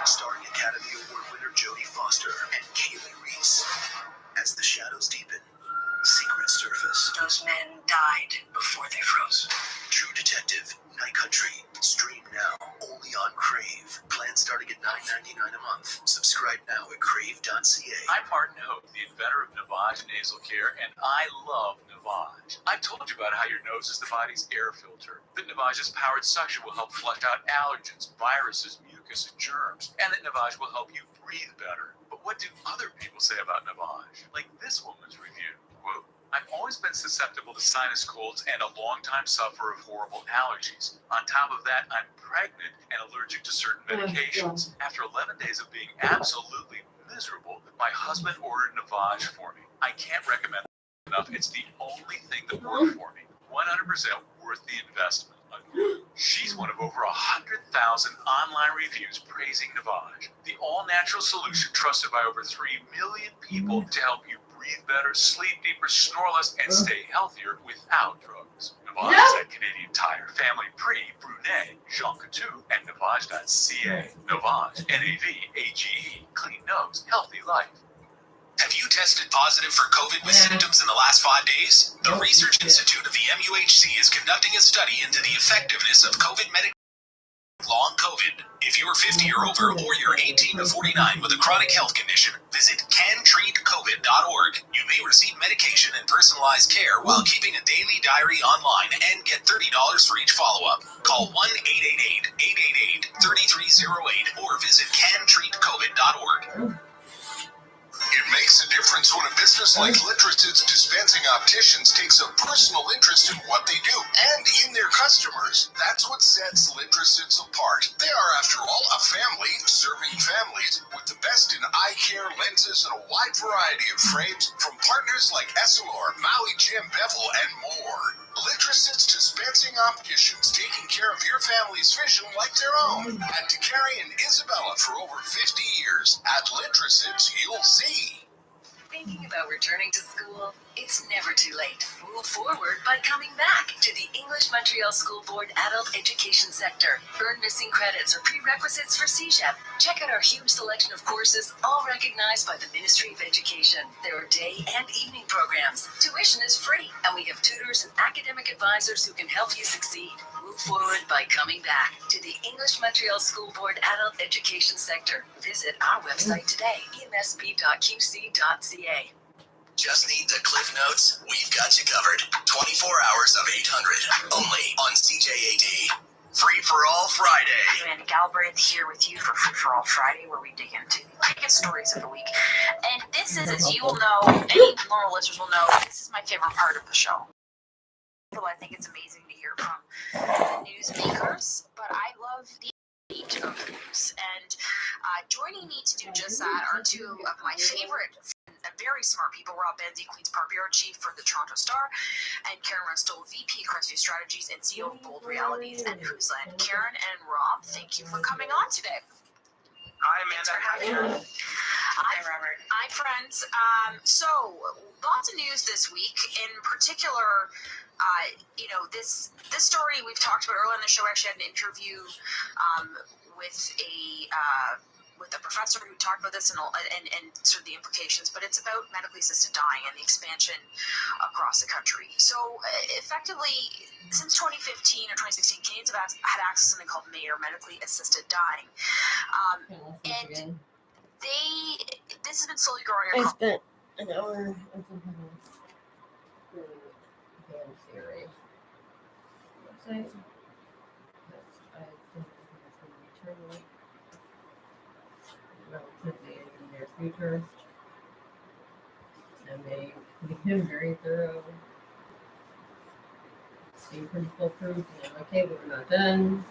[SPEAKER 1] starring Academy Award winner Jodie Foster and Kaylee Reese. As the shadows deepen, secrets surface.
[SPEAKER 14] Those men died before they froze.
[SPEAKER 1] True Detective: Night Country. Stream now, only on Crave. Plans starting at $9.99 a month. Subscribe now at crave.ca.
[SPEAKER 10] I'm Martin Hope, the inventor of Navage Nasal Care, and I love Navage. I've told you about how your nose is the body's air filter, that Navage's powered suction will help flush out allergens, viruses, mucus, and germs, and that Navage will help you breathe better. But what do other people say about Navage? Like this woman's review. Quote, I've always been susceptible to sinus colds and a long-time sufferer of horrible allergies. On top of that, I'm pregnant and allergic to certain medications. After 11 days of being absolutely miserable, my husband ordered Navage for me. I can't recommend it enough. It's the only thing that worked for me. 100% worth the investment. She's one of over 100,000 online reviews praising Navage, the all-natural solution trusted by over 3 million people to help you breathe better, sleep deeper, snore less, and stay healthier without drugs. Navage is at Canadian Tire, Family Prix, Brunet, Jean Coutu, and Navage.ca. Navage, N-A-V-A-G-E. Clean nose, healthy life.
[SPEAKER 1] Have you tested positive for COVID with symptoms in the last 5 days? The Research Institute of the MUHC is conducting a study into the effectiveness of COVID medication. Long COVID. If you're 50 or over, or you're 18 to 49 with a chronic health condition, visit cantreatcovid.org. You may receive medication and personalized care while keeping a daily diary online and get $30 for each follow-up. Call 1-888-888-3308 or visit cantreatcovid.org.
[SPEAKER 2] It makes a difference when a business like Littricids Dispensing Opticians takes a personal interest in what they do and in their customers. That's what sets Littricids apart. They are, after all, a family serving families with the best in eye care, lenses, and a wide variety of frames from partners like Essilor, Maui Jim Bevel, and more. Littricids Dispensing Opticians, taking care of your family's vision like their own. Had to carry an Isabella for over 50 years. At Littricids, you'll see.
[SPEAKER 14] Thinking about returning to school? It's never too late. Move forward by coming back to the English Montreal School Board Adult Education Sector. Earn missing credits or prerequisites for CEGEP. Check out our huge selection of courses, all recognized by the Ministry of Education. There are day and evening programs. Tuition is free, and we have tutors and academic advisors who can help you succeed. Move forward by coming back to the English Montreal School Board Adult Education Sector. Visit our website today, emsp.qc.ca.
[SPEAKER 1] Just need the Cliff Notes? We've got you covered. 24 hours of 800. Only on CJAD. Free for All Friday.
[SPEAKER 17] Amanda Galbraith here with you for Free for All Friday, where we dig into the biggest stories of the week. And this is, as you will know, any normal listeners will know, this is my favorite part of the show. So I think it's amazing to hear from the news makers, but I love the age of news. And joining me to do just that are two of my favorite very smart people, Rob Benzie, Queen's Park Bureau Chief for the Toronto Star, and Karen Runstall, VP, Crestview Strategies and CEO of Bold Realities and Who's Land. Karen and Rob, thank you for coming on today.
[SPEAKER 3] Hi, Amanda.
[SPEAKER 17] Thanks for having me. Hi, Robert. Hi, friends. So, lots of news this week. In particular, this story we've talked about earlier in the show. I actually had an interview with a professor who talked about this and sort of the implications, but it's about medically assisted dying and the expansion across the country. So effectively, since 2015 or 2016, Canadians have had access to something called MAID, or medically assisted dying. And this has been slowly growing.
[SPEAKER 5] I spent an hour.
[SPEAKER 18] Website. Relatively in the near future, and they became very thorough. Seem pretty foolproof, and I'm okay, but we're not done.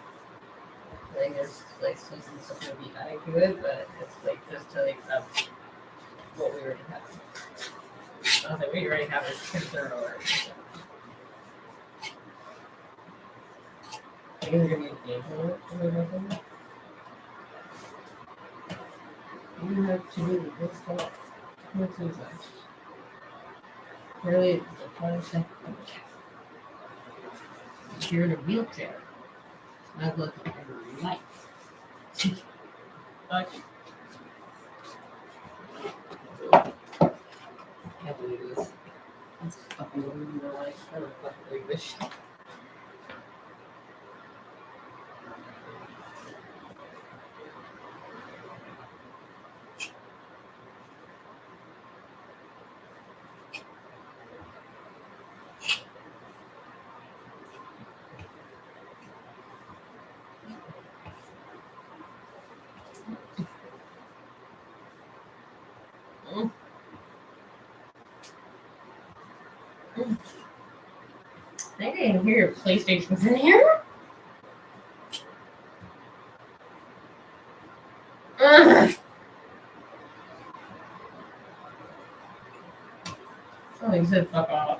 [SPEAKER 18] I think there's like some stuff to be adding to it, but it's like just to accept what we already have. I was like, we already have it pretty thorough already. So. I think we're gonna need a game for it. You have to do this stuff. What's inside? Really, you're in a wheelchair. I look at your life. Like, can't believe this. That's fucking ruining your life. I don't fucking believe this shit. I think I can hear your PlayStation's in here. Oh, he said fuck off.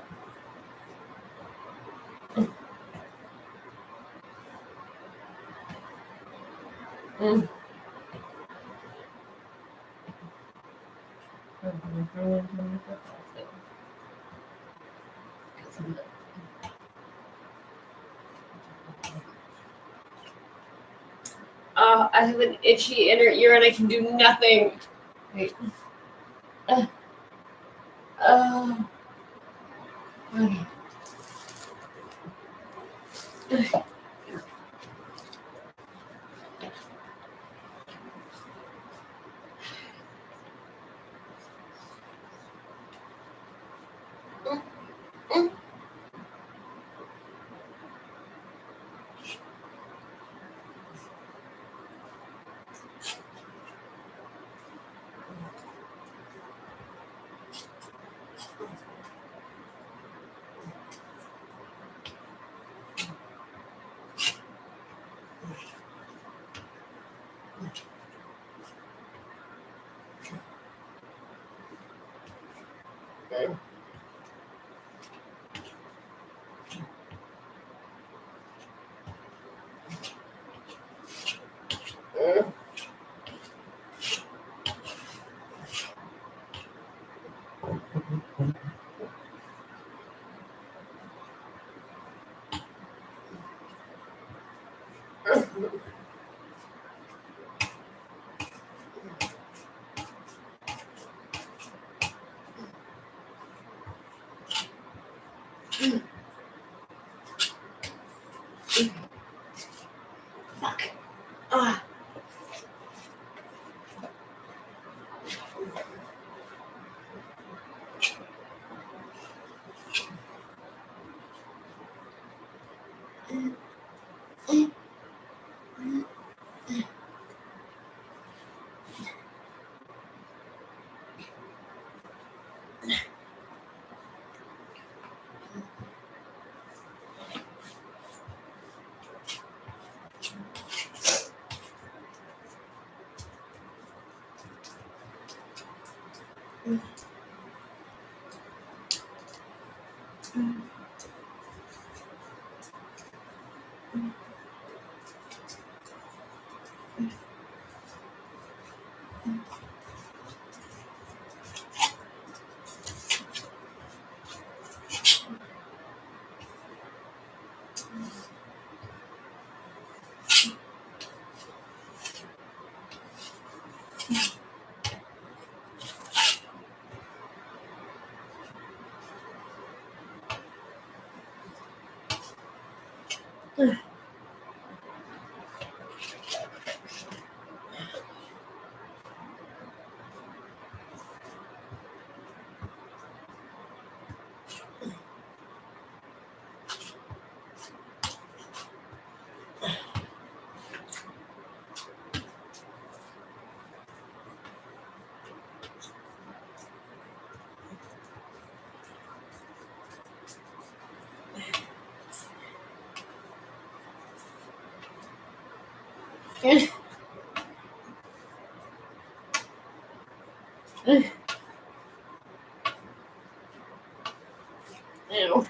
[SPEAKER 5] I have an itchy inner ear and I can do nothing. Wait. Okay. Fuck. Ew.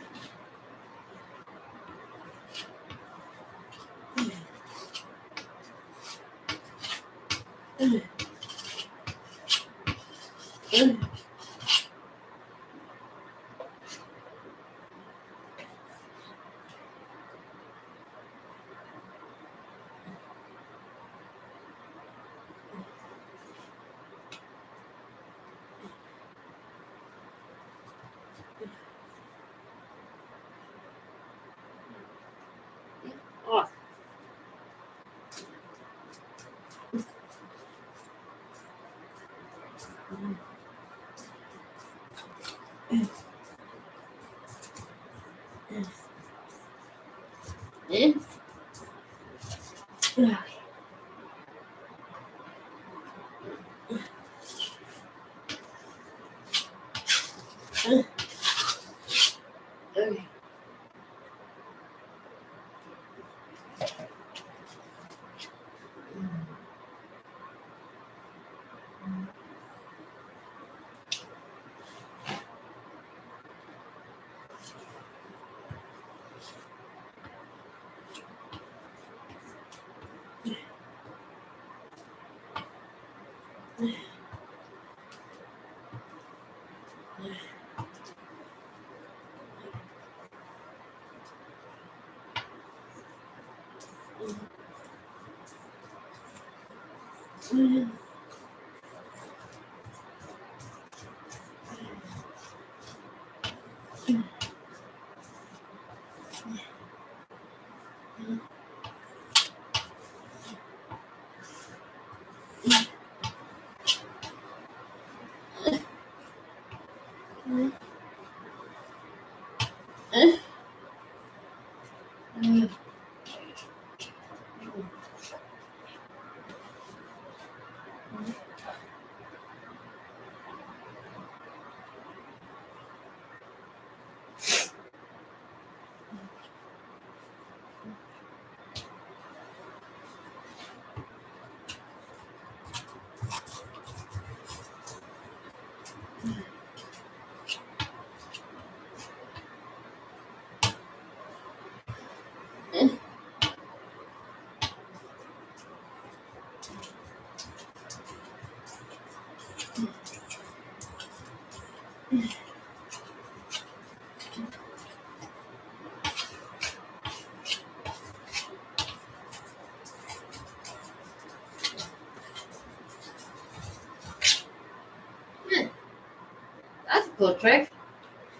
[SPEAKER 5] That's a cool trick.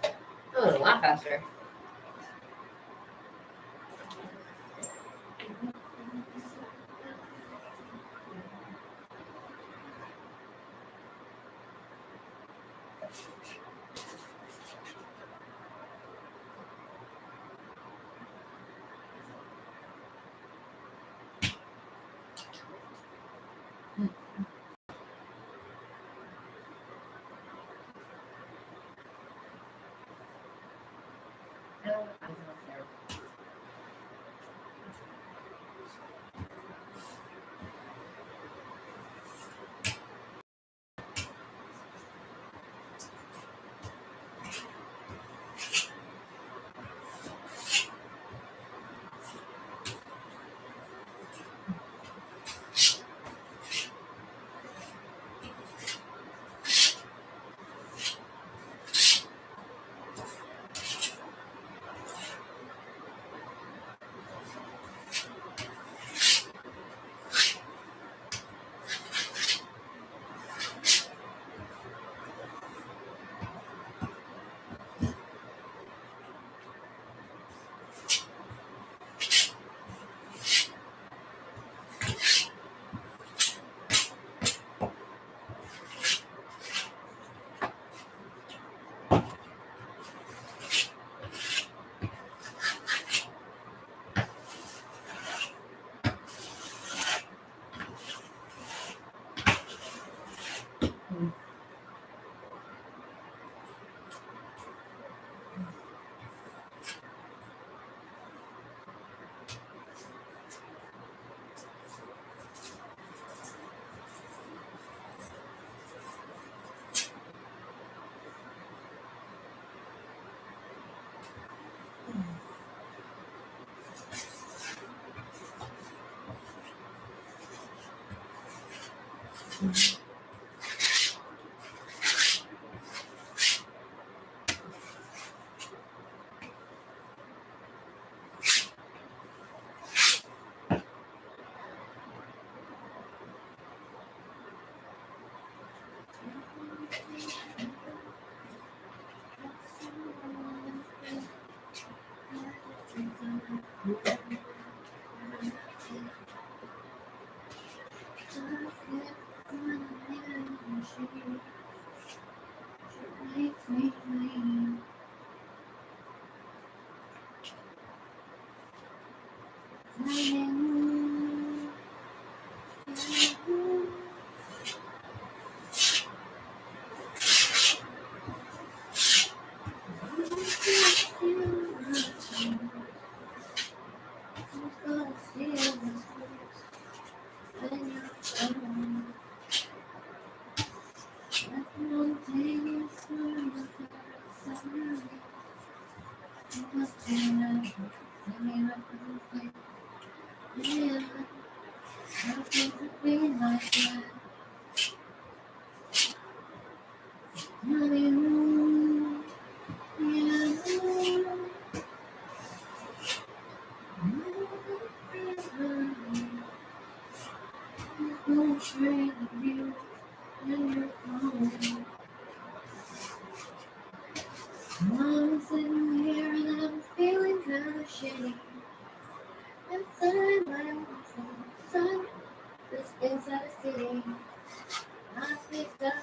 [SPEAKER 5] That was a lot faster. I'm sitting here and I'm feeling kind of shitty. Inside my sun, this inside the city. I picked up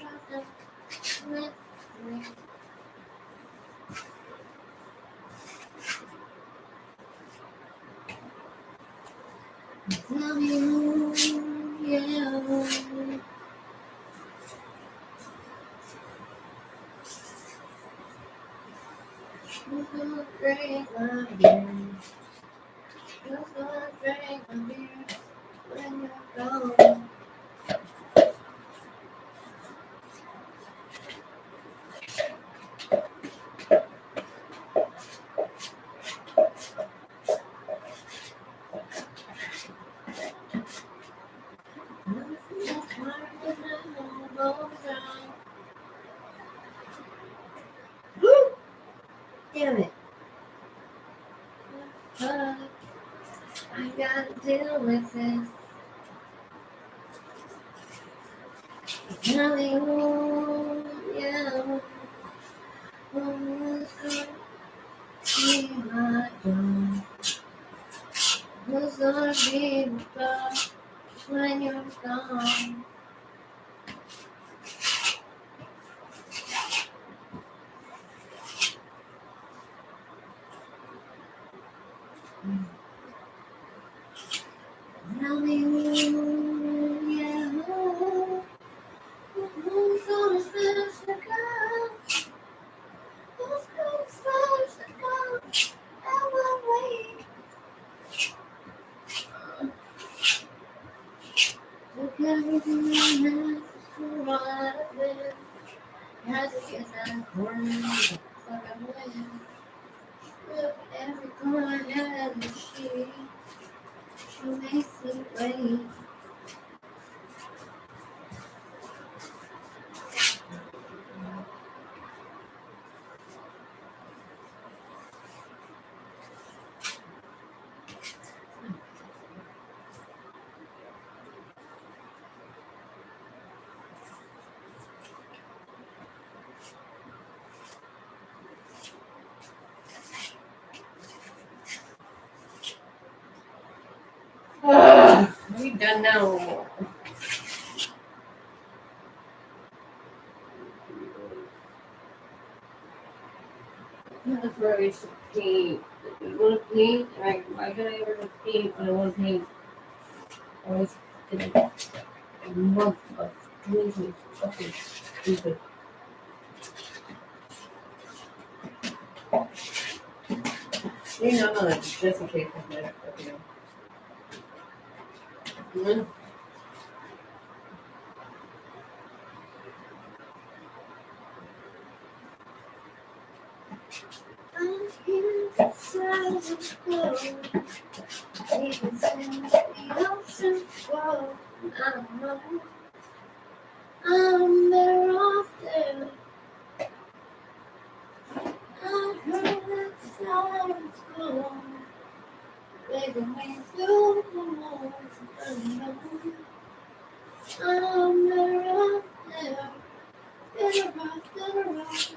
[SPEAKER 5] my trust and went away. Tell me who, yeah. Who's gonna drink my beer? Who's gonna drink my beer when you're gone? Damn it. I gotta deal with this. Tell me who, yeah. Who's gonna be my dog? Who's gonna be my dog when you're gone? Tell me who, yeah. Who's gonna finish the gun? Who's gonna finish the gun? Am I waiting? Look everything I have to run with. Has to get that corner, fuck I'm with. Look every corner and she makes me wait. Are we done now? February 16th. You want to paint? I gotta ever to paint, but I want to paint. I was in a month of doing some fucking stupid. You know, just in case I'm there. Okay. Mm-hmm. I'm here to silence flow. Even since the ocean flow. I don't know. I'm better off there. I heard that silence glow. Begging me through the walls. I know. I'm better off there. Better off, better off.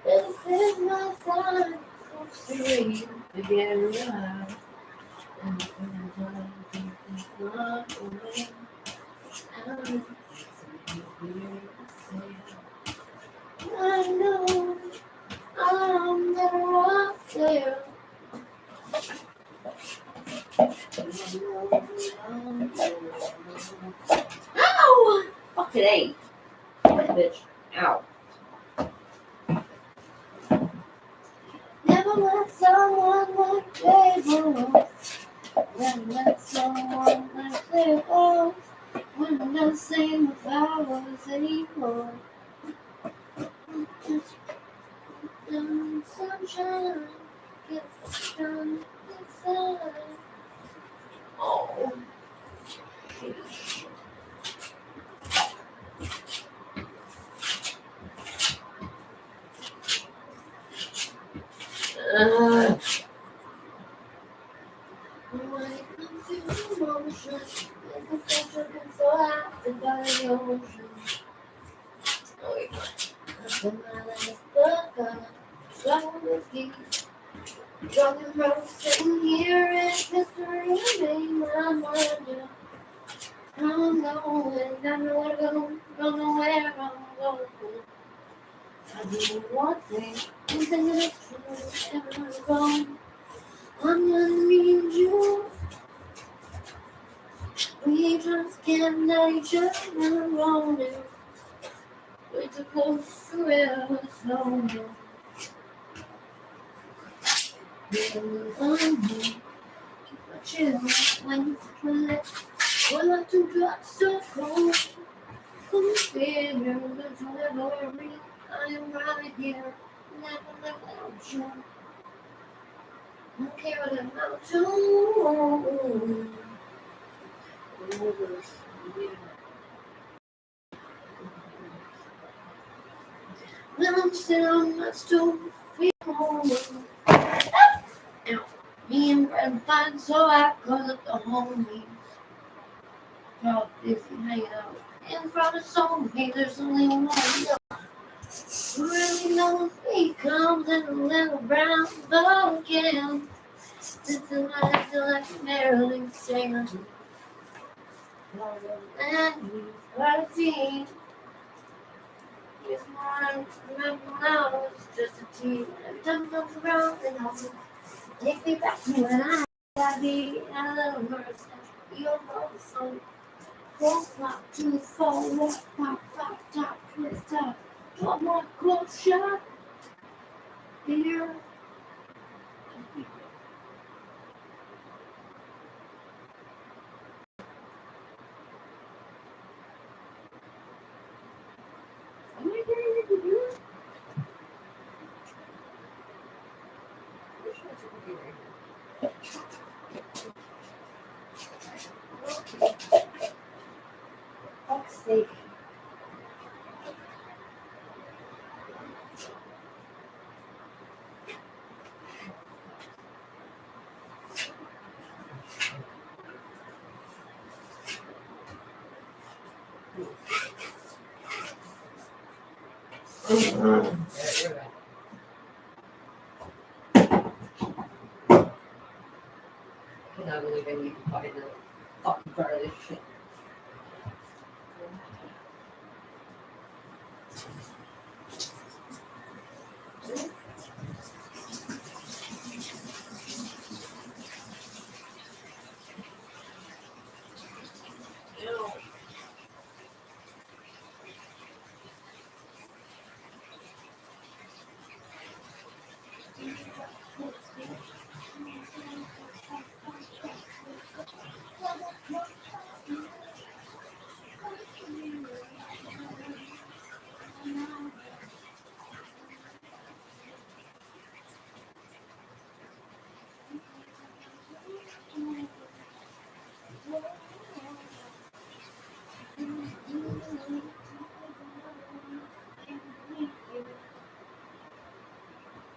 [SPEAKER 5] This is my time for free to get alive. And time to walk away. I know I'm better off there. Ow! Fuck it ain't. Bitch. Ow. Never let someone like they go. Never let someone like they go. We're not the same flowers anymore. Sunshine, get done inside. Oh. When it comes to emotion, it's a pressure been so active by the ocean. Oh, wait. After my last book, slow whiskey. Drunk and broke, sitting here in history, made my mind. I'm going, don't know where to go, don't know where I'm going. I do one thing, one thing that is true, ever gone. I'm gonna need you. We just can't let each other alone. We're too close to ever slowly. On me, keep my chill when you collect. Well, I do got so cold. Couldn't fear, don't you ever worry. I am right here, never let you. Don't care what I'm about to. When I'm still on my stool, feel home. Me and Brad find so I call up the homies. Talk this and hang out. In front of so hey, there's only one who really knows he comes in a little brown boat again. Since the night till I can barely stand. And he's got a team. He's mine. Remember now, it's just a team. Every time comes around, and I'll take me back to when I gotta be a little worse. You'll know the song. Walk not too far, walk top, twist top. 12 more close shot. Here. Steak. I cannot believe I need to find the fucking part of this shit.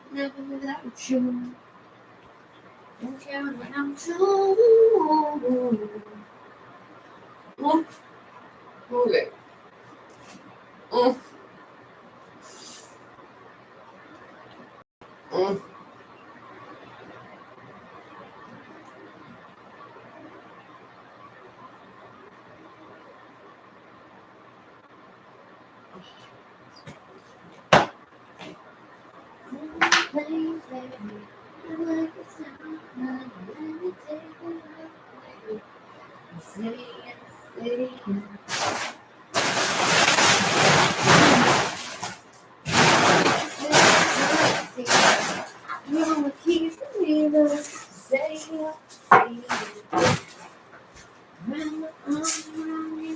[SPEAKER 5] Never without you. Don't care when I'm too. Okay. Please, baby. I like the sound. Let me take it away. Say it. You wanna keep me there. Say it. When I'm around you.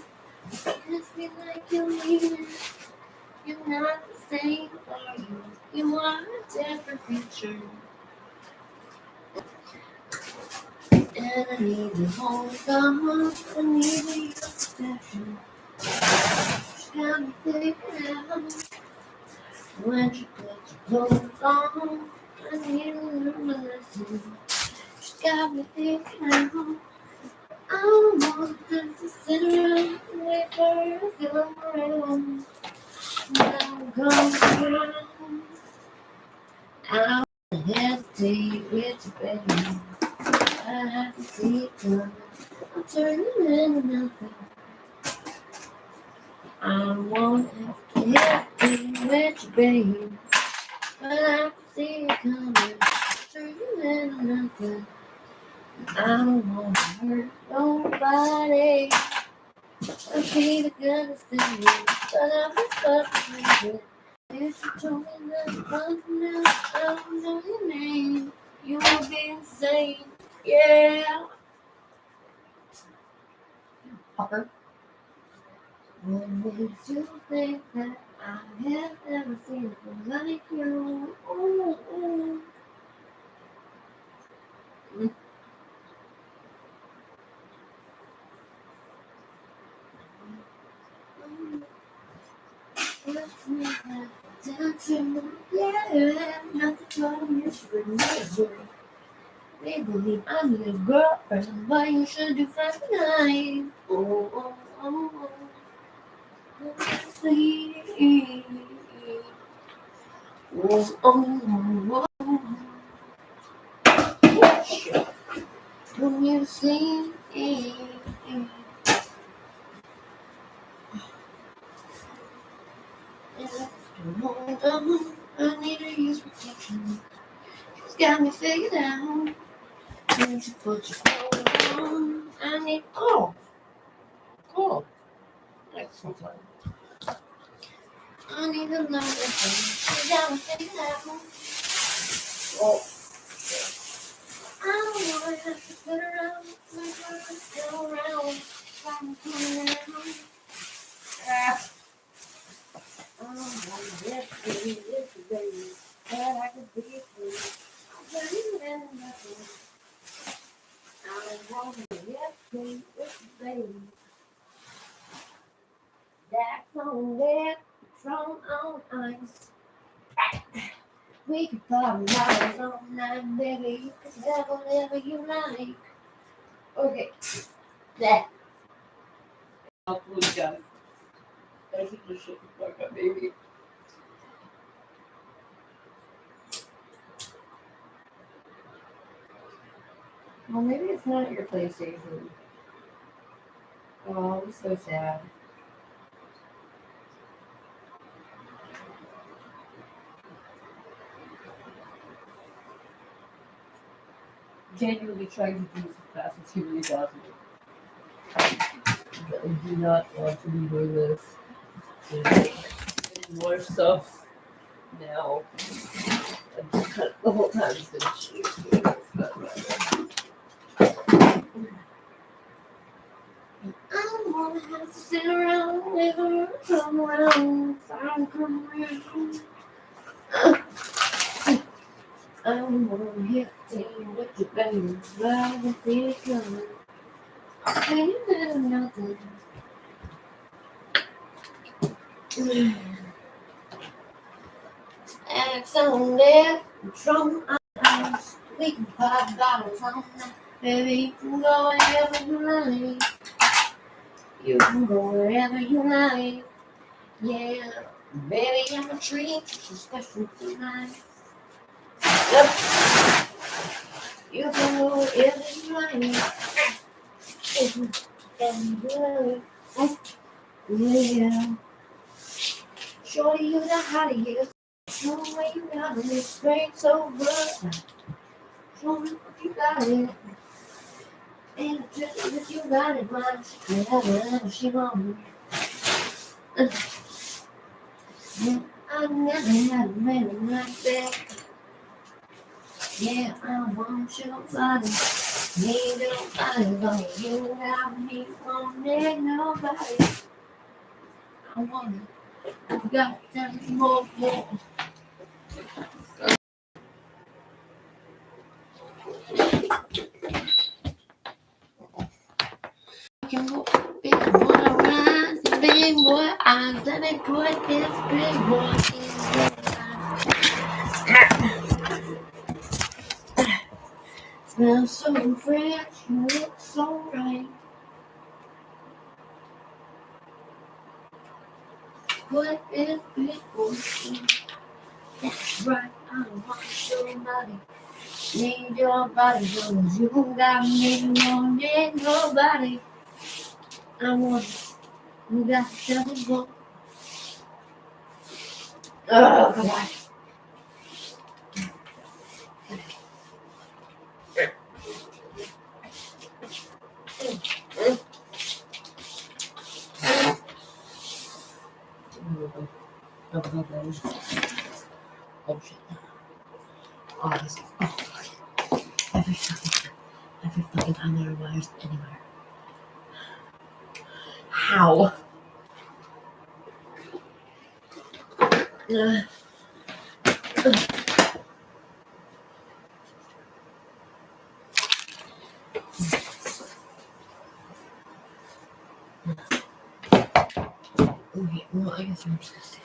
[SPEAKER 5] pressure. And I need to hold on. I need your protection. Just got me thinking out. When you put your clothes on, I need to learn my lesson. Just got me thinking out. I don't want them to sit around and wait for her to come around. Now come around. I don't hesitate with you, baby. I have to see it coming. I'm turning into nothing. I won't have to hesitate with you, baby. But I can see it coming. I'm turning into nothing. I don't want to hurt nobody. I see the goodness in you, but I'm just fucking with it. If you told me that something else, I don't know your name. You would be insane, yeah. Fucker. What makes you think that I have ever seen it like you? Ooh, ooh. Yeah, nothing but a misery. They believe I'm your girlfriend, but you should do fine tonight. Oh, oh, oh, oh. Please. Oh, oh, oh, oh. Shit. When you sing, hold on, I need to use protection. She's got me figured out. When you put your clothes on, I need. Oh, that's so fun. I need to know everything. She got me figured out. Oh, I don't wanna have to sit around, like her, go around, trying to come around. I don't wanna get free with you, baby, but I could be free. But you ain't nothing. I don't wanna get free with you, baby. That's on there, from on ice. We could party hours all night, baby. You can have whatever you like. Okay, that. Hopefully, guys. I should just shut the fuck up, baby. Well, maybe it's not your PlayStation. Oh, I'm so sad. Genuinely trying to do this as fast as he really does. But I do not want to be doing this. There's more stuff now. I've just kind of, the whole time it's been cheap. I don't want to have to sit around with her, come around, come around. I don't want to hit things with your baby, but I can see it coming. Can you do nothing? Axe on left, drum eyes. We can pop bottles on that. Baby, you can go wherever you like. You can go wherever you like. Yeah, baby, I'm a treat you so special tonight. Yep. You can go wherever you like. And good. Yeah. Shorty, you know how to use. Show me where you got it. It's great, so good. Show me if you got it. And just if you got it, man. Whatever she wants. I never had a man like that. Yeah, I want your body. Need nobody but you. Got me, won't need nobody. I want it. I've got 10 more. can go big boy rise, big boy eyes. Let me put this big boy in. Smells so fresh, you look so right. Put this big boy in. That's right, I want your body. Need your body, cause you got me, don't need nobody. I want you got to go. Oh, come on. Oh shit. Oh, this. Oh, fuck. Every fucking time there are wires anywhere. How? Okay, well, I guess I'm just gonna say.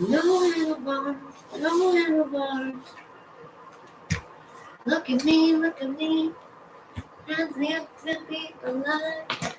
[SPEAKER 5] No handlebars, no handlebars. Look at me, hands up to be alive.